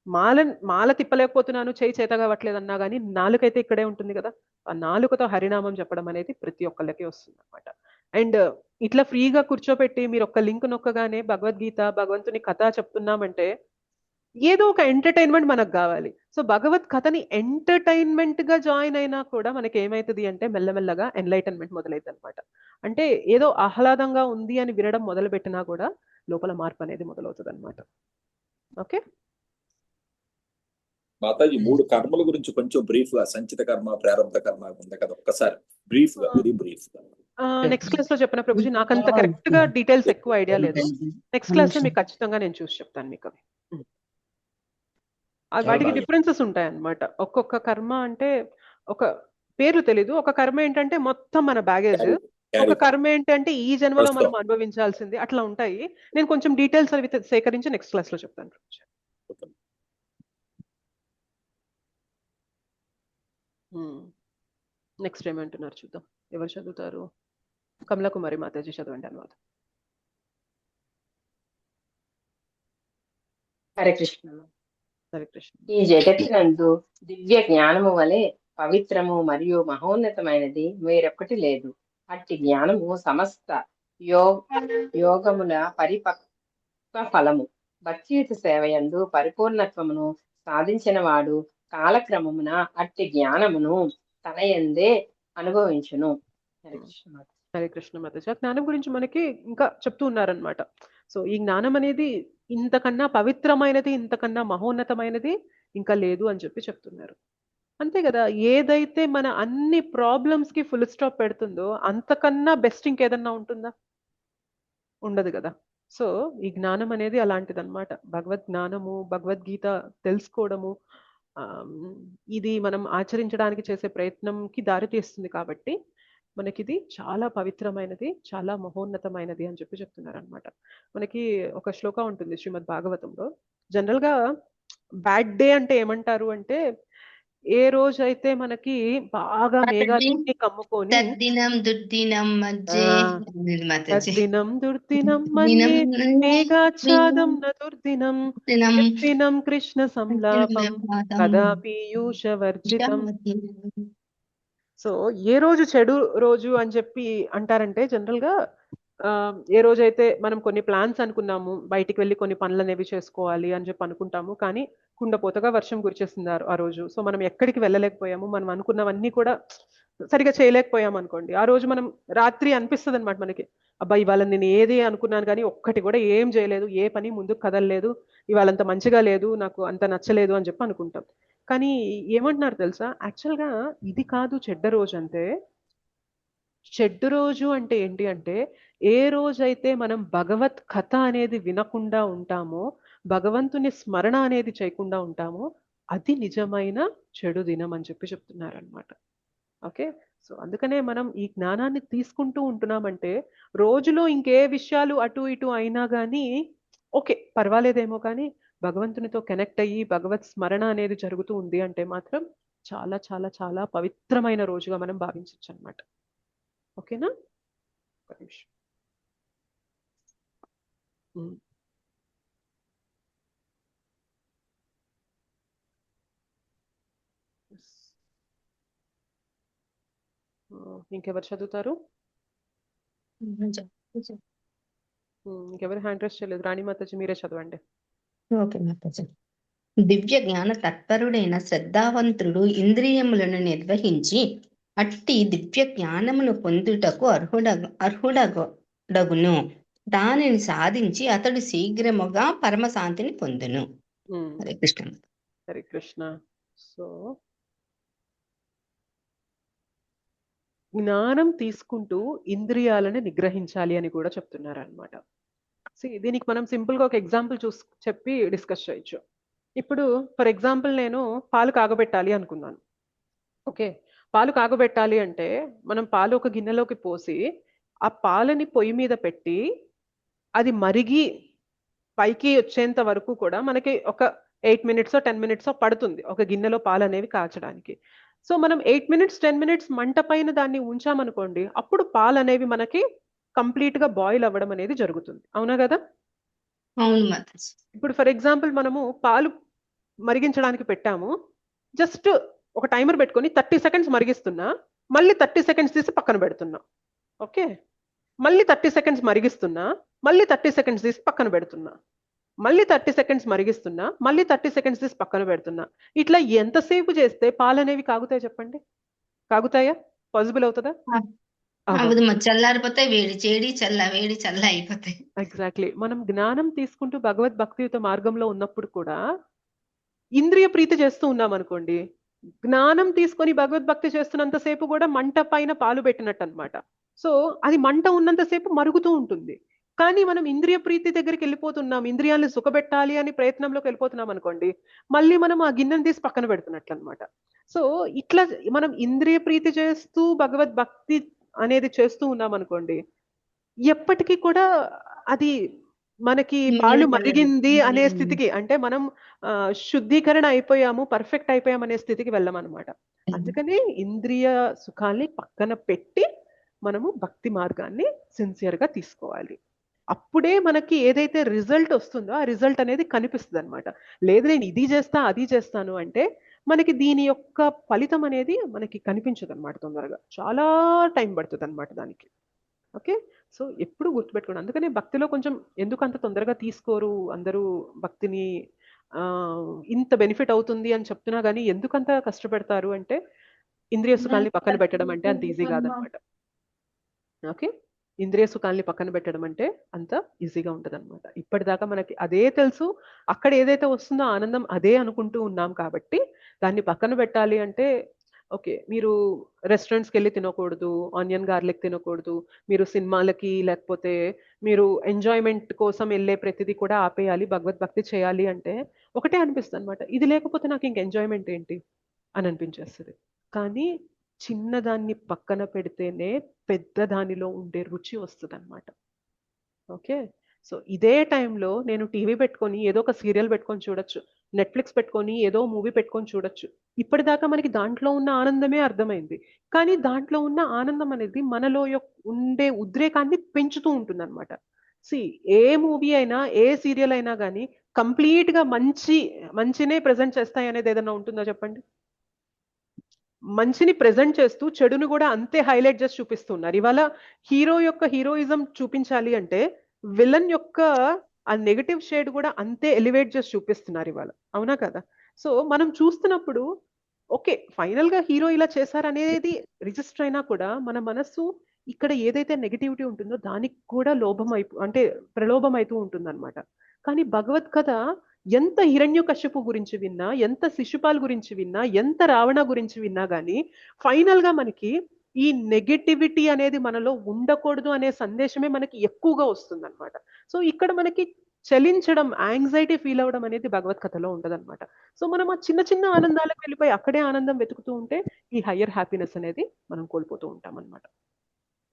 [SPEAKER 1] మాల తిప్పలేకపోతున్నాను, చేయి చేత కావట్లేదు అన్నా కానీ నాలుకైతే ఇక్కడే ఉంటుంది కదా, ఆ నాలుకతో హరినామం చెప్పడం అనేది ప్రతి ఒక్కళ్ళకి వస్తుంది అనమాట. అండ్ ఇట్లా ఫ్రీగా కూర్చోపెట్టి మీరు ఒక్క లింక్ నొక్కగానే భగవద్గీత భగవంతుని కథ చెప్తున్నామంటే ఏదో ఒక ఎంటర్టైన్మెంట్ మనకు కావాలి. సో భగవత్ కథని ఎంటర్టైన్మెంట్ గా జాయిన్ అయినా కూడా మనకి ఏమైతుంది అంటే మెల్లమెల్లగా ఎన్లైటన్మెంట్ మొదలైతుంది అనమాట. అంటే ఏదో ఆహ్లాదంగా ఉంది అని వినడం మొదలు పెట్టినా కూడా లోపల మార్పు అనేది మొదలవుతుంది అనమాట. ఓకే
[SPEAKER 6] మాతాజీ 3 కర్మల గురించి కొంచెం బ్రీఫ్ గా, సంచిత కర్మ, ప్రారంభ కర్మ ఉంది కదా, ఒక్కసారి బ్రీఫ్ గా, వెరీ బ్రీఫ్ గా.
[SPEAKER 1] నెక్స్ట్ క్లాస్ లో చెప్పిన ప్రభుజీ, నాకంత కరెక్ట్ గా డీటెయిల్స్ ఎక్కువ ఐడియా లేదు. నెక్స్ట్ క్లాస్ లో మీకు ఖచ్చితంగా నేను చూసి చెప్తాను మీకు అవి. వాటికి డిఫరెన్సెస్ ఉంటాయి అన్నమాట. ఒక్కొక్క కర్మ అంటే ఒక పేర్లు తెలీదు. ఒక కర్మ ఏంటంటే మొత్తం మన బ్యాగేజ్, ఒక కర్మ ఏంటంటే ఈ జన్మలో మనం అనుభవించాల్సింది, అట్లా ఉంటాయి. నేను కొంచెం డీటెయిల్స్ అవి సేకరించి నెక్స్ట్ క్లాస్ లో చెప్తాను. నెక్స్ట్ ఏమంటున్నారు చూద్దాం. ఎవరు చదువుతారు? కమలాకుమారి మాతాజీ చదవండి అన్నమాట.
[SPEAKER 3] హరే కృష్ణ.
[SPEAKER 1] హరే కృష్ణ.
[SPEAKER 3] ఈ జగత్తునందు దివ్య జ్ఞానము వలె పవిత్రము మరియు మహోన్నతమైనది వేరొకటి లేదు. అట్టి జ్ఞానము సమస్త యోగముల పరిపక్వ ఫలము. భక్తియుత సేవయందు పరిపూర్ణత్వమును సాధించిన వాడు కాలక్రమమున అట్టి జ్ఞానమును తన యందే అనుభవించును. హరే కృష్ణ.
[SPEAKER 1] హరే కృష్ణ మాతాజీ. జ్ఞానం గురించి మనకి ఇంకా చెప్తూ ఉన్నారనమాట. సో ఈ జ్ఞానం అనేది ఇంతకన్నా పవిత్రమైనది, ఇంతకన్నా మహోన్నతమైనది ఇంకా లేదు అని చెప్పి చెప్తున్నారు. అంతే కదా, ఏదైతే మన అన్ని ప్రాబ్లమ్స్ కి ఫుల్ స్టాప్ పెడుతుందో అంతకన్నా బెస్ట్ ఇంకేదన్నా ఉంటుందా? ఉండదు కదా. సో ఈ జ్ఞానం అనేది అలాంటిదన్నమాట. భగవద్ జ్ఞానము, భగవద్గీత తెలుసుకోవడము, ఇది మనం ఆచరించడానికి చేసే ప్రయత్నంకి దారితీస్తుంది. కాబట్టి మనకిది చాలా పవిత్రమైనది, చాలా మహోన్నతమైనది అని చెప్పి చెప్తున్నారు అనమాట. మనకి ఒక శ్లోకం ఉంటుంది శ్రీమద్ భాగవతంలో. జనరల్ గా బ్యాడ్ డే అంటే ఏమంటారు అంటే, ఏ రోజైతే మనకి బాగా మేఘాలన్నీ కమ్ముకొని
[SPEAKER 2] తద్దినం దుర్దినం మధ్యే
[SPEAKER 1] తద్దినం దుర్దినం మన్యే మేఘాచ్ఛాదం న దుర్దినం యద్దినం కృష్ణ సంలాపం కదా పీయూష వర్జితం. సో ఏ రోజు చెడు రోజు అని చెప్పి అంటారంటే, జనరల్ గా ఏ రోజైతే మనం కొన్ని ప్లాన్స్ అనుకున్నాము, బయటికి వెళ్ళి కొన్ని పనులు అనేవి చేసుకోవాలి అని చెప్పి అనుకుంటాము, కానీ కుండపోతగా వర్షం కురిచేస్తుంది ఆ రోజు. సో మనం ఎక్కడికి వెళ్ళలేకపోయాము, మనం అనుకున్నవన్నీ కూడా సరిగా చేయలేకపోయాము అనుకోండి. ఆ రోజు మనం రాత్రి అనిపిస్తుంది అనమాట మనకి, అబ్బా ఇవాళ నేను ఏది అనుకున్నాను కానీ ఒక్కటి కూడా ఏం చేయలేదు, ఏ పని ముందుకు కదలలేదు, ఇవాళ అంత మంచిగా లేదు, నాకు అంత నచ్చలేదు అని చెప్పి అనుకుంటాం. కానీ ఏమంటున్నారు తెలుసా, యాక్చువల్గా ఇది కాదు చెడ్డ రోజు అంటే. చెడ్డ రోజు అంటే ఏంటి అంటే, ఏ రోజైతే మనం భగవత్ కథ అనేది వినకుండా ఉంటామో, భగవంతుని స్మరణ అనేది చేయకుండా ఉంటామో, అది నిజమైన చెడు దినం అని చెప్పి చెప్తున్నారు అనమాట. ఓకే, సో అందుకనే మనం ఈ జ్ఞానాన్ని తీసుకుంటూ ఉంటున్నామంటే, రోజులో ఇంకే విషయాలు అటు ఇటు అయినా కానీ ఓకే పర్వాలేదేమో, కానీ భగవంతునితో కనెక్ట్ అయ్యి భగవత్ స్మరణ అనేది జరుగుతూ ఉంది అంటే మాత్రం చాలా చాలా చాలా పవిత్రమైన రోజుగా మనం భావించవచ్చు అనమాట. ఓకేనా? ఒక నిమిషం. ఇంకెవరు చదువుతారు? ఇంకెవరు హ్యాండ్ రైస్ చేయలేదు. రాణి మాతాజీ మీరే చదవండి.
[SPEAKER 2] ఓకే మాతాజీ. దివ్య జ్ఞాన తత్పరుడైన శ్రద్ధావంతుడు ఇంద్రియములను నిర్వహించి అట్టి దివ్య జ్ఞానమును పొందుటకు అర్హుడగును. దానిని సాధించి అతడు శీఘ్రముగా పరమశాంతిని పొందును. హరే కృష్ణ.
[SPEAKER 1] హరే కృష్ణ. సో జ్ఞానం తీసుకుంటూ ఇంద్రియాలను నిగ్రహించాలి అని కూడా చెప్తున్నారు అనమాట. దీనికి మనం సింపుల్ గా ఒక ఎగ్జాంపుల్ చెప్పి డిస్కస్ చేయొచ్చు. ఇప్పుడు ఫర్ ఎగ్జాంపుల్ నేను పాలు కాగబెట్టాలి అనుకున్నాను. ఓకే, పాలు కాగబెట్టాలి అంటే మనం పాలు ఒక గిన్నెలోకి పోసి ఆ పాలని పొయ్యి మీద పెట్టి అది మరిగి పైకి వచ్చేంత వరకు కూడా మనకి ఒక 8 minutes 10 minutes పడుతుంది ఒక గిన్నెలో పాలు అనేవి కాచడానికి. సో మనం 8 minutes 10 minutes మంట పైన దాన్ని ఉంచామనుకోండి, అప్పుడు పాలు అనేవి మనకి కంప్లీట్ గా బాయిల్ అవ్వడం అనేది జరుగుతుంది. అవునా కదా?
[SPEAKER 2] అవును.
[SPEAKER 1] ఇప్పుడు ఫర్ ఎగ్జాంపుల్ మనము పాలు మరిగించడానికి పెట్టాము, జస్ట్ ఒక టైమర్ పెట్టుకొని 30 seconds మరిగిస్తున్నా, మళ్ళీ 30 seconds తీసి పక్కన పెడుతున్నా. ఓకే, మళ్ళీ 30 seconds మరిగిస్తున్నా, మళ్ళీ 30 seconds తీసి పక్కన పెడుతున్నా, మళ్ళీ 30 seconds మరిగిస్తున్నా, మళ్ళీ 30 seconds తీసి పక్కన పెడుతున్నా. ఇట్లా ఎంతసేపు చేస్తే పాలు అనేవి కాగుతాయి చెప్పండి? కాగుతాయా? పాసిబుల్ అవుతుందా?
[SPEAKER 2] చల్లారిపోతాయి, వేడి చల్ల అయిపోతాయి.
[SPEAKER 1] ఎగ్జాక్ట్లీ. మనం జ్ఞానం తీసుకుంటూ భగవద్ భక్తియుత మార్గంలో ఉన్నప్పుడు కూడా ఇంద్రియ ప్రీతి చేస్తూ ఉన్నాం అనుకోండి, జ్ఞానం తీసుకొని భగవద్భక్తి చేస్తున్నంతసేపు కూడా మంట పైన పాలు పెట్టినట్టు అనమాట. సో అది మంట ఉన్నంతసేపు మరుగుతూ ఉంటుంది. కానీ మనం ఇంద్రియ ప్రీతి దగ్గరికి వెళ్ళిపోతున్నాం, ఇంద్రియాలను సుఖపెట్టాలి అని ప్రయత్నంలోకి వెళ్ళిపోతున్నాం అనుకోండి, మళ్ళీ మనం ఆ గిన్నెను తీసి పక్కన పెడుతున్నట్లు అనమాట. సో ఇట్లా మనం ఇంద్రియ ప్రీతి చేస్తూ భగవద్భక్తి అనేది చేస్తూ ఉన్నాం అనుకోండి, ఎప్పటికీ కూడా అది మనకి పాలు మరిగింది అనే స్థితికి, అంటే మనం శుద్ధీకరణ అయిపోయాము, పర్ఫెక్ట్ అయిపోయాం అనే స్థితికి వెళ్ళమన్నమాట. అందుకని ఇంద్రియ సుఖాల్ని పక్కన పెట్టి మనము భక్తి మార్గాన్ని సిన్సియర్ గా తీసుకోవాలి. అప్పుడే మనకి ఏదైతే రిజల్ట్ వస్తుందో ఆ రిజల్ట్ అనేది కనిపిస్తుంది అనమాట. లేదు నేను ఇది చేస్తా అది చేస్తాను అంటే మనకి దీని యొక్క ఫలితం అనేది మనకి కనిపించదు అనమాట. తొందరగా చాలా టైం పడుతుంది అనమాట దానికి. ఓకే, సో ఎప్పుడు గుర్తుపెట్టుకోండి. అందుకనే భక్తిలో కొంచెం ఎందుకు అంత తొందరగా తీసుకోరు అందరూ భక్తిని, ఇంత బెనిఫిట్ అవుతుంది అని చెప్తున్నా కానీ ఎందుకంత కష్టపెడతారు అంటే ఇంద్రియ సుఖాల్ని పక్కన పెట్టడం అంటే అంత ఈజీ కాదనమాట. ఓకే, ఇంద్రియ సుఖాల్ని పక్కన పెట్టడం అంటే అంత ఈజీగా ఉంటుంది అనమాట. ఇప్పటిదాకా మనకి అదే తెలుసు, అక్కడ ఏదైతే వస్తుందో ఆనందం అదే అనుకుంటూ ఉన్నాం కాబట్టి దాన్ని పక్కన పెట్టాలి అంటే ఓకే, మీరు రెస్టారెంట్స్కి వెళ్ళి తినకూడదు, ఆనియన్ గార్లిక్ తినకూడదు, మీరు సినిమాలకి లేకపోతే మీరు ఎంజాయ్మెంట్ కోసం వెళ్ళే ప్రతిదీ కూడా ఆపేయాలి, భగవద్భక్తి చేయాలి అంటే ఒకటే అనిపిస్తుంది అనమాట, ఇది లేకపోతే నాకు ఇంక ఎంజాయ్మెంట్ ఏంటి అని అనిపించేస్తుంది. కానీ చిన్నదాన్ని పక్కన పెడితేనే పెద్ద దానిలో ఉండే రుచి వస్తుంది అనమాట. ఓకే, సో ఇదే టైంలో నేను టీవీ పెట్టుకొని ఏదో ఒక సీరియల్ పెట్టుకొని చూడొచ్చు, నెట్ఫ్లిక్స్ పెట్టుకొని ఏదో మూవీ పెట్టుకొని చూడొచ్చు. ఇప్పటిదాకా మనకి దాంట్లో ఉన్న ఆనందమే అర్థమైంది, కానీ దాంట్లో ఉన్న ఆనందం అనేది మనలో ఉండే ఉద్రేకాన్ని పెంచుతూ ఉంటుంది అనమాట. ఏ మూవీ అయినా ఏ సీరియల్ అయినా కానీ కంప్లీట్ గా మంచినే ప్రజెంట్ చేస్తాయి అనేది ఏదైనా ఉంటుందో చెప్పండి? మంచిని ప్రెజెంట్ చేస్తూ చెడును కూడా అంతే హైలైట్ చేసి చూపిస్తున్నారు. ఇవాళ హీరో యొక్క హీరోయిజం చూపించాలి అంటే విలన్ యొక్క ఆ నెగటివ్ షేడ్ కూడా అంతే ఎలివేట్ చేసి చూపిస్తున్నారు ఇవాళ. అవునా కదా? సో మనం చూస్తున్నప్పుడు ఓకే, ఫైనల్ గా హీరో ఇలా చేశారనేది రిజిస్టర్ అయినా కూడా మన మనస్సు ఇక్కడ ఏదైతే నెగటివిటీ ఉంటుందో దానికి కూడా ప్రలోభం అవుతూ ఉంటుంది అనమాట. కానీ భగవత్ కథ ఎంత హిరణ్యకశ్యపు గురించి విన్నా, ఎంత శిశుపాల్ గురించి విన్నా, ఎంత రావణ గురించి విన్నా గానీ ఫైనల్ గా మనకి ఈ నెగటివిటీ అనేది మనలో ఉండకూడదు అనే సందేశమే మనకి ఎక్కువగా వస్తుంది అనమాట. సో ఇక్కడ మనకి చలించడం, యాంగ్జైటీ ఫీల్ అవ్వడం అనేది భగవత్ కథలో ఉంటదన్నమాట. సో మనం ఆ చిన్న చిన్న ఆనందాలకు వెళ్ళిపోయి అక్కడే ఆనందం వెతుకుతూ ఉంటే ఈ హయ్యర్ హ్యాపీనెస్ అనేది మనం కోల్పోతూ ఉంటాం అనమాట.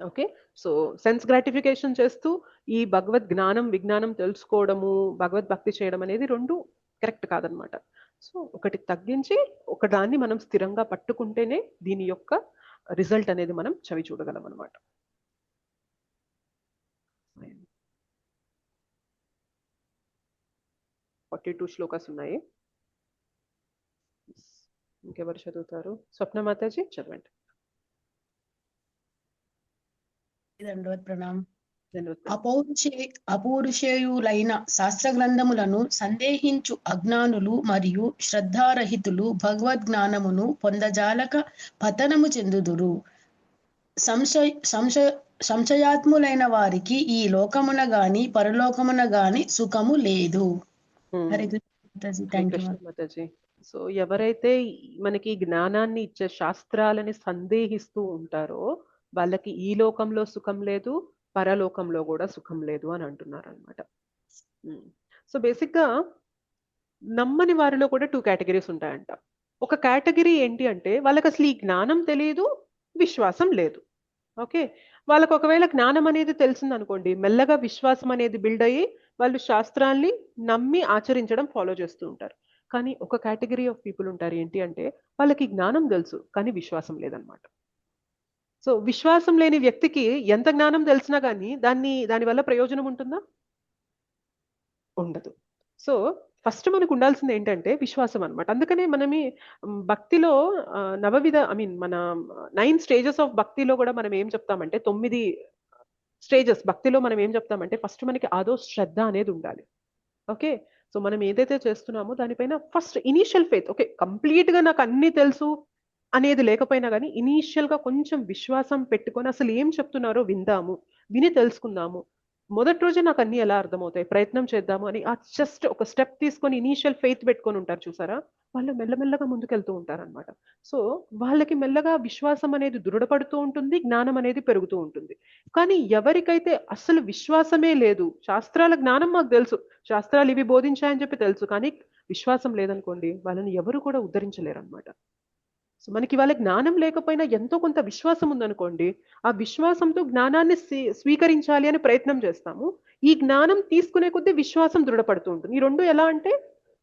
[SPEAKER 1] ఓకే. సో సెన్స్ గ్రాటిఫికేషన్ చేస్తూ ఈ భగవద్ జ్ఞానం విజ్ఞానం తెలుసుకోవడము భగవద్ భక్తి చేయడం అనేది రెండు కరెక్ట్ కాదనమాట. సో ఒకటి తగ్గించి ఒకదాన్ని మనం స్థిరంగా పట్టుకుంటేనే దీని యొక్క రిజల్ట్ అనేది మనం చవి చూడగలం అనమాట. 42 శ్లోకాస్ ఉన్నాయి. ఇంకెవరు చదువుతారు? స్వప్న మాతాజీ చదవండి.
[SPEAKER 7] దండవత్ ప్రణామం.
[SPEAKER 1] ధన్యవాదాలు.
[SPEAKER 7] అపౌరుషేయులైన శాస్త్ర గ్రంథములను సందేహించు అజ్ఞానులు మరియు శ్రద్ధారహితులు భగవద్జ్ఞానమును పొందజాలక పతనము చెందుదురు. సంశయాత్ములైన వారికి ఈ లోకమున గాని పరలోకమున గాని సుఖము లేదు. హరే
[SPEAKER 1] కృష్ణ మాతాజీ. సో ఎవరైతే మనకి జ్ఞానాన్ని ఇచ్చే శాస్త్రాలని సందేహిస్తూ ఉంటారో వాళ్ళకి ఈ లోకంలో సుఖం లేదు, పరలోకంలో కూడా సుఖం లేదు అని అంటున్నారు అనమాట. సో బేసిక్ గా నమ్మని వారిలో కూడా 2 కేటగిరీస్ ఉంటాయంట. ఒక కేటగిరీ ఏంటి అంటే వాళ్ళకి అసలు ఈ జ్ఞానం తెలియదు, విశ్వాసం లేదు. ఓకే, వాళ్ళకు ఒకవేళ జ్ఞానం అనేది తెలిసింది అనుకోండి, మెల్లగా విశ్వాసం అనేది బిల్డ్ అయ్యి వాళ్ళు శాస్త్రాల్ని నమ్మి ఆచరించడం ఫాలో చేస్తూ ఉంటారు. కానీ ఒక కేటగిరీ ఆఫ్ పీపుల్ ఉంటారు ఏంటి అంటే వాళ్ళకి జ్ఞానం తెలుసు కానీ విశ్వాసం లేదనమాట. సో విశ్వాసం లేని వ్యక్తికి ఎంత జ్ఞానం తెలిసినా కానీ దానివల్ల ప్రయోజనం ఉంటుందా? ఉండదు. సో ఫస్ట్ మనకు ఉండాల్సింది ఏంటంటే విశ్వాసం అనమాట. అందుకనే మనం భక్తిలో మన 9 స్టేజెస్ ఆఫ్ భక్తిలో కూడా మనం ఏం చెప్తామంటే 9 స్టేజెస్ భక్తిలో మనం ఏం చెప్తామంటే ఫస్ట్ మనకి ఆదో శ్రద్ధ అనేది ఉండాలి. ఓకే, సో మనం ఏదైతే చేస్తున్నామో దానిపైన first initial faith. Okay, complete గా నాకు అన్ని తెలుసు అనేది లేకపోయినా కానీ ఇనీషియల్ గా కొంచెం విశ్వాసం పెట్టుకొని అసలు ఏం చెప్తున్నారో విందాము, విని తెలుసుకుందాము. మొదటి రోజే నాకు అన్ని ఎలా అర్థమవుతాయి, ప్రయత్నం చేద్దాము అని ఆ జస్ట్ ఒక స్టెప్ తీసుకొని ఇనీషియల్ ఫెయిత్ పెట్టుకొని ఉంటారు చూసారా, వాళ్ళు మెల్లమెల్లగా ముందుకెళ్తూ ఉంటారనమాట. సో వాళ్ళకి మెల్లగా విశ్వాసం అనేది దృఢపడుతూ ఉంటుంది, జ్ఞానం అనేది పెరుగుతూ ఉంటుంది. కానీ ఎవరికైతే అసలు విశ్వాసమే లేదు, శాస్త్రాల జ్ఞానం మాకు తెలుసు, శాస్త్రాలు ఇవి బోధించాయని చెప్పి తెలుసు, కానీ విశ్వాసం లేదనుకోండి వాళ్ళని ఎవరు కూడా ఉద్ధరించలేరు అనమాట. సో మనకి వాళ్ళ జ్ఞానం లేకపోయినా ఎంతో కొంత విశ్వాసం ఉందనుకోండి, ఆ విశ్వాసంతో జ్ఞానాన్ని స్వీకరించాలి అని ప్రయత్నం చేస్తాము. ఈ జ్ఞానం తీసుకునే కొద్దీ విశ్వాసం దృఢపడుతూ ఉంటుంది. ఈ రెండు ఎలా అంటే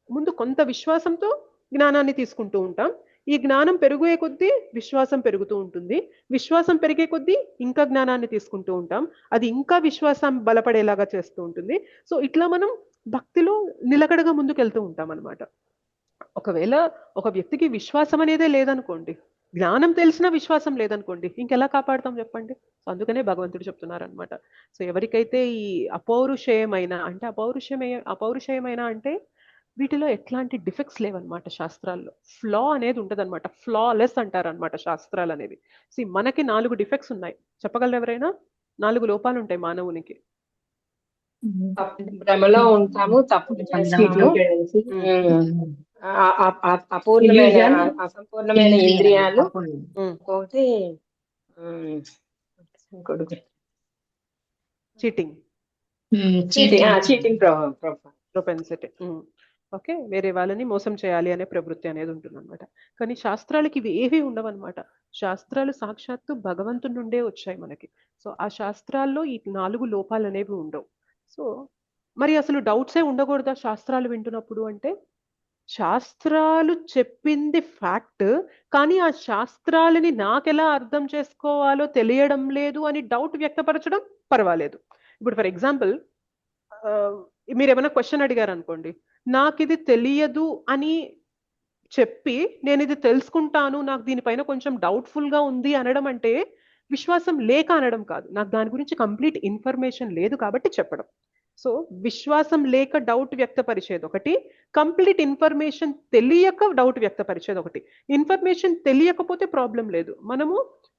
[SPEAKER 1] ముందు కొంత విశ్వాసంతో జ్ఞానాన్ని తీసుకుంటూ ఉంటాం, ఈ జ్ఞానం పెరిగే కొద్దీ విశ్వాసం పెరుగుతూ ఉంటుంది, విశ్వాసం పెరిగే కొద్దీ ఇంకా జ్ఞానాన్ని తీసుకుంటూ ఉంటాం, అది ఇంకా విశ్వాసం బలపడేలాగా చేస్తూ ఉంటుంది. సో ఇట్లా మనం భక్తిలో నిలకడగా ముందుకెళ్తూ ఉంటాం అనమాట. ఒకవేళ ఒక వ్యక్తికి విశ్వాసం అనేదే లేదనుకోండి, జ్ఞానం తెలిసినా విశ్వాసం లేదనుకోండి, ఇంకెలా కాపాడతాం చెప్పండి. సో అందుకనే భగవంతుడు చెప్తున్నారనమాట. సో ఎవరికైతే ఈ అపౌరుషేయమైన అంటే వీటిలో ఎట్లాంటి డిఫెక్ట్స్ లేవన్నమాట, శాస్త్రాల్లో ఫ్లా అనేది ఉంటదన్నమాట, ఫ్లాలెస్ అంటారనమాట శాస్త్రాలు అనేవి. మనకి 4 డిఫెక్ట్స్ ఉన్నాయి, చెప్పగలరు ఎవరైనా? 4 లోపాలు ఉంటాయి మానవునికి.
[SPEAKER 3] భ్రమలో ఉంటాము, తప్పులు చేస్తాము, అసంపూర్ణమైన ఇంద్రియాలు, ఇంకొకటి చీటింగ్
[SPEAKER 1] ప్రొపెన్సిటీ. ఓకే, వేరే వాళ్ళని మోసం చేయాలి అనే ప్రవృత్తి అనేది ఉంటుంది అనమాట. కానీ శాస్త్రాలకి ఇవి ఏవి ఉండవన్నమాట. శాస్త్రాలు సాక్షాత్తు భగవంతుడి నుండే వచ్చాయి మనకి. సో ఆ శాస్త్రాల్లో ఈ 4 లోపాలు అనేవి ఉండవు. సో మరి అసలు డౌట్సే ఉండకూడదా శాస్త్రాలు వింటున్నప్పుడు అంటే? శాస్త్రాలు చెప్పింది ఫ్యాక్ట్, కానీ ఆ శాస్త్రాలని నాకెలా అర్థం చేసుకోవాలో తెలియడం లేదు అని డౌట్ వ్యక్తపరచడం పర్వాలేదు. ఇప్పుడు ఫర్ ఎగ్జాంపుల్ మీరు ఏమైనా క్వశ్చన్ అడిగారు అనుకోండి, నాకు ఇది తెలియదు అని చెప్పి నేను ఇది తెలుసుకుంటాను, నాకు దీనిపైన కొంచెం డౌట్ఫుల్ గా ఉంది అనడం అంటే విశ్వాసం లేక అనడం కాదు, నాకు దాని గురించి కంప్లీట్ ఇన్ఫర్మేషన్ లేదు కాబట్టి చెప్పడం. సో విశ్వాసం లేక డౌట్ వ్యక్తపరిచేది ఒకటి, కంప్లీట్ ఇన్ఫర్మేషన్ తెలియక డౌట్ వ్యక్తపరిచేది ఒకటి. ఇన్ఫర్మేషన్ తెలియకపోతే ప్రాబ్లం లేదు, మనము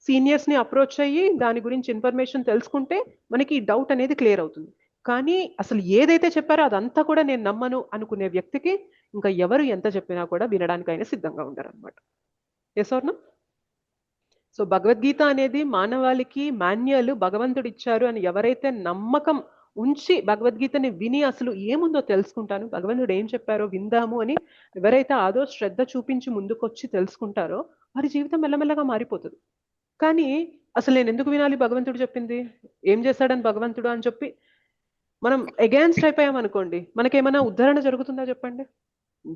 [SPEAKER 1] సీనియర్స్ ని అప్రోచ్ అయ్యి దాని గురించి ఇన్ఫర్మేషన్ తెలుసుకుంటే మనకి ఈ డౌట్ అనేది క్లియర్ అవుతుంది. కానీ అసలు ఏదైతే చెప్పారో అదంతా కూడా నేను నమ్మను అనుకునే వ్యక్తికి ఇంకా ఎవరు ఎంత చెప్పినా కూడా వినడానికైనా సిద్ధంగా ఉండరు అనమాట. Yes or no? So Bhagavad Gita అనేది మానవాళికి మాన్యువల్ భగవంతుడు ఇచ్చారు అని ఎవరైతే నమ్మకం ఉంచి భగవద్గీతని విని అసలు ఏముందో తెలుసుకుంటాను, భగవంతుడు ఏం చెప్పారో విందాము అని ఎవరైతే ఆదో శ్రద్ధ చూపించి ముందుకొచ్చి తెలుసుకుంటారో వారి జీవితం మెల్లమెల్లగా మారిపోతుంది. కానీ అసలు నేను ఎందుకు వినాలి భగవంతుడు చెప్పింది, ఏం చేశాడని భగవంతుడు అని చెప్పి మనం అగేన్స్ట్ అయిపోయాం అనుకోండి, మనకేమైనా ఉద్ధరణ జరుగుతుందా చెప్పండి?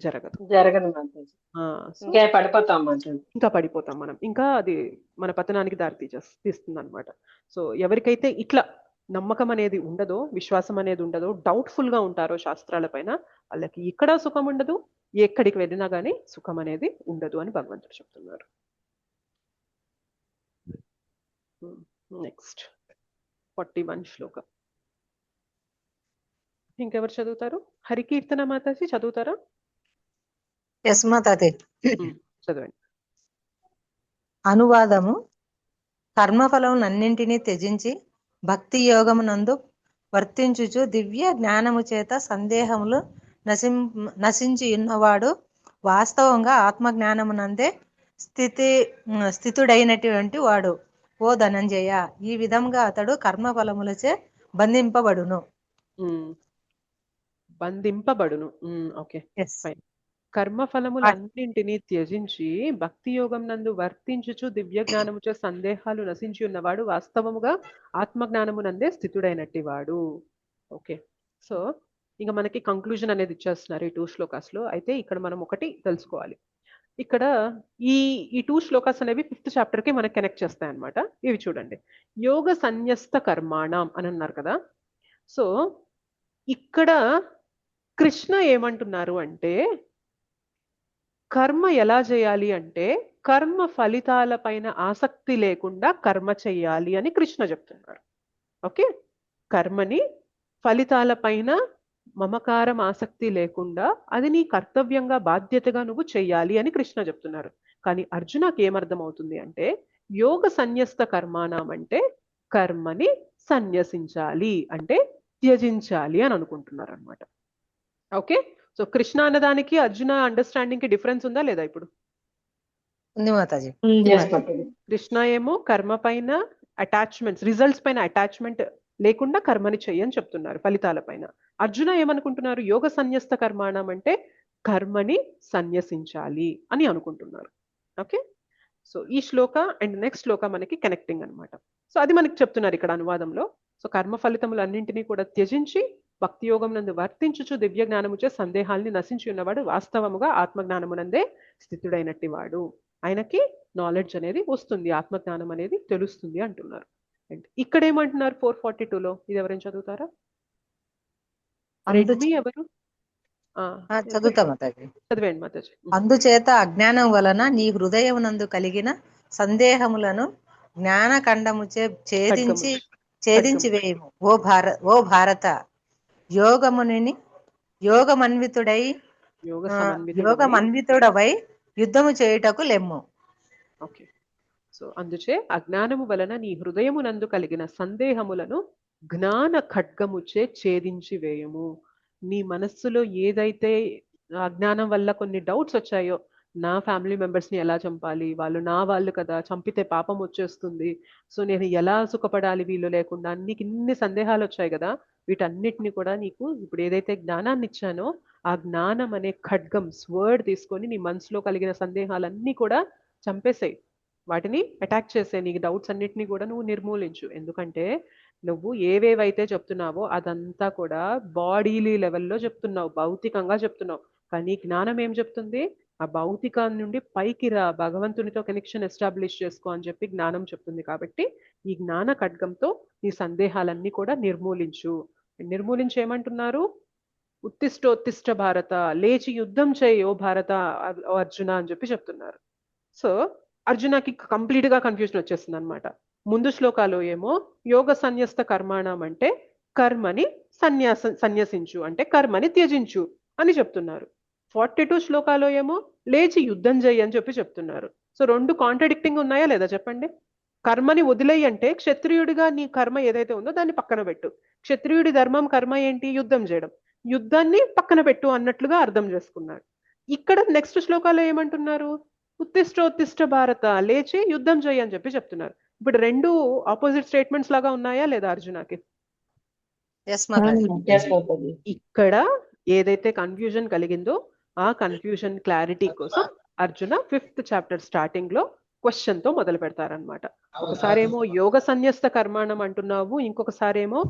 [SPEAKER 1] జరగదు.
[SPEAKER 3] జరగదు మాతాజీ,
[SPEAKER 1] సో
[SPEAKER 3] ఇంకా పడిపోతాం మాతాజీ.
[SPEAKER 1] ఇంకా పడిపోతాం మనం, ఇంకా అది మన పతనానికి దారి తీస్తుంది అనమాట. సో ఎవరికైతే ఇట్లా నమ్మకం అనేది ఉండదో, విశ్వాసం అనేది ఉండదో, డౌట్ఫుల్ గా ఉంటారో శాస్త్రాల పైన, వాళ్ళకి ఇక్కడ సుఖం ఉండదు, ఎక్కడికి వెళ్ళినా గానీ సుఖం అనేది ఉండదు అని భగవంతుడు చెప్తున్నారు. నెక్స్ట్ 41 శ్లోక. ఇంకెవరు చదువుతారు? హరికీర్తన మాతాజీ చదువుతారా?
[SPEAKER 8] ఎస్ మాతాజీ.
[SPEAKER 1] చదవండి.
[SPEAKER 8] అనువాదము. కర్మఫలం అన్నింటినీ త్యజించి భక్తి యోగమునందు వర్తించుచు దివ్య జ్ఞానము చేత సందేహములు నశించి ఉన్నవాడు వాస్తవంగా ఆత్మజ్ఞానమునందే స్థితుడైనటువంటి వాడు. ఓ ధనంజయ, ఈ విధంగా అతడు కర్మఫలములచే బంధింపబడును.
[SPEAKER 1] Okay, fine. కర్మఫలములు అన్నింటినీ త్యజించి భక్తి యోగం నందు వర్తించుచు దివ్య జ్ఞానముచే సందేహాలు నశించి ఉన్నవాడు వాస్తవముగా ఆత్మజ్ఞానమునందే స్థితుడైనట్టి వాడు. ఓకే, సో ఇంకా మనకి కంక్లూజన్ అనేది ఇచ్చేస్తున్నారు ఈ 2 శ్లోకాస్లో. అయితే ఇక్కడ మనం ఒకటి తెలుసుకోవాలి. ఇక్కడ ఈ 2 శ్లోకాస్ అనేవి 5th చాప్టర్ కి మనకి కనెక్ట్ చేస్తాయి అనమాట. ఇవి చూడండి, యోగ సన్యస్త కర్మాణం అని అన్నారు కదా. సో ఇక్కడ కృష్ణ ఏమంటున్నారు అంటే, కర్మ ఎలా చేయాలి అంటే కర్మ ఫలితాల పైన ఆసక్తి లేకుండా కర్మ చేయాలి అని కృష్ణ చెప్తున్నారు. ఓకే, కర్మని ఫలితాల పైన మమకారం ఆసక్తి లేకుండా అది నీ కర్తవ్యంగా బాధ్యతగా నువ్వు చెయ్యాలి అని కృష్ణ చెప్తున్నారు. కానీ అర్జునకి ఏమర్థమవుతుంది అంటే, యోగ సన్యస్త కర్మాణం అంటే కర్మని సన్యసించాలి అంటే త్యజించాలి అని అనుకుంటున్నారు అనమాట. ఓకే, సో కృష్ణ అన్నదానికి అర్జున అండర్స్టాండింగ్ కి డిఫరెన్స్ ఉందా లేదా? ఇప్పుడు
[SPEAKER 8] ఉంది మాతాజీ.
[SPEAKER 1] కృష్ణ ఏమో కర్మ పైన అటాచ్మెంట్స్, రిజల్ట్స్ పైన అటాచ్మెంట్ లేకుండా కర్మని చెయ్యని చెప్తున్నారు ఫలితాల పైన. అర్జున ఏమనుకుంటున్నారు, యోగ సన్యస్త కర్మాణం అంటే కర్మని సన్యసించాలి అని అనుకుంటున్నారు. ఓకే, సో ఈ శ్లోక అండ్ నెక్స్ట్ శ్లోక మనకి కనెక్టింగ్ అనమాట. సో అది మనకి చెప్తున్నారు ఇక్కడ అనువాదంలో. సో కర్మ ఫలితములు అన్నింటినీ కూడా త్యజించి భక్తి యోగం నందు వర్తించుచు దివ్య జ్ఞానముచే సందేహాల్ని నశించి ఉన్నవాడు వాస్తవముగా ఆత్మజ్ఞానమునందే స్థితుడైనట్టి వాడు. ఆయనకి నాలెడ్జ్ అనేది వస్తుంది, ఆత్మజ్ఞానం అనేది తెలుస్తుంది అంటున్నారు. అండ్ ఇక్కడ ఏమంటున్నారు 442లో, ఇది ఎవరైనా చదువుతారా? రెడ్మీ ఎవరు?
[SPEAKER 8] చదువుతా మాతాజీ.
[SPEAKER 1] చదివేండి మాతాజీ.
[SPEAKER 8] అందుచేత అజ్ఞానం వలన నీ హృదయమునందు కలిగిన సందేహములను జ్ఞానఖండముచే ఛేదించి వేయము. ఓ భారత, యోగమన్వితుడవై యుద్ధము చేయుటకు లెమ్ము.
[SPEAKER 1] ఓకే, సో అందుచే అజ్ఞానము వలన నీ హృదయమునందు కలిగిన సందేహములను జ్ఞాన ఖడ్గముచే ఛేదించి వేయము. నీ మనస్సులో ఏదైతే అజ్ఞానం వల్ల కొన్ని డౌట్స్ వచ్చాయో, నా ఫ్యామిలీ మెంబర్స్ ని ఎలా చంపాలి, వాళ్ళు నా వాళ్ళు కదా, చంపితే పాపం వచ్చేస్తుంది, సో నేను ఎలా సుఖపడాలి వీళ్ళు లేకుండా, నీకు ఇన్ని సందేహాలు వచ్చాయి కదా, వీటన్నిటిని కూడా నీకు ఇప్పుడు ఏదైతే జ్ఞానాన్ని ఇచ్చానో ఆ జ్ఞానం అనే ఖడ్గం స్వర్డ్ తీసుకొని నీ మనసులో కలిగిన సందేహాలన్నీ కూడా చంపేసేయి, వాటిని అటాక్ చేసే, నీకు డౌట్స్ అన్నిటినీ కూడా నువ్వు నిర్మూలించు. ఎందుకంటే నువ్వు ఏవేవైతే చెప్తున్నావో అదంతా కూడా బాడీలీ లెవెల్లో చెప్తున్నావు, భౌతికంగా చెప్తున్నావు. కానీ జ్ఞానం ఏం చెప్తుంది, ఆ భౌతికం నుండి పైకి రా, భగవంతునితో కనెక్షన్ ఎస్టాబ్లిష్ చేసుకో అని చెప్పి జ్ఞానం చెప్తుంది. కాబట్టి ఈ జ్ఞాన ఖడ్గంతో నీ సందేహాలన్నీ కూడా నిర్మూలించు. నిర్మూలించి ఏమంటున్నారు, ఉత్తిష్టోత్తిష్ట భారత, లేచి యుద్ధం చేయి ఓ భారత అర్జున అని చెప్పి చెప్తున్నారు. సో అర్జునకి కంప్లీట్ గా కన్ఫ్యూజన్ వచ్చేస్తుంది అనమాట. ముందు శ్లోకాలో ఏమో యోగ సన్యస్త కర్మాణం అంటే కర్మని సన్యసించు అంటే కర్మని త్యజించు అని చెప్తున్నారు. 42 శ్లోకాలో ఏమో లేచి యుద్ధం చేయి అని చెప్పి చెప్తున్నారు. సో రెండు కాంట్రడిక్టింగ్ ఉన్నాయా లేదా చెప్పండి? కర్మని వదిలేయి అంటే క్షత్రియుడిగా నీ కర్మ ఏదైతే ఉందో దాన్ని పక్కన పెట్టు. క్షత్రియుడి ధర్మం కర్మ ఏంటి, యుద్ధం చేయడం, యుద్ధాన్ని పక్కన పెట్టు అన్నట్లుగా అర్థం చేసుకున్నాడు. ఇక్కడ నెక్స్ట్ శ్లోకాలో ఏమంటున్నారు, ఉత్తిష్టోత్తిష్ట భారత, లేచి యుద్ధం చేయి అని చెప్పి చెప్తున్నారు. ఇప్పుడు రెండు ఆపోజిట్ స్టేట్మెంట్స్ లాగా ఉన్నాయా లేదా అర్జునకి? ఇక్కడ ఏదైతే కన్ఫ్యూజన్ కలిగిందో ఆ కన్ఫ్యూజన్ క్లారిటీ కోసం అర్జున 5th చాప్టర్ స్టార్టింగ్ లో క్వశ్చన్ తో మొదలు పెడతారనమాట. ఒకసారి ఏమో యోగ సన్యస్త కర్మాణం అంటున్నావు, ఇంకొకసారి ఏమో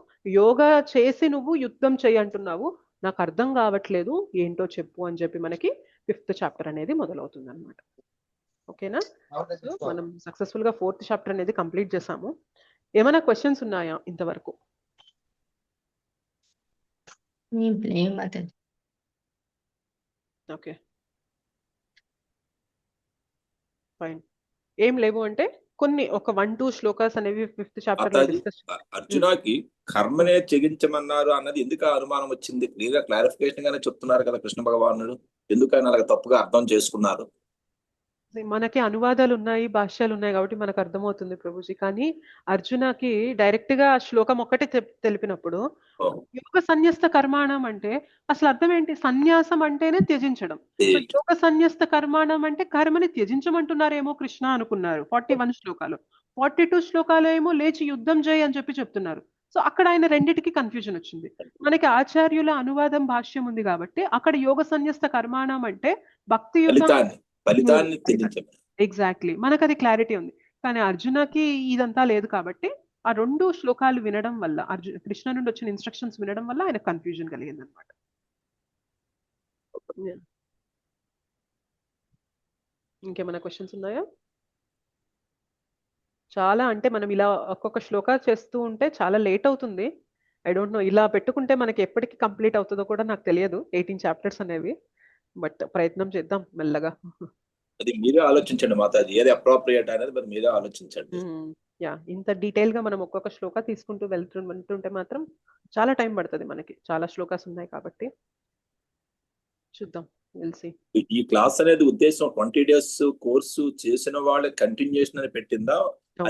[SPEAKER 1] యోగా చేసి నువ్వు యుద్ధం చేయి అంటున్నావు, నాకు అర్థం కావట్లేదు, ఏంటో చెప్పు అని చెప్పి మనకి 5th చాప్టర్ అనేది మొదలవుతుంది అనమాట. ఓకేనా? సో మనం సక్సెస్ఫుల్ గా 4th చాప్టర్ అనేది కంప్లీట్ చేసాము. ఏమైనా క్వశ్చన్స్ ఉన్నాయా ఇంతవరకు? Okay, fine. ఏం లేవు అంటే కొన్ని ఒక 1-2 శ్లోకాస్ అనేవి 5th చాప్టర్ లో డిస్కస్.
[SPEAKER 6] అర్జునకి కర్మనే త్యజించమన్నారు అన్నది ఎందుకు అనుమానం వచ్చింది? క్లియర్ గా క్లారిఫికేషన్ గానే చెప్తున్నారు కదా కృష్ణ భగవానుడు. ఎందుకు ఆయన అలాగ తప్పుగా అర్థం చేసుకున్నారు?
[SPEAKER 1] మనకి అనువాదాలు ఉన్నాయి, భాష్యాలు ఉన్నాయి కాబట్టి మనకు అర్థమవుతుంది ప్రభుజీ. కానీ అర్జునకి డైరెక్ట్ గా శ్లోకం ఒక్కటే తెలిపినప్పుడు యోగ సన్యస్త కర్మాణం అంటే అసలు అర్థం ఏంటి? సన్యాసం అంటేనే త్యజించడం. సో యోగ సన్యస్త కర్మాణం అంటే కర్మని త్యజించమంటున్నారేమో కృష్ణ అనుకున్నారు. 41 శ్లోకాలు, 42 శ్లోకాలు ఏమో లేచి యుద్ధం చేయి అని చెప్పి చెప్తున్నారు. సో అక్కడ ఆయన రెండిటికి కన్ఫ్యూజన్ వచ్చింది. మనకి ఆచార్యుల అనువాదం భాష్యం ఉంది కాబట్టి అక్కడ యోగ సన్యస్త కర్మాణం అంటే భక్తి యుద్ధం,
[SPEAKER 6] ఫలితాన్ని త్యజించడం.
[SPEAKER 1] ఎగ్జాక్ట్లీ, మనకు అది క్లారిటీ ఉంది. కానీ అర్జునకి ఇదంతా లేదు కాబట్టి ఆ 2 శ్లోకాలు వినడం వల్ల, కృష్ణ నుండి వచ్చిన ఇన్స్ట్రక్షన్స్ వినడం వల్ల ఆయన కన్ఫ్యూజన్ కలిగింది అనమాట. ఇంకేమైనా క్వశ్చన్స్ ఉన్నాయా? చాలా అంటే మనం ఇలా ఒక్కొక్క శ్లోకా చేస్తూ ఉంటే చాలా లేట్ అవుతుంది. ఐ డోంట్ నో, ఇలా పెట్టుకుంటే మనకి ఎప్పటికి కంప్లీట్ అవుతుందో కూడా నాకు తెలియదు 18 చాప్టర్స్ అనేవి. బట్ ప్రయత్నం చేద్దాం మెల్లగా.
[SPEAKER 6] అది మీరే ఆలోచించండి మాతాజీ, ఏది అప్రోప్రియేట్ అనేది మరి మీరే ఆలోచించండి.
[SPEAKER 1] యా, ఇంత డీటెయిల్ గా మనం ఒక్కొక్క శ్లోక తీసుకుంటూ వెళ్తుంటే మాత్రం చాలా టైం పడుతుంది మనకి. చాలా శ్లోకాస్ ఉన్నాయి కాబట్టి చూద్దాం, తెలిసి.
[SPEAKER 6] ఈ క్లాస్ అనేది ఉద్దేశం 20 days కోర్సు చేసిన వాళ్ళకి కంటిన్యూషన్ అని పెట్టిందా?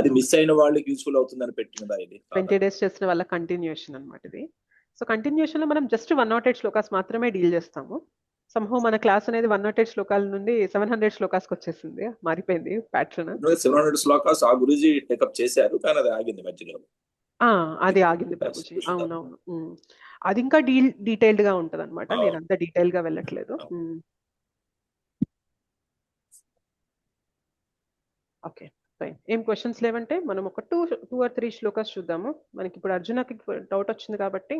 [SPEAKER 6] అది మిస్ అయిన వాళ్ళకి యూస్ఫుల్ అవుతుందని పెట్టిందా? ఇది
[SPEAKER 1] 20 days చేసిన వాళ్ళ కంటిన్యూషన్ అనమాట ఇది. సో కంటిన్యూషన్ లో మనం జస్ట్ 108 శ్లోకాస్ మాత్రమే డీల్ చేస్తాము. సంహో మన క్లాస్ అనేది 108 శ్లోకాల నుండి 700 శ్లోకాస్కి వచ్చేసింది, మారిపోయింది ప్యాటర్న్.
[SPEAKER 6] 700 శ్లోకాస్ ఆ గురుజీ టేకప్ చేశారు, కానీ అది ఆగింది మధ్యలో.
[SPEAKER 1] అది ఆగింది ప్రభుజీ, అవునవును. అది ఇంకా డీటెయిల్డ్ గా ఉంటది అనమాట. నేను అంత డీటెయిల్ గా వెళ్ళట్లేదు. Okay, fine. ఏం క్వశ్చన్స్ లేవంటే మనం ఒక 2 or 3 శ్లోకాస్ చూద్దాము. మనకి ఇప్పుడు అర్జునకి డౌట్ వచ్చింది కాబట్టి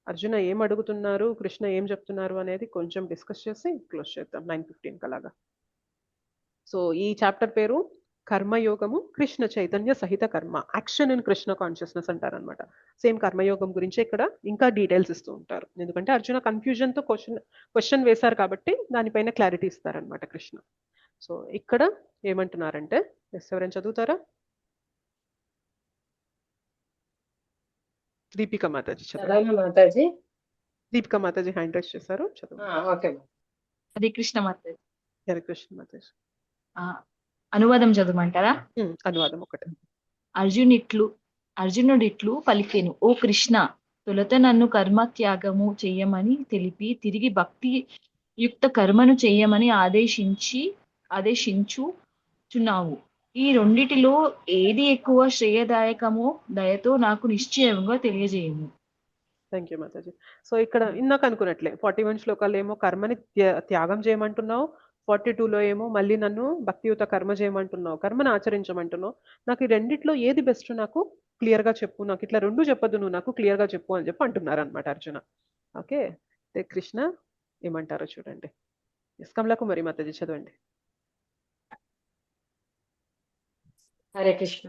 [SPEAKER 1] అర్జున ఏం అడుగుతున్నారు, కృష్ణ ఏం చెప్తున్నారు అనేది కొంచెం డిస్కస్ చేసి క్లోజ్ చేద్దాం 9:15 కలాగా. సో ఈ చాప్టర్ పేరు కర్మయోగము కృష్ణ చైతన్య సహిత కర్మ, యాక్షన్ ఇన్ కృష్ణ కాన్షియస్నెస్ అంటారనమాట. సేమ్ కర్మయోగం గురించి ఇక్కడ ఇంకా డీటెయిల్స్ ఇస్తూ ఉంటారు. ఎందుకంటే అర్జున కన్ఫ్యూజన్ తో క్వశ్చన్ వేశారు కాబట్టి దానిపైన క్లారిటీ ఇస్తారనమాట కృష్ణ. సో ఇక్కడ ఏమంటున్నారంటే, ఎవరైనా చదువుతారా? దీపిక మాతాజీ
[SPEAKER 3] మాతాజీ.
[SPEAKER 1] దీపిక మాతాజీ హ్యాండ్ రైజ్ చేశారు, చదువు.
[SPEAKER 3] ఓకే.
[SPEAKER 9] హరే కృష్ణ మాతాజీ.
[SPEAKER 1] హరే కృష్ణ మాతాజీ.
[SPEAKER 9] అనువాదం చదవమంటారా?
[SPEAKER 1] అనువాదం ఒకటి.
[SPEAKER 9] అర్జునుడిట్లు పలికెను, ఓ కృష్ణ, తొలుత నన్ను కర్మ త్యాగము చెయ్యమని తెలిపి తిరిగి భక్తి యుక్త కర్మను చెయ్యమని ఆదేశించుచున్నావు. ఈ రెండిటిలో ఏది ఎక్కువ శ్రేయదాయకమో దయతో నాకు నిశ్చయంగా తెలియజేయము.
[SPEAKER 1] Thank you Mataji. సో ఇక్కడ ఇందాక అనుకున్నట్లే 41 శ్లోకాలు ఏమో కర్మని త్యాగం చేయమంటున్నావు, 42లో ఏమో మళ్ళీ నన్ను భక్తియుత కర్మ చేయమంటున్నావు, కర్మను ఆచరించమంటున్నావు. నాకు ఈ రెండిట్లో ఏది బెస్ట్ నాకు క్లియర్ గా చెప్పు, నాకు ఇట్లా 2 చెప్పొద్దు, నువ్వు నాకు క్లియర్ గా చెప్పు అని చెప్పి అంటున్నారు అనమాట అర్జున. ఓకే, కృష్ణ ఏమంటారో చూడండి. కమలాకు మరి మాతాజీ చదవండి.
[SPEAKER 3] హరే కృష్ణ.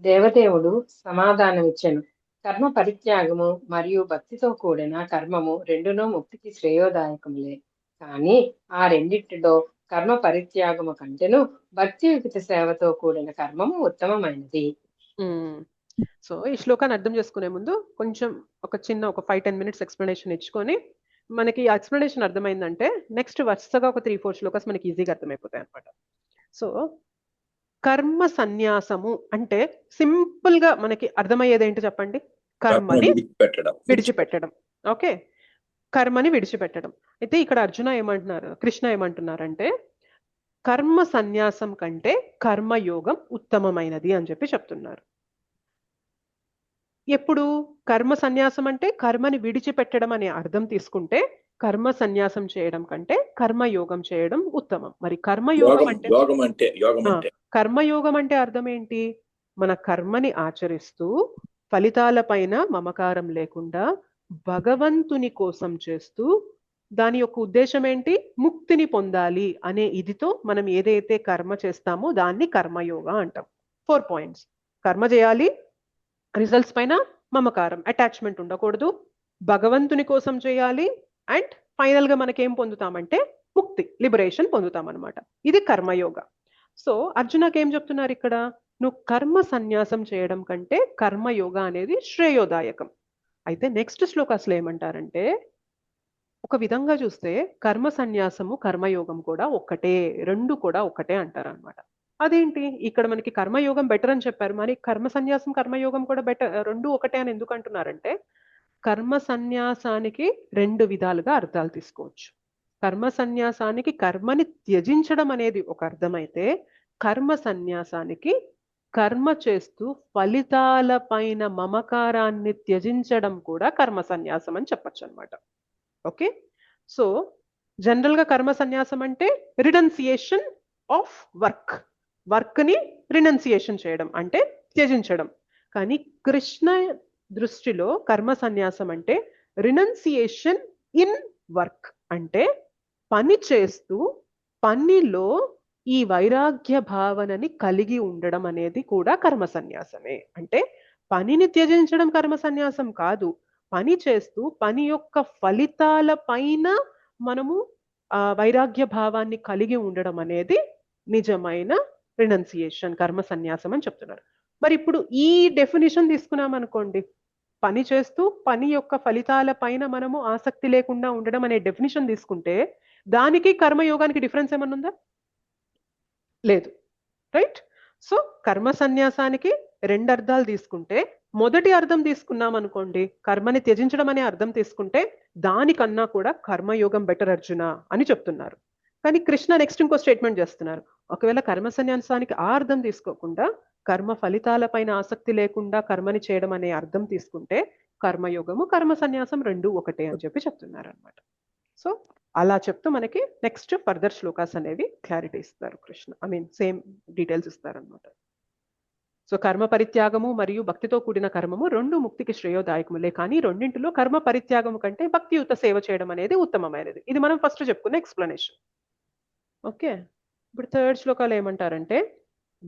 [SPEAKER 3] దేవదేవుడు సమాధానం ఇచ్చెను, కర్మ పరిత్యాగము మరియు భక్తితో కూడిన కర్మము రెండునూ ముక్తికి శ్రేయోదాయకములే. కానీ ఆ రెండింటిలో కర్మ పరిత్యాగము కంటేను భక్తియుక్త సేవతో కూడిన కర్మము ఉత్తమమైనది.
[SPEAKER 1] సో ఈ శ్లోకాన్ని అర్థం చేసుకునే ముందు కొంచెం ఒక 5-10 minutes ఎక్స్ప్లెనేషన్ ఇచ్చుకొని, మనకి ఈ ఎక్స్ప్లెనేషన్ అర్థమైందంటే నెక్స్ట్ వరుసగా ఒక 3-4 శ్లోకాస్ మనకి ఈజీగా అర్థమైపోతాయి అనమాట. సో కర్మ సన్యాసము అంటే సింపుల్ గా మనకి అర్థమయ్యేది ఏంటో చెప్పండి? కర్మని విడిచిపెట్టడం. ఓకే, కర్మని విడిచిపెట్టడం. అయితే ఇక్కడ అర్జున ఏమంటున్నారు, కృష్ణ ఏమంటున్నారంటే కర్మ సన్యాసం కంటే కర్మయోగం ఉత్తమమైనది అని చెప్పి చెప్తున్నారు. ఎప్పుడు కర్మ సన్యాసం అంటే కర్మని విడిచిపెట్టడం అనే అర్థం తీసుకుంటే కర్మ సన్యాసం చేయడం కంటే కర్మయోగం చేయడం ఉత్తమం. మరి కర్మయోగం అంటే కర్మయోగం అంటే అర్థం ఏంటి? మన కర్మని ఆచరిస్తూ ఫలితాలపైన మమకారం లేకుండా భగవంతుని కోసం చేస్తూ దాని యొక్క ఉద్దేశం ఏంటి? ముక్తిని పొందాలి అనే ఇదితో మనం ఏదైతే కర్మ చేస్తామో దాన్ని కర్మయోగ అంటాం. 4 పాయింట్స్. కర్మ చేయాలి, రిజల్ట్స్ పైన మమకారం, అటాచ్మెంట్ ఉండకూడదు, భగవంతుని కోసం చేయాలి, అండ్ ఫైనల్ గా మనకేం పొందుతామంటే ముక్తి, లిబరేషన్ పొందుతాం అనమాట. ఇది కర్మయోగ. సో అర్జునకి ఏం చెప్తున్నారు ఇక్కడ? నువ్వు కర్మ సన్యాసం చేయడం కంటే కర్మయోగ అనేది శ్రేయోదాయకం. అయితే నెక్స్ట్ శ్లోకాస్లో ఏమంటారంటే, ఒక విధంగా చూస్తే కర్మ సన్యాసము కర్మయోగం కూడా ఒక్కటే, రెండు కూడా ఒక్కటే అంటారు అనమాట. అదేంటి? ఇక్కడ మనకి కర్మయోగం బెటర్ అని చెప్పారు, మరి కర్మ సన్యాసం కర్మయోగం కూడా బెటర్, రెండు ఒకటే అని ఎందుకు అంటున్నారంటే, కర్మ సన్యాసానికి 2 విధాలుగా అర్థాలు తీసుకోవచ్చు. కర్మ సన్యాసానికి కర్మని త్యజించడం అనేది ఒక అర్థమైతే, కర్మ సన్యాసానికి కర్మ చేస్తూ ఫలితాల పైన మమకారాన్ని త్యజించడం కూడా కర్మ సన్యాసం అని చెప్పచ్చు అనమాట. ఓకే, సో జనరల్ గా కర్మ సన్యాసం అంటే రినౌన్సియేషన్ ఆఫ్ వర్క్ ని రినౌన్సియేషన్ చేయడం అంటే త్యజించడం. కానీ కృష్ణ దృష్టిలో కర్మ సన్యాసం అంటే రినౌన్సియేషన్ ఇన్ వర్క్, అంటే పని చేస్తూ పనిలో ఈ వైరాగ్య భావనని కలిగి ఉండడం అనేది కూడా కర్మ సన్యాసమే. అంటే పనిని త్యజించడం కర్మ సన్యాసం కాదు, పని చేస్తూ పని యొక్క ఫలితాల పైన మనము వైరాగ్య భావాన్ని కలిగి ఉండడం అనేది నిజమైన రినౌన్సియేషన్, కర్మ సన్యాసం అని చెప్తున్నారు. మరి ఇప్పుడు ఈ డెఫినేషన్ తీసుకున్నాం అనుకోండి, పని చేస్తూ పని యొక్క ఫలితాల పైన మనము ఆసక్తి లేకుండా ఉండడం అనే డెఫినేషన్ తీసుకుంటే దానికి కర్మయోగానికి డిఫరెన్స్ ఏమన్నా ఉందా? లేదు, రైట్? సో కర్మ సన్యాసానికి 2 అర్థాలు తీసుకుంటే, మొదటి అర్థం తీసుకున్నాం అనుకోండి, కర్మని త్యజించడం అనే అర్థం తీసుకుంటే దానికన్నా కూడా కర్మయోగం బెటర్ అర్జున అని చెప్తున్నారు. కానీ కృష్ణ నెక్స్ట్ ఇంకో స్టేట్మెంట్ చేస్తున్నారు, ఒకవేళ కర్మ సన్యాసానికి ఆ అర్థం తీసుకోకుండా కర్మ ఫలితాల పైన ఆసక్తి లేకుండా కర్మని చేయడం అనే అర్థం తీసుకుంటే కర్మయోగము కర్మ సన్యాసం 2 ఒకటే అని చెప్పి చెప్తున్నారు అనమాట. సో అలా చెప్తూ మనకి నెక్స్ట్ ఫర్దర్ శ్లోకాస్ అనేవి క్లారిటీ ఇస్తారు కృష్ణ, సేమ్ డీటెయిల్స్ ఇస్తారనమాట. సో కర్మ పరిత్యాగము మరియు భక్తితో కూడిన కర్మము 2 ముక్తికి శ్రేయోదాయకములే, కానీ రెండింటిలో కర్మ పరిత్యాగము కంటే భక్తియుత సేవ చేయడం అనేది ఉత్తమమైనది. ఇది మనం ఫస్ట్ చెప్పుకున్న ఎక్స్ప్లెనేషన్. ఓకే, ఇప్పుడు 3rd శ్లోకాలు ఏమంటారంటే,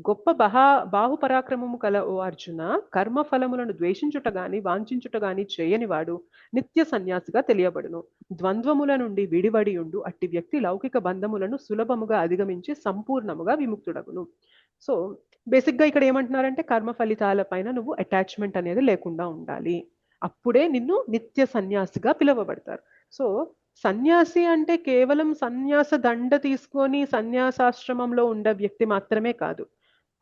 [SPEAKER 1] గొప్ప బాహుపరాక్రమము కల ఓ అర్జున, కర్మ ఫలములను ద్వేషించుట గాని వాంఛించుట గాని చేయనివాడు నిత్య సన్యాసిగా తెలియబడును. ద్వంద్వముల నుండి విడివడి ఉండు అట్టి వ్యక్తి లౌకిక బంధములను సులభముగా అధిగమించి సంపూర్ణముగా విముక్తుడగును. సో బేసిక్ గా ఇక్కడ ఏమంటున్నారంటే, కర్మ ఫలితాల పైన నువ్వు అటాచ్మెంట్ అనేది లేకుండా ఉండాలి, అప్పుడే నిన్ను నిత్య సన్యాసిగా పిలువబడతారు. సో సన్యాసి అంటే కేవలం సన్యాస దండ తీసుకొని సన్యాసాశ్రమంలో ఉండే వ్యక్తి మాత్రమే కాదు,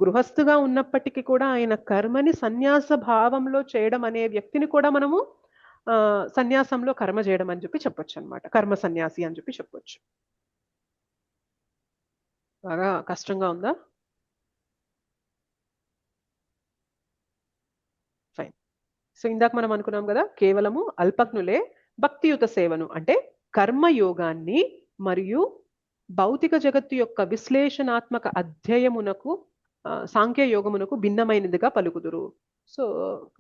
[SPEAKER 1] గృహస్థుగా ఉన్నప్పటికీ కూడా ఆయన కర్మని సన్యాస భావంలో చేయడం అనే వ్యక్తిని కూడా మనము సన్యాసంలో కర్మ చేయడం అని చెప్పి చెప్పొచ్చు అనమాట, కర్మ సన్యాసి అని చెప్పి చెప్పొచ్చు. బాగా కష్టంగా ఉందా? ఫైన్. సో ఇందాక మనం అనుకున్నాం కదా, కేవలము అల్పజ్ఞులే భక్తియుత సేవను అంటే కర్మయోగాన్ని మరియు భౌతిక జగత్తు యొక్క విశ్లేషణాత్మక అధ్యయమునకు సాంఖ్యయోగమునకు భిన్నమైనదిగా పలుకుదురు. సో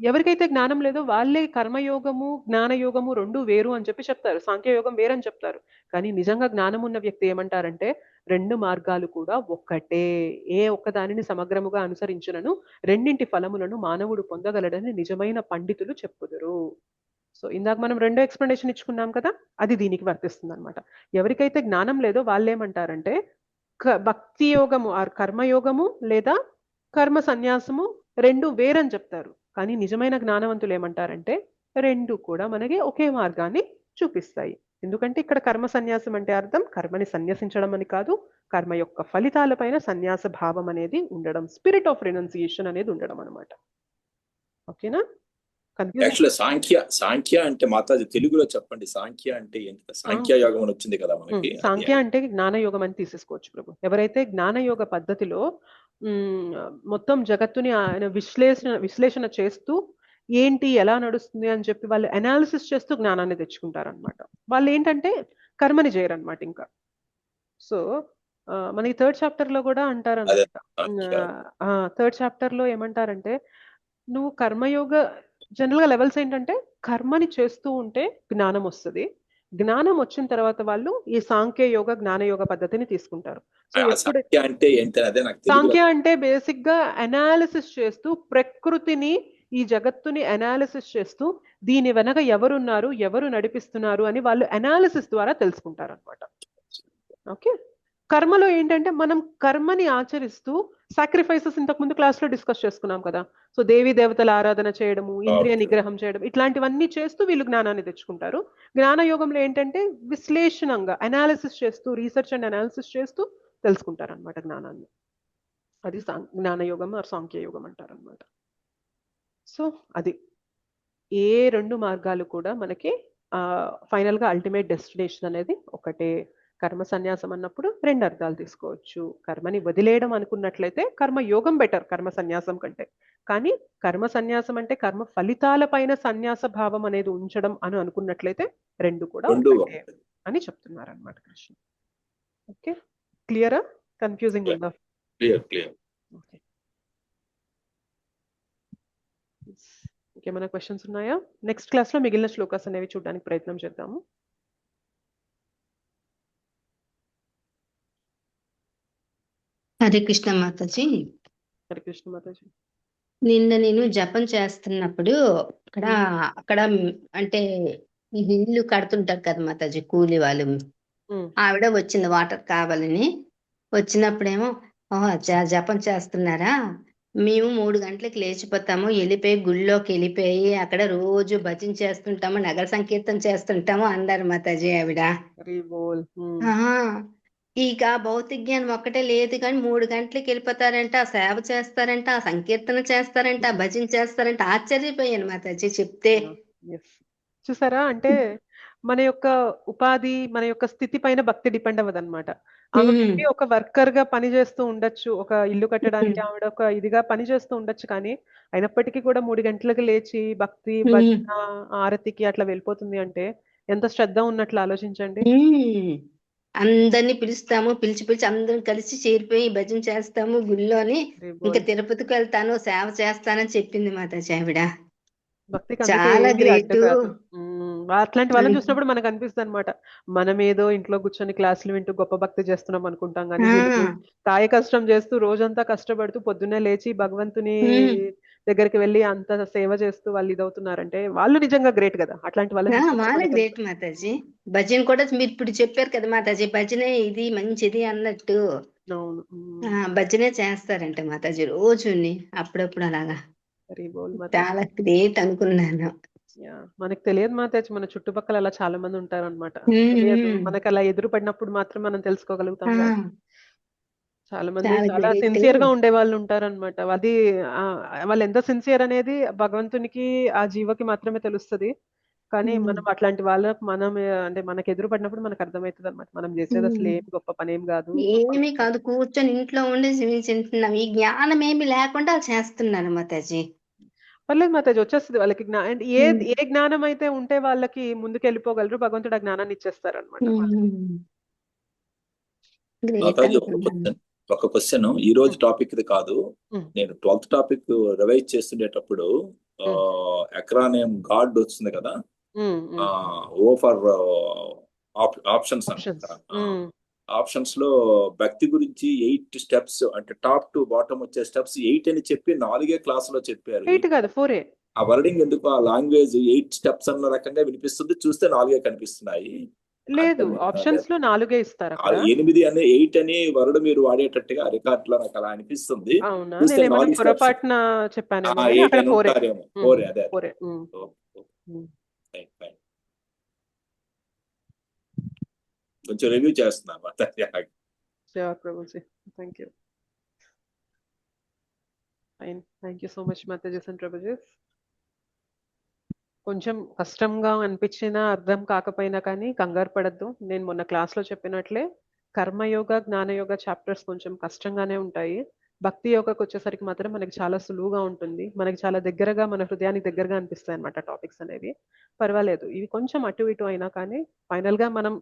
[SPEAKER 1] ఎవరికైతే జ్ఞానం లేదో వాళ్ళే కర్మయోగము జ్ఞానయోగము 2 వేరు అని చెప్పి చెప్తారు, సాంఖ్యయోగం వేరని చెప్తారు. కానీ నిజంగా జ్ఞానం ఉన్న వ్యక్తి ఏమంటారంటే 2 మార్గాలు కూడా ఒక్కటే, ఏ ఒక్కదానిని సమగ్రముగా అనుసరించునను రెండింటి ఫలములను మానవుడు పొందగలడని నిజమైన పండితులు చెప్పుదురు. సో ఇందాక మనం 2వ ఎక్స్ప్లెనేషన్ ఇచ్చుకున్నాం కదా, అది దీనికి వర్తిస్తుంది అనమాట. ఎవరికైతే జ్ఞానం లేదో వాళ్ళు ఏమంటారంటే భక్తి యోగము ఆర్ కర్మయోగము లేదా కర్మ సన్యాసము 2 వేరని చెప్తారు. కానీ నిజమైన జ్ఞానవంతులు ఏమంటారంటే 2 కూడా మనకి ఒకే మార్గాన్ని చూపిస్తాయి. ఎందుకంటే ఇక్కడ కర్మ సన్యాసం అంటే అర్థం కర్మని సన్యాసించడం అని కాదు, కర్మ యొక్క ఫలితాలపైన సన్యాస భావం అనేది ఉండడం, స్పిరిట్ ఆఫ్ రినౌన్సియేషన్ అనేది ఉండడం అనమాట. ఓకేనా?
[SPEAKER 6] యాక్చువల్లీ సాంఖ్య అంటే మాతాజీ తెలుగులో చెప్పండి, సాంఖ్య అంటే ఏంటి? సాంఖ్య యోగం అని వచ్చింది కదా మనకి.
[SPEAKER 1] సాంఖ్య అంటే జ్ఞానయోగం అని తీసేసుకోవచ్చు ప్రభు. ఎవరైతే జ్ఞానయోగ పద్ధతిలో మొత్తం జగత్తుని ఆయన విశ్లేషణ చేస్తూ ఏంటి ఎలా నడుస్తుంది అని చెప్పి వాళ్ళు అనాలిసిస్ చేస్తూ జ్ఞానాన్ని తెచ్చుకుంటారనమాట. వాళ్ళు ఏంటంటే కర్మని చేయరనమాట ఇంకా. సో మనకి థర్డ్ చాప్టర్ లో కూడా
[SPEAKER 6] అదే
[SPEAKER 1] అంటారనమాట.
[SPEAKER 6] అచ్చా.
[SPEAKER 1] థర్డ్ చాప్టర్ లో ఏమంటారంటే నువ్వు కర్మయోగ జనరల్ గా లెవెల్స్ ఏంటంటే కర్మని చేస్తూ ఉంటే జ్ఞానం వస్తుంది. జ్ఞానం వచ్చిన తర్వాత వాళ్ళు ఈ సాంఖ్య యోగ జ్ఞానయోగ పద్ధతిని తీసుకుంటారు. సో
[SPEAKER 6] ఆ
[SPEAKER 1] ఎప్పుడు
[SPEAKER 6] సంఖ్య అంటే ఏంటి అదే నాకు తెలుగులో
[SPEAKER 1] సాంఖ్య అంటే బేసిక్ గా అనాలిసిస్ చేస్తూ ప్రకృతిని ఈ జగత్తుని అనాలిసిస్ చేస్తూ దీని వెనక ఎవరున్నారు ఎవరు నడిపిస్తున్నారు అని వాళ్ళు అనాలిసిస్ ద్వారా తెలుసుకుంటారు అనమాట. ఓకే. కర్మలో ఏంటంటే మనం కర్మని ఆచరిస్తూ సాక్రిఫైసెస్ ఇంతకు ముందు క్లాస్ లో డిస్కస్ చేసుకున్నాం కదా. సో దేవీ దేవతల ఆరాధన చేయడము, ఇంద్రియ
[SPEAKER 6] ఓకే.
[SPEAKER 1] నిగ్రహం చేయడం, ఇట్లాంటివన్నీ చేస్తూ వీళ్ళు జ్ఞానాన్ని తెచ్చుకుంటారు. జ్ఞానయోగంలో ఏంటంటే విశ్లేషణంగా అనాలిసిస్ చేస్తూ రీసెర్చ్ అండ్ అనాలిసిస్ చేస్తూ తెలుసుకుంటారు అనమాట జ్ఞానాన్ని. అది జ్ఞానయోగం ఆర్ సాంఖ్యయోగం అంటారు అనమాట. సో అది ఏ రెండు మార్గాలు కూడా మనకి ఫైనల్ గా అల్టిమేట్ డెస్టినేషన్ అనేది ఒకటే. కర్మ సన్యాసం అన్నప్పుడు రెండు అర్థాలు తీసుకోవచ్చు. కర్మని వదిలేయడం అనుకున్నట్లయితే కర్మ యోగం బెటర్ కర్మ సన్యాసం కంటే. కానీ కర్మ సన్యాసం అంటే కర్మ ఫలితాల పైన సన్యాస భావం అనేది ఉంచడం అని అనుకున్నట్లయితే రెండు కూడా
[SPEAKER 6] రెండు
[SPEAKER 1] ఒకటే అని చెప్తున్నారు అనమాట కృష్ణ. ఓకే, క్లియరా? కన్ఫ్యూజింగ్ ఉందా?
[SPEAKER 6] క్లియర్.
[SPEAKER 1] ఓకే, ఇంకేమైనా క్వశ్చన్స్ ఉన్నాయా? నెక్స్ట్ క్లాస్ లో మిగిలిన శ్లోకాస్ అనేవి చూడడానికి ప్రయత్నం చేద్దాము.
[SPEAKER 2] హరే కృష్ణ మాతాజీ.
[SPEAKER 1] హరే కృష్ణ మాతాజీ.
[SPEAKER 2] నిన్న నేను జపం చేస్తున్నప్పుడు అక్కడ అంటే ఈ ఇల్లు కడుతుంటారు కదా మాతాజీ, కూలి వాళ్ళు. ఆవిడ వచ్చింది వాటర్ కావాలని. వచ్చినప్పుడేమో జపం చేస్తున్నారా, మేము 3 గంటలకు లేచిపోతాము, వెళ్ళిపోయి గుళ్ళోకి వెళ్ళిపోయి అక్కడ రోజు భజన చేస్తుంటాము, నగర సంకీర్తన చేస్తుంటాము అన్నారు మాతాజీ ఆవిడ. ఇక భౌతిక జ్ఞానం ఒక్కటే లేదు కానీ 3 గంటలకు వెళ్ళిపోతారంట, ఆ సేవ చేస్తారంట, ఆ సంకీర్తన చేస్తారంట, ఆ భజన చేస్తారంట. ఆశ్చర్యపోయాను మాతాజీ చెప్తే.
[SPEAKER 1] చూసారా, అంటే మన యొక్క ఉపాధి మన యొక్క స్థితి పైన భక్తి డిపెండ్ అవ్వదు అనమాట. ఆమె మేబీ ఒక వర్కర్ గా పని చేస్తూ ఉండొచ్చు, ఒక ఇల్లు కట్టడానికి ఆవిడ ఒక ఇదిగా పని చేస్తూ ఉండొచ్చు, కానీ అయినప్పటికీ కూడా 3 గంటలకు లేచి భక్తి భజన ఆరతికి అట్లా వెళ్ళిపోతుంది అంటే ఎంత శ్రద్ధ ఉన్నట్లు ఆలోచించండి.
[SPEAKER 2] అందరినీ పిలుస్తాము, పిలిచి అందరం కలిసి చేరిపోయి భజన చేస్తాము గుళ్ళోని. ఇంకా తిరుపతికి వెళ్తాను, సేవ చేస్తానని చెప్పింది మాతాజీ ఆవిడ.
[SPEAKER 1] భక్తికి
[SPEAKER 2] చాలా గ్రేట్.
[SPEAKER 1] అట్లాంటి వాళ్ళని చూసినప్పుడు మనకు అనిపిస్తుంది అనమాట, మనం ఏదో ఇంట్లో కూర్చొని క్లాసులు వింటూ గొప్ప భక్తి చేస్తున్నాం అనుకుంటాం, కానీ కాయ కష్టం చేస్తూ రోజంతా కష్టపడుతూ పొద్దున్నే లేచి భగవంతుని దగ్గరికి వెళ్ళి అంత సేవ చేస్తూ వాళ్ళు ఇదవుతున్నారంటే వాళ్ళు నిజంగా గ్రేట్ కదా. అట్లాంటి
[SPEAKER 2] వాళ్ళ గ్రేట్ మాతాజీ. భజన కూడా మీరు ఇప్పుడు చెప్పారు కదా మాతాజీ, భజనే ఇది మంచిది అన్నట్టు. భజనే చేస్తారంట మాతాజీ రోజుని అప్పుడప్పుడు అలాగా. చాలా గ్రేట్ అనుకున్నాను.
[SPEAKER 1] మనకు తెలియదు మాతాజీ, మన చుట్టుపక్కల అలా చాలా మంది ఉంటారు అనమాట. మనకు అలా ఎదురు పడినప్పుడు మాత్రం మనం తెలుసుకోగలుగుతాం. చాలా మంది చాలా సిన్సియర్ గా ఉండే వాళ్ళు ఉంటారనమాట. అది వాళ్ళు ఎంత సిన్సియర్ అనేది భగవంతునికి ఆ జీవకి మాత్రమే తెలుస్తుంది. కానీ మనం అట్లాంటి వాళ్ళకి మనం అంటే మనకు ఎదురు పడినప్పుడు మనకు అర్థమవుతుంది అనమాట, మనం చేసేది అసలు ఏమి గొప్ప పని ఏం కాదు,
[SPEAKER 2] ఏమీ కాదు, కూర్చొని ఇంట్లో ఉండి జీవించుంటున్నాం. ఈ జ్ఞానం ఏమి లేకుండా చేస్తున్నారు మాతాజీ.
[SPEAKER 1] పర్లేదు మాతాజీ, వచ్చేస్తుంది వాళ్ళకి ఏ జ్ఞానం అయితే ఉంటే వాళ్ళకి ముందుకు వెళ్ళిపోగలరు, భగవంతుడు ఆ జ్ఞానాన్ని ఇచ్చేస్తారు అనమాట.
[SPEAKER 6] ఒక క్వశ్చన్, ఈ రోజు టాపిక్ ఇది కాదు, నేను 12th టాపిక్ రివైజ్ చేస్తుండేటప్పుడు ఎక్రానియం గాడ్ వస్తుంది కదా, ఓ ఫర్ ఆప్షన్స్ ఆప్షన్స్ లో భక్తి గురించి 8 స్టెప్స్, అంటే టాప్ టు బాటమ్ వచ్చే స్టెప్స్ 8 అని చెప్పి 4 క్లాస్ లో చెప్పారు.
[SPEAKER 1] 8 కాదు 4.
[SPEAKER 6] ఆ వర్డింగ్ ఎందుకు, ఆ లాంగ్వేజ్ 8 స్టెప్స్ అన్న రకంగా వినిపిస్తుంది, చూస్తే 4 కనిపిస్తున్నాయి.
[SPEAKER 1] లేదు, ఆప్షన్స్ లో 4 ఇస్తారు.
[SPEAKER 6] 8 అని 8 అని వర్డ్ మీరు వాడేటట్టుగా రికార్డ్ లో నాకు అలా అనిపిస్తుంది.
[SPEAKER 1] పొరపాటున చెప్పాను.
[SPEAKER 6] కొంచెం రివ్యూ చేస్తున్నా.
[SPEAKER 1] Thank you so much Matajis and prabhujis. కొంచెం కష్టంగా అనిపించినా అర్థం కాకపోయినా కానీ కంగారు పడద్దు. నేను మొన్న క్లాస్లో చెప్పినట్లే కర్మయోగ జ్ఞానయోగ చాప్టర్స్ కొంచెం కష్టంగానే ఉంటాయి. భక్తి యోగాకి వచ్చేసరికి మాత్రం మనకి చాలా సులువుగా ఉంటుంది, మనకి చాలా దగ్గరగా, మన హృదయానికి దగ్గరగా అనిపిస్తాయి అనమాట టాపిక్స్ అనేవి. పర్వాలేదు, ఇవి కొంచెం అటు ఇటు అయినా కానీ ఫైనల్ గా మనం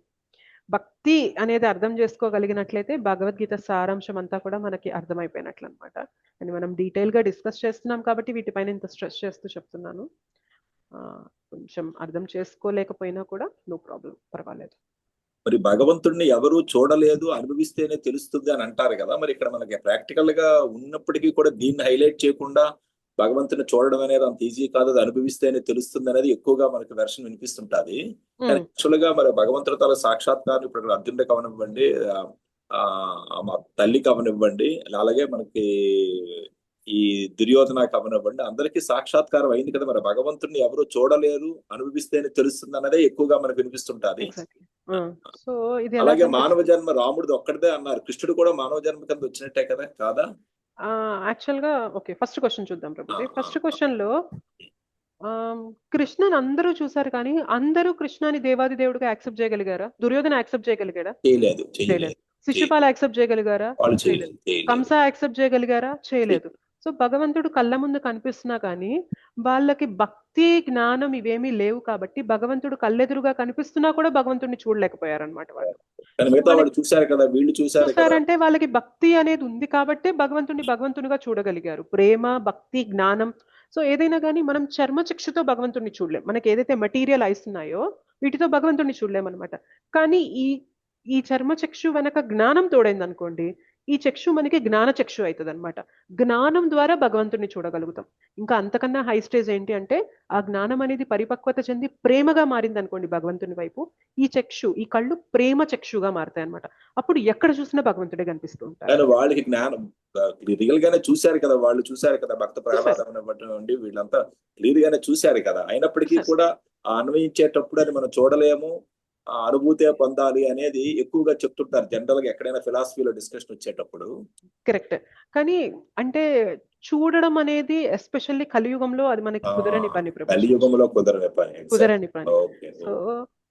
[SPEAKER 1] భక్తి అనేది అర్థం చేసుకోగలిగినట్లయితే భగవద్గీత సారాంశం అంతా కూడా మనకి అర్థమైపోయినట్లు అనమాట. అని మనం డీటెయిల్ గా డిస్కస్ చేస్తున్నాం కాబట్టి వీటిపైన ఇంత స్ట్రెస్ చేస్తూ చెప్తున్నాను. ఆ, కొంచెం అర్థం చేసుకోలేకపోయినా కూడా నో ప్రాబ్లం, పర్వాలేదు.
[SPEAKER 6] మరి భగవంతుడిని ఎవరు చూడలేదు, అనుభవిస్తేనే తెలుస్తుంది అని అంటారు కదా, మరి ఇక్కడ మనకి ప్రాక్టికల్ గా ఉన్నప్పటికీ కూడా దీన్ని హైలైట్ చేయకుండా భగవంతుని చూడడం అనేది అంత ఈజీ కాదు, అది అనుభవిస్తేనే తెలుస్తుంది అనేది ఎక్కువగా మనకి వెర్షన్ వినిపిస్తుంటది. కానీ యాక్చువల్ గా మరి భగవంతుడి తల సాక్షాత్కారం ఇప్పుడు అర్జునుడికి అవనివ్వండి, మా తల్లికి అవనివ్వండి, అలాగే మనకి ఈ దుర్యోధనకి అవనివ్వండి, అందరికీ సాక్షాత్కారం అయింది కదా. మరి భగవంతుడిని ఎవరు చూడలేరు, అనుభవిస్తేనే తెలుస్తుంది అన్నదే ఎక్కువగా మనకు వినిపిస్తుంటది.
[SPEAKER 1] సో ఇది
[SPEAKER 6] అలాగే మానవ జన్మ రాముడిది ఒక్కడిదే అన్నారు, కృష్ణుడు కూడా మానవ జన్మ కింద వచ్చినట్టే కదా, కాదా?
[SPEAKER 1] యాక్చువల్ గా ఓకే, ఫస్ట్ క్వశ్చన్ చూద్దాం ప్రభుజీ. ఫస్ట్ క్వశ్చన్ లో కృష్ణని అందరూ చూసారు కానీ అందరూ కృష్ణని దేవాది దేవుడిగా యాక్సెప్ట్ చేయగలిగారా? దుర్యోధన యాక్సెప్ట్ చేయగలిగాడా? చేయలేదు. శిశుపాల యాక్సెప్ట్ చేయగలిగారా? చేయలేదు. కంస యాక్సెప్ట్ చేయగలిగారా? చేయలేదు. సో భగవంతుడు కళ్ళ ముందు కనిపిస్తున్నా కానీ వాళ్ళకి భక్తి జ్ఞానం ఇవేమీ లేవు కాబట్టి భగవంతుడు కళ్ళెదురుగా కనిపిస్తున్నా కూడా భగవంతుడిని చూడలేకపోయారనమాట వాళ్ళు. చూసారంటే వాళ్ళకి భక్తి అనేది ఉంది కాబట్టి భగవంతునిగా చూడగలిగారు. ప్రేమ, భక్తి, జ్ఞానం. సో ఏదైనా కానీ మనం చర్మచక్షుతో భగవంతుడిని చూడలేం. మనకి ఏదైతే మెటీరియల్ ఐస్ ఉన్నాయో వీటితో భగవంతుడిని చూడలేం అనమాట. కానీ ఈ చర్మచక్షు వెనక జ్ఞానం తోడైంది అనుకోండి, ఈ చక్షు మనకి జ్ఞాన చక్షు అవుతుంది అనమాట. జ్ఞానం ద్వారా భగవంతుడిని చూడగలుగుతాం. ఇంకా అంతకన్నా హై స్టేజ్ ఏంటి అంటే ఆ జ్ఞానం అనేది పరిపక్వత చెంది ప్రేమగా మారింది అనుకోండి భగవంతుని వైపు, ఈ కళ్ళు ప్రేమ చక్షుగా మారుతాయి అనమాట. అప్పుడు ఎక్కడ చూసినా భగవంతుడే కనిపిస్తూ ఉంటారు.
[SPEAKER 6] వాళ్ళకి జ్ఞానం రియల్ గానే చూశారు కదా, వాళ్ళు చూశారు కదా, భక్త ప్రహ్లాదం వీళ్ళంతా క్లియర్ గానే చూశారు కదా. అయినప్పటికీ కూడా అన్వయించేటప్పుడు అది మనం చూడలేము, ఆ అనుభూతే పొందాలి అనేది ఎక్కువగా చెప్తుంటారు జనరల్ గా ఎక్కడైనా ఫిలాసఫీలో డిస్కషన్ వచ్చేటప్పుడు.
[SPEAKER 1] కరెక్ట్. కానీ అంటే చూడడం అనేది ఎస్పెషల్లీ కలియుగంలో అది మనకి కుదరని పని.
[SPEAKER 6] కలియుగంలో కుదరని పని.
[SPEAKER 1] సో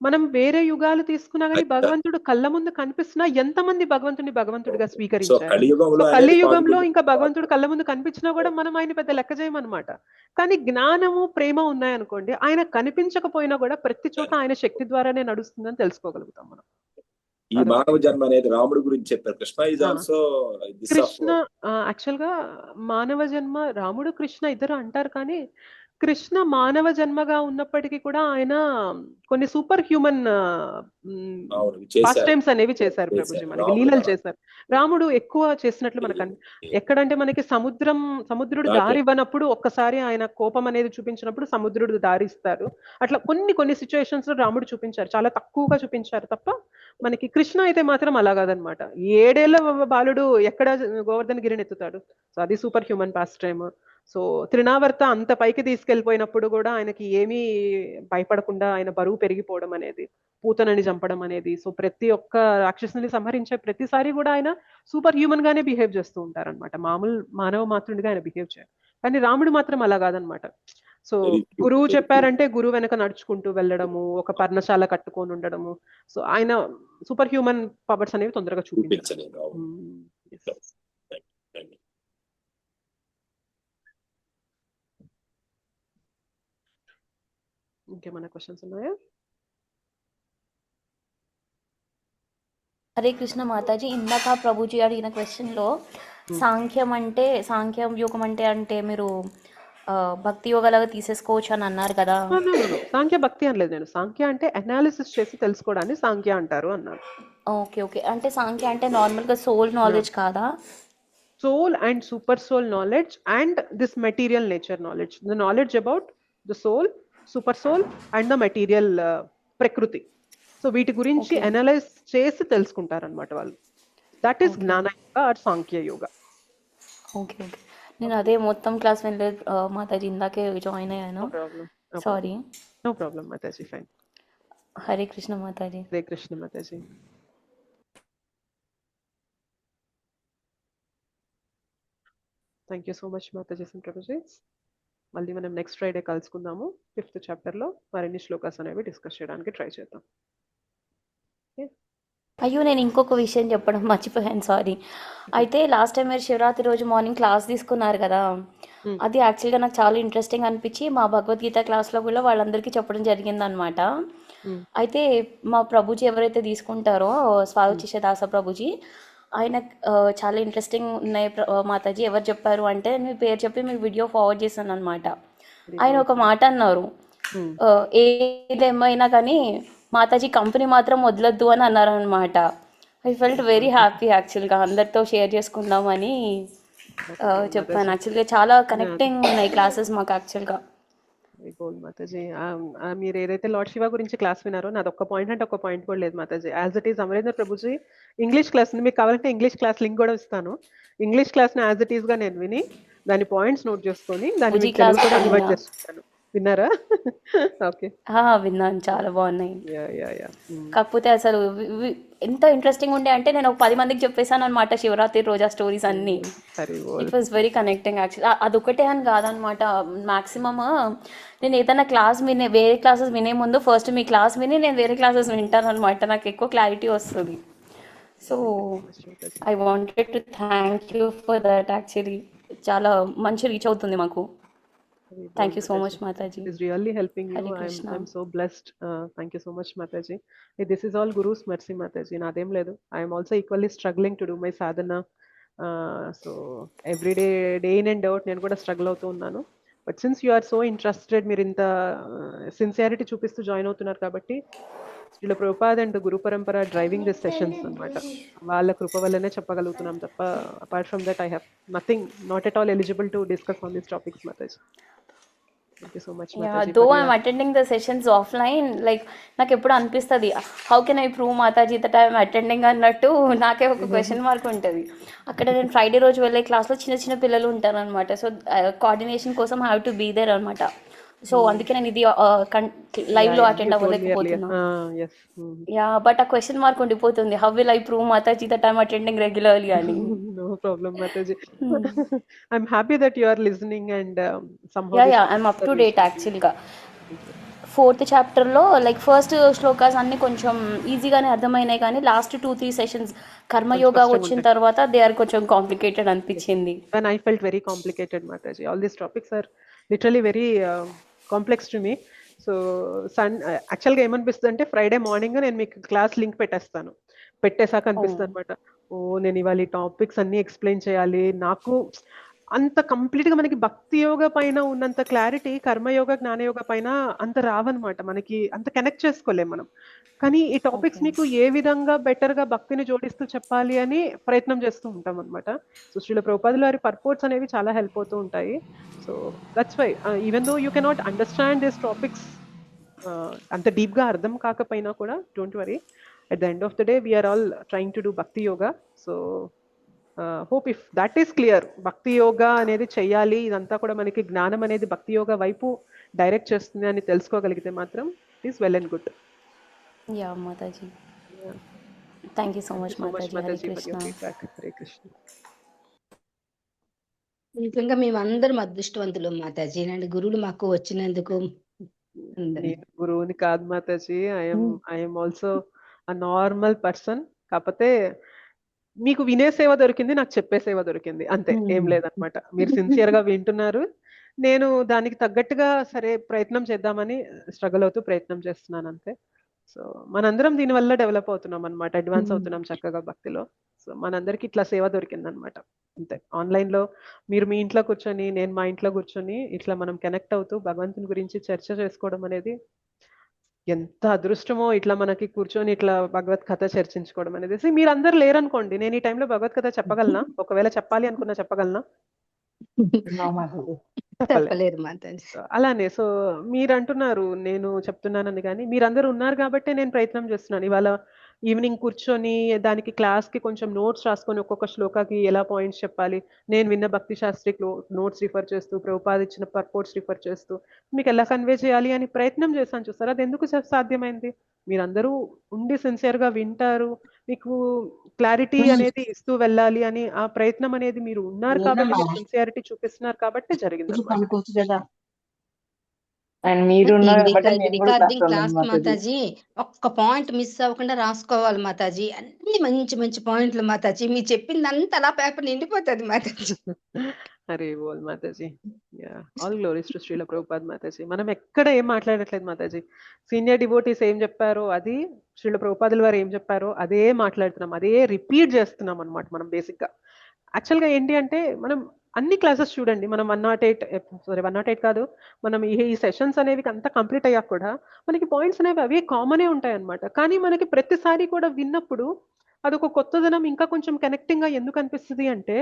[SPEAKER 1] మనం వేరే యుగాలు తీసుకున్నా కానీ భగవంతుడు కళ్ళ ముందు కనిపిస్తున్నా ఎంతమంది భగవంతుడిగా స్వీకరించారు? కలియుగంలో ఇంకా భగవంతుడు కళ్ళ ముందు కనిపించినా కూడా మనం ఆయన పెద్ద లెక్క చేయమన్నమాట. కానీ జ్ఞానము, ప్రేమ ఉన్నాయనుకోండి, ఆయన కనిపించకపోయినా కూడా ప్రతి చోట ఆయన శక్తి ద్వారానే నడుస్తుందని తెలుసుకోగలుగుతాం మనం.
[SPEAKER 6] ఈ మానవ జన్మ అనేది రాముడి గురించి చెప్పారు. కృష్ణ
[SPEAKER 1] యాక్చువల్ గా మానవ జన్మ రాముడు కృష్ణ ఇద్దరు అంటారు కానీ కృష్ణ మానవ జన్మగా ఉన్నప్పటికీ కూడా ఆయన కొన్ని సూపర్ హ్యూమన్ పాస్ట్ టైమ్స్ అనేవి చేశారు ప్రభుజీ, మనకి లీలలు చేశారు. రాముడు ఎక్కువ చేసినట్లు మనకు ఎక్కడంటే మనకి సముద్రుడు దారి ఇవ్వనప్పుడు ఒక్కసారి ఆయన కోపం అనేది చూపించినప్పుడు సముద్రుడు దారి ఇస్తారు. అట్లా కొన్ని సిచ్యువేషన్స్ లో రాముడు చూపించారు, చాలా తక్కువగా చూపించారు తప్ప. మనకి కృష్ణ అయితే మాత్రం అలా కాదనమాట. 7 ఏళ్ల బాలుడు ఎక్కడ గోవర్ధన గిరిని ఎత్తుతాడు. సో అది superhuman pastime. So Trinavarta అంత పైకి తీసుకెళ్లిపోయినప్పుడు కూడా ఆయనకి ఏమీ భయపడకుండా ఆయన బరువు పెరిగిపోవడం అనేది, పూతనని చంపడం అనేది, సో ప్రతి ఒక్క రాక్షసుని సంహరించే ప్రతిసారి కూడా ఆయన సూపర్ హ్యూమన్ గానే బిహేవ్ చేస్తూ ఉంటారనమాట. మామూలు మానవ మాతృడిగా ఆయన బిహేవ్ చేయరు. కానీ రాముడు మాత్రం అలా కాదనమాట. సో గురువు చెప్పారంటే గురువు వెనక నడుచుకుంటూ వెళ్ళడము, ఒక పర్ణశాల కట్టుకొని ఉండడము. సో ఆయన సూపర్ హ్యూమన్ పవర్స్ అనేవి తొందరగా చూపించారు. ఇంకేమైనా క్వశ్చన్స్ ఉన్నాయా?
[SPEAKER 10] హరే కృష్ణ మాతాజీ, ఇందాక ప్రభుజీ అడిగిన క్వశ్చన్ లో సాంఖ్యం యోగం అంటే మీరు భక్తి యోగాలాగా తీసేసుకోవచ్చు అని అన్నారు కదా.
[SPEAKER 1] సాంఖ్య భక్తి అనలేదు నేను. సాంఖ్య అంటే అనాలిసిస్ చేసి తెలుసుకోవడాన్ని సాంఖ్య అంటారు అన్నారు.
[SPEAKER 10] ఓకే. అంటే సాంఖ్య అంటే నార్మల్ గా సోల్ నాలెడ్జ్ కాదా?
[SPEAKER 1] Soul and super soul knowledge and this material nature knowledge, the knowledge about the soul, super soul and the material prakriti. So వీటి గురించి అనలైజ్ చేసి తెలుసుకుంటారు అనమాట వాళ్ళు. దట్ ఈస్ జ్ఞాన యోగ ఆర్ సాంఖ్య యోగ.
[SPEAKER 10] ఓకే. నేను అదే మొత్తం క్లాస్ వినలేదు మాతాజీ, ఇందాకే జాయిన్ అయ్యాను. Sorry.
[SPEAKER 1] No problem Mataji, fine.
[SPEAKER 10] Hare Krishna Mataji.
[SPEAKER 1] Hare Krishna Mataji. Thank you so much Mataji and Prabhuji. మళ్ళీ మనం నెక్స్ట్ ఫ్రైడే కలుసుకుందాము. 5th చాప్టర్లో మరిన్ని శ్లోకాస్ అనేవి డిస్కస్ చేయడానికి ట్రై చేద్దాం.
[SPEAKER 10] అయ్యో! నేను ఇంకొక విషయం చెప్పడం మర్చిపోయాను, సారీ. అయితే లాస్ట్ టైం మీరు శివరాత్రి రోజు మార్నింగ్ క్లాస్ తీసుకున్నారు కదా!
[SPEAKER 1] ఉమ్,
[SPEAKER 10] అది యాక్చువల్‌గా నాకు చాలా ఇంట్రెస్టింగ్ అనిపించి మా భగవద్గీత క్లాస్‌లో కూడా వాళ్ళందరికీ చెప్పడం జరిగిందనమాట.
[SPEAKER 1] ఉమ్,
[SPEAKER 10] అయితే మా ప్రభుజీ ఎవరైతే తీసుకుంటారో స్వాగతిష దాస ప్రభుజీ, ఆయన చాలా ఇంట్రెస్టింగ్ ఉన్నాయి మాతాజీ ఎవరు చెప్పారు అంటే మీ పేరు చెప్పి మీకు వీడియో ఫార్వర్డ్ చేశాను అనమాట. ఆయన ఒక మాట అన్నారు,
[SPEAKER 1] ఉమ్,
[SPEAKER 10] ఏదేమైనా కానీ మాతాజీ కంపెనీ మాత్రం వదలొద్దు అని అన్నారనమాట. ఐ ఫెల్ట్ వెరీ హ్యాపీ యాక్చువల్గా అందరితో షేర్ చేసుకుందామని చెప్పాను.
[SPEAKER 1] మాతాజీ.
[SPEAKER 10] యాక్చువల్గా చాలా కనెక్టింగ్ ఉన్నాయి క్లాసెస్ మాకు యాక్చువల్గా.
[SPEAKER 1] Very good Mataji. మీరు ఏదైతే లార్డ్ శివ గురించి క్లాస్ విన్నారో నాది ఒక్క పాయింట్ అంటే ఒక్క పాయింట్ కూడా లేదు Mataji. As it is Amarendra Prabhuji English class ఉంది, మీకు కావాలంటే ఇంగ్లీష్ క్లాస్ లింక్ కూడా ఇస్తాను. ఇంగ్లీష్ క్లాస్ని యాజ్ ఇట్ ఈస్గా నేను విని దాని పాయింట్స్ నోట్ చేసుకొని దాన్ని
[SPEAKER 10] పూజీ
[SPEAKER 1] మీకు
[SPEAKER 10] క్లాస్
[SPEAKER 1] తెలుగు కూడా
[SPEAKER 10] కూడా
[SPEAKER 1] ఇన్వైట్
[SPEAKER 10] విన్నా.
[SPEAKER 1] చేస్తాను. విన్నారా? ఓకే.
[SPEAKER 10] విన్నాను, చాలా బాగున్నాయి.
[SPEAKER 1] Yeah yeah yeah.
[SPEAKER 10] కాకపోతే అసలు ఎంత ఇంట్రెస్టింగ్ ఉండే అంటే నేను ఒక 10 మందికి చెప్పేశాను అనమాట శివరాత్రి రోజా స్టోరీస్ అన్నీ.
[SPEAKER 1] Hari bol.
[SPEAKER 10] It was very connecting actually. అదొకటే అని కాదనమాట, మ్యాక్సిమమ్ నేను ఏదైనా క్లాస్ వేరే క్లాసెస్ వినే ముందు ఫస్ట్ మీ క్లాస్ విని నేను వేరే క్లాసెస్ వింటాను అనమాట, నాకు ఎక్కువ క్లారిటీ వస్తుంది. So I wanted to thank you for that actually. చాలా మంచి రీచ్ అవుతుంది మాకు. Thank you so much Mataji.
[SPEAKER 1] It is really helping you.
[SPEAKER 10] Hare
[SPEAKER 1] I'm
[SPEAKER 10] Krishna.
[SPEAKER 1] so blessed. Thank you so much, Mataji. This is all Guru's mercy, Mataji. Naadem ledu. I am also equally struggling to do my sadhana. So every day in and out నేను కూడా struggle అవుతూ ఉన్నాను. But since you are so interested, మీరు ఇంత sincerity చూపిస్తూ join అవుతున్నారు కాబట్టి Srila Prabhupad and గురు పరంపర డ్రైవింగ్ దిస్ సెషన్స్ అనమాట. వాళ్ళ కృప వల్లనే చెప్పగలుగుతున్నాం తప్ప apart from that I have nothing, not at all eligible to discuss on these topics, Mataji. Thank you so much, Mataji.
[SPEAKER 10] Though I'm attending the sessions offline, like నాకు ఎప్పుడు అనిపిస్తుంది how can I prove Mataji that I'm attending అన్నట్టు నాకే ఒక question mark ఉంటుంది. అక్కడ నేను Friday రోజు వెళ్ళే క్లాస్లో చిన్న చిన్న పిల్లలు ఉంటారు అనమాట. సో కోఆర్డినేషన్ కోసం హ్యావ్ టు బీ దేర్ అనమాట. సో అందుకే నేను ఇది లైవ్ లో అటెండ్ అవ్వలేకపోతున్నా.
[SPEAKER 1] Yes.
[SPEAKER 10] యా, బట్ ఆ క్వశ్చన్ మార్క్ ఉండిపోతుంది, how will I prove Mataji that I'm attending regularly అని.
[SPEAKER 1] No problem, Mataji. I'm happy that you are listening and somehow
[SPEAKER 10] yeah
[SPEAKER 1] this
[SPEAKER 10] yeah I'm up to date యాక్చువల్గా. 4th చాప్టర్లో like first shlokas అన్ని కొంచెం ఈజీగానే అర్థమైనాయి, కానీ last 2-3 sessions కర్మయోగా వచ్చిన తర్వాత they are కొంచెం కాంప్లికేటెడ్ అనిపించింది.
[SPEAKER 1] when I felt very complicated, Mataji. All these topics are literally very complex to me. So యాక్చువల్గా ఏమనిపిస్తుంది అంటే ఫ్రైడే మార్నింగ్ నేను మీకు క్లాస్ లింక్ పెట్టేశాక అనిపిస్తుంది అనమాట, ఓ నేను ఇవాళ ఈ టాపిక్స్ అన్ని ఎక్స్ప్లెయిన్ చేయాలి. నాకు అంత కంప్లీట్గా మనకి భక్తి యోగ పైన ఉన్నంత క్లారిటీ కర్మయోగ జ్ఞానయోగ పైన అంత రావన్నమాట, మనకి అంత కనెక్ట్ చేసుకోలేం మనం. కానీ ఈ టాపిక్స్ మీకు ఏ విధంగా బెటర్గా భక్తిని జోడిస్తూ చెప్పాలి అని ప్రయత్నం చేస్తూ ఉంటాం అనమాట. సో శ్రీల ప్రభుపాదుల వారి పర్పోర్ట్స్ అనేవి చాలా హెల్ప్ అవుతూ ఉంటాయి. So that's why even though you cannot understand this topics అంత డీప్గా అర్థం కాకపోయినా కూడా don't worry, at the end of the day we are all trying to do bhakti yoga. So hope if that is clear, bhakti yoga అనేది చెయ్యాలి, ఇదంతా కూడా మనకి జ్ఞానం అనేది భక్తి యోగా వైపు డైరెక్ట్ చేస్తుంది అని తెలుసుకోగలిగితే మాత్రం it is well and good.
[SPEAKER 10] Yeah Mataji, thank you so much Mataji. Hare Krishna.
[SPEAKER 1] Hare Krishna.
[SPEAKER 2] నిజంగా మేమందరం అదృష్టవంతులు మాతాజీ, ఇలాంటి గురువులు మాకు వచ్చినందుకు.
[SPEAKER 1] నేను గురువుని కాదు Mataji, I'm also a normal person. కాకపోతే మీకు వినే సేవ దొరికింది, నాకు చెప్పే సేవ దొరికింది, అంతే, ఏం లేదనమాట. మీరు సిన్సియర్ గా వింటున్నారు, నేను దానికి తగ్గట్టుగా సరే ప్రయత్నం చేద్దామని స్ట్రగుల్ అవుతూ ప్రయత్నం చేస్తున్నాను, అంతే. సో మనందరం దీనివల్ల డెవలప్ అవుతున్నాం అనమాట, అడ్వాన్స్ అవుతున్నాం చక్కగా భక్తిలో. సో మనందరికి ఇట్లా సేవ దొరికింది అనమాట, అంతే. ఆన్లైన్ లో మీరు మీ ఇంట్లో కూర్చొని, నేను మా ఇంట్లో కూర్చొని ఇట్లా మనం కనెక్ట్ అవుతూ భగవంతుని గురించి చర్చ చేసుకోవడం అనేది ఎంత అదృష్టమో. ఇట్లా మనకి కూర్చొని ఇట్లా భగవత్ కథ చర్చించుకోవడం అనేది. మీరందరూ లేరనుకోండి, నేను ఈ టైంలో భగవత్ కథ చెప్పగలనా? ఒకవేళ చెప్పాలి అనుకున్నా చెప్పగలనా?
[SPEAKER 2] చెప్పలేరు మాతాజీ.
[SPEAKER 1] అలానే సో మీరు అంటున్నారు నేను చెప్తున్నానని, కానీ మీరందరూ ఉన్నారు కాబట్టి నేను ప్రయత్నం చేస్తున్నాను. ఇవాళ ఈవినింగ్ కూర్చొని దానికి క్లాస్కి కొంచెం నోట్స్ రాసుకొని ఒక్కొక్క శ్లోకాకి ఎలా పాయింట్స్ చెప్పాలి, నేను విన్న భక్తి శాస్త్రి నోట్స్ రిఫర్ చేస్తూ, ప్రభుపాద ఇచ్చిన పర్పోర్ట్స్ రిఫర్ చేస్తూ మీకు ఎలా కన్వే చేయాలి అని ప్రయత్నం చేశాను. చూస్తారా అది ఎందుకు సాధ్యమైంది? మీరందరూ ఉండి సిన్సియర్గా వింటారు, మీకు క్లారిటీ అనేది ఇస్తూ వెళ్ళాలి అని ఆ ప్రయత్నం అనేది మీరు ఉన్నారు కాబట్టి, మీరు సిన్సియారిటీ చూపిస్తున్నారు కాబట్టి జరిగింది.
[SPEAKER 11] అండ్ మీరున్నారు
[SPEAKER 2] ఇది
[SPEAKER 11] కాబట్టి నేను కూడా క్లాస్
[SPEAKER 2] రికార్డింగ్
[SPEAKER 11] లో
[SPEAKER 2] క్లాస్
[SPEAKER 11] ఉన్నాను మాతాజీ.
[SPEAKER 2] మాతాజీ. ఒక్క పాయింట్ మిస్ అవ్వకుండా రాసుకోవాలి మాతాజీ. అన్ని మంచి మంచి పాయింట్లు మాతాజీ. మీరు చెప్పిందంతా అలా పేపర్ నిండిపోతుంది Mataji.
[SPEAKER 1] Hari bol Mataji. Yeah, all glories to Srila Prabhupad Mataji. మనం ఎక్కడ ఏం మాట్లాడట్లేదు మాతాజీ. సీనియర్ డివోటీస్ ఏం చెప్పారో అది, శ్రీల ప్రభుపాదుల వారు ఏం చెప్పారో అదే మాట్లాడుతున్నాం, అదే రిపీట్ చేస్తున్నాం అనమాట మనం బేసిక్గా. యాక్చువల్గా ఏంటి అంటే మనం అన్ని క్లాసెస్ చూడండి, మనం 108 కాదు, మనం ఈ సెషన్స్ అనేవి అంతా కంప్లీట్ అయ్యాక కూడా మనకి పాయింట్స్ అనేవి అవే కామనే ఉంటాయి అనమాట. కానీ మనకి ప్రతిసారి కూడా విన్నప్పుడు అదొక కొత్తదనం, ఇంకా కొంచెం కనెక్టింగ్గా ఎందుకు అనిపిస్తుంది అంటే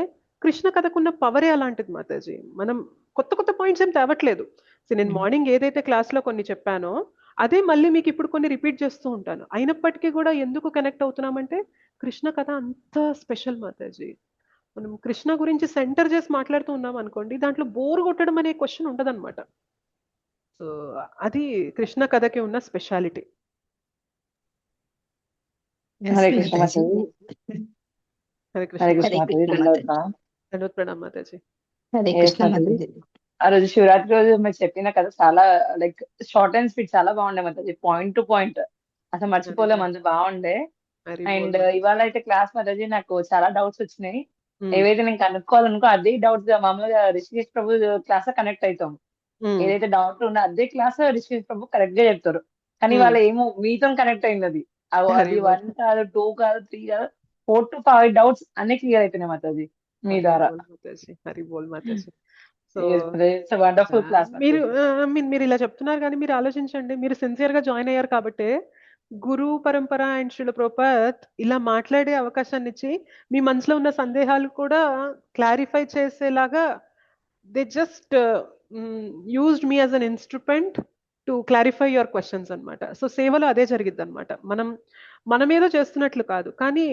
[SPEAKER 1] కృష్ణ కథకున్న పవరే అలాంటిది మాతాజీ. మనం కొత్త కొత్త పాయింట్స్ ఏం తేవట్లేదు. సో నేను మార్నింగ్ ఏదైతే క్లాస్లో కొన్ని చెప్పానో అదే మళ్ళీ మీకు ఇప్పుడు కొన్ని రిపీట్ చేస్తూ ఉంటాను. అయినప్పటికీ కూడా ఎందుకు కనెక్ట్ అవుతున్నామంటే కృష్ణ కథ అంత స్పెషల్ మాతాజీ. మనం కృష్ణ గురించి సెంటర్ చేసి మాట్లాడుతూ ఉన్నాం అనుకోండి, దాంట్లో బోర్ కొట్టడం అనే క్వశ్చన్ ఉండదన్నమాట. సో అది కృష్ణ కథకి ఉన్న స్పెషాలిటీ.
[SPEAKER 11] హరే కృష్ణ మాతాజీ.
[SPEAKER 1] హరే
[SPEAKER 11] హరే
[SPEAKER 1] కృష్ణ
[SPEAKER 11] కృష్ణ
[SPEAKER 1] మాతాజీ.
[SPEAKER 11] మాతాజీ. దండవత్
[SPEAKER 1] దండవత్ ప్రణామ్ మాతాజీ.
[SPEAKER 2] హరే
[SPEAKER 11] Yes,
[SPEAKER 2] కృష్ణ
[SPEAKER 11] మాతాజీ.
[SPEAKER 2] మాతాజీ.
[SPEAKER 11] ఆ రోజు శివరాత్రి రోజు మీరు చెప్పిన కదా చాలా లైక్ షార్ట్ అండ్ స్వీట్ చాలా బాగుండే మాతాజీ. పాయింట్ టు పాయింట్ అసలు
[SPEAKER 1] హరి
[SPEAKER 11] మర్చిపోలేము,
[SPEAKER 1] బోల్,
[SPEAKER 11] అంత బాగుండే.
[SPEAKER 1] హరి బోల్
[SPEAKER 11] అండ్
[SPEAKER 1] మాతాజీ.
[SPEAKER 11] ఇవాళ అయితే క్లాస్ మాతాజీ నాకు చాలా డౌట్స్ వచ్చినాయి.
[SPEAKER 1] ఉమ్,
[SPEAKER 11] ఏవైతే నేను కనుక్కోవాలనుకో అదే డౌట్స్ మామూలుగా రిషికేష్ ప్రభు క్లాస్ లో కనెక్ట్ అవుతాం.
[SPEAKER 1] ఉమ్,
[SPEAKER 11] ఏదైతే డౌట్ ఉందో అదే క్లాస్ లో రిషికేష్ ప్రభు కరెక్ట్ గా చెప్తారు. కానీ
[SPEAKER 1] ఉమ్,
[SPEAKER 11] వాళ్ళ ఏమో మీతో కనెక్ట్ అయింది అది.
[SPEAKER 1] హరి
[SPEAKER 11] అది
[SPEAKER 1] బోల్,
[SPEAKER 11] 1 కాదు, 2 కాదు, 3 కాదు, 4 to 5 డౌట్స్ అన్ని క్లియర్ అయిపోయినాయి మాతాజీ మీ
[SPEAKER 1] హరి
[SPEAKER 11] ద్వారా.
[SPEAKER 1] Bol Mataji. Hari bol Mataji. So
[SPEAKER 11] it's wonderful class
[SPEAKER 1] మీరు
[SPEAKER 11] మాతాజీ.
[SPEAKER 1] మీరు ఇలా చెప్తున్నారు కానీ మీరు ఆలోచించండి, మీరు సిన్సియర్ గా జాయిన్ అయ్యారు కాబట్టి గురు పరంపర అండ్ శ్రీల ప్రభుపాద్ ఇలా మాట్లాడే అవకాశాన్ని ఇచ్చి మీ మనసులో ఉన్న సందేహాలు కూడా క్లారిఫై చేసేలాగా they just used me as an instrument to clarify your questions అనమాట. సో సేవలో అదే జరిగిద్ది అనమాట. మనమేదో చేస్తున్నట్లు కాదు, కానీ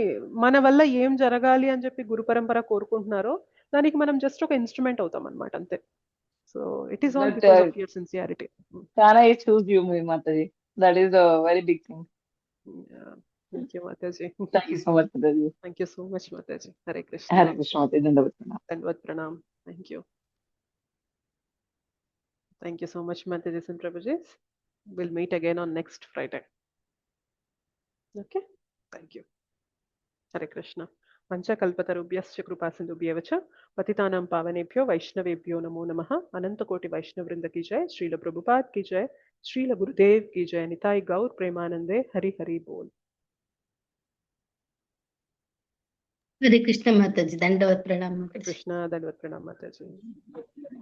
[SPEAKER 1] మన వల్ల ఏం జరగాలి అని చెప్పి గురు పరంపర కోరుకుంటున్నారో దానికి మనం జస్ట్ ఒక ఇన్స్ట్రుమెంట్ అవుతాం అనమాట, అంతే. So it is all
[SPEAKER 11] But
[SPEAKER 1] because of your sincerity.
[SPEAKER 11] Kana, I choose you, Mataji. That is a very big thing.
[SPEAKER 1] Thank you, Mataji.
[SPEAKER 11] Thank you so much, Mataji.
[SPEAKER 1] Thank you so much, Mataji. Hare Krishna.
[SPEAKER 11] Hare Krishna, Mataji. Dandavat pranam.
[SPEAKER 1] Dandavat pranam. Thank you. Thank you so much, Mataji and Prabhuji. We'll meet again on next Friday. Okay? Thank you. Hare Krishna. పంచకల్పతరుభ్యశ్చ కృపాసింధుభ్యవ చ పతితానాం పావనేభ్యో వైష్ణవేభ్యో నమో నమః. అనంత కోటి వైష్ణవ వృంద की जय. श्रील प्रभुपाद की जय. श्रील गुरुदेव की जय. निताई गौर प्रेमानंदे. हरि हरि बोल.
[SPEAKER 2] హరే కృష్ణ మాతాజీ. దండవత్ ప్రణామం.
[SPEAKER 1] कृष्णा दंडवत प्रणाम माताजी.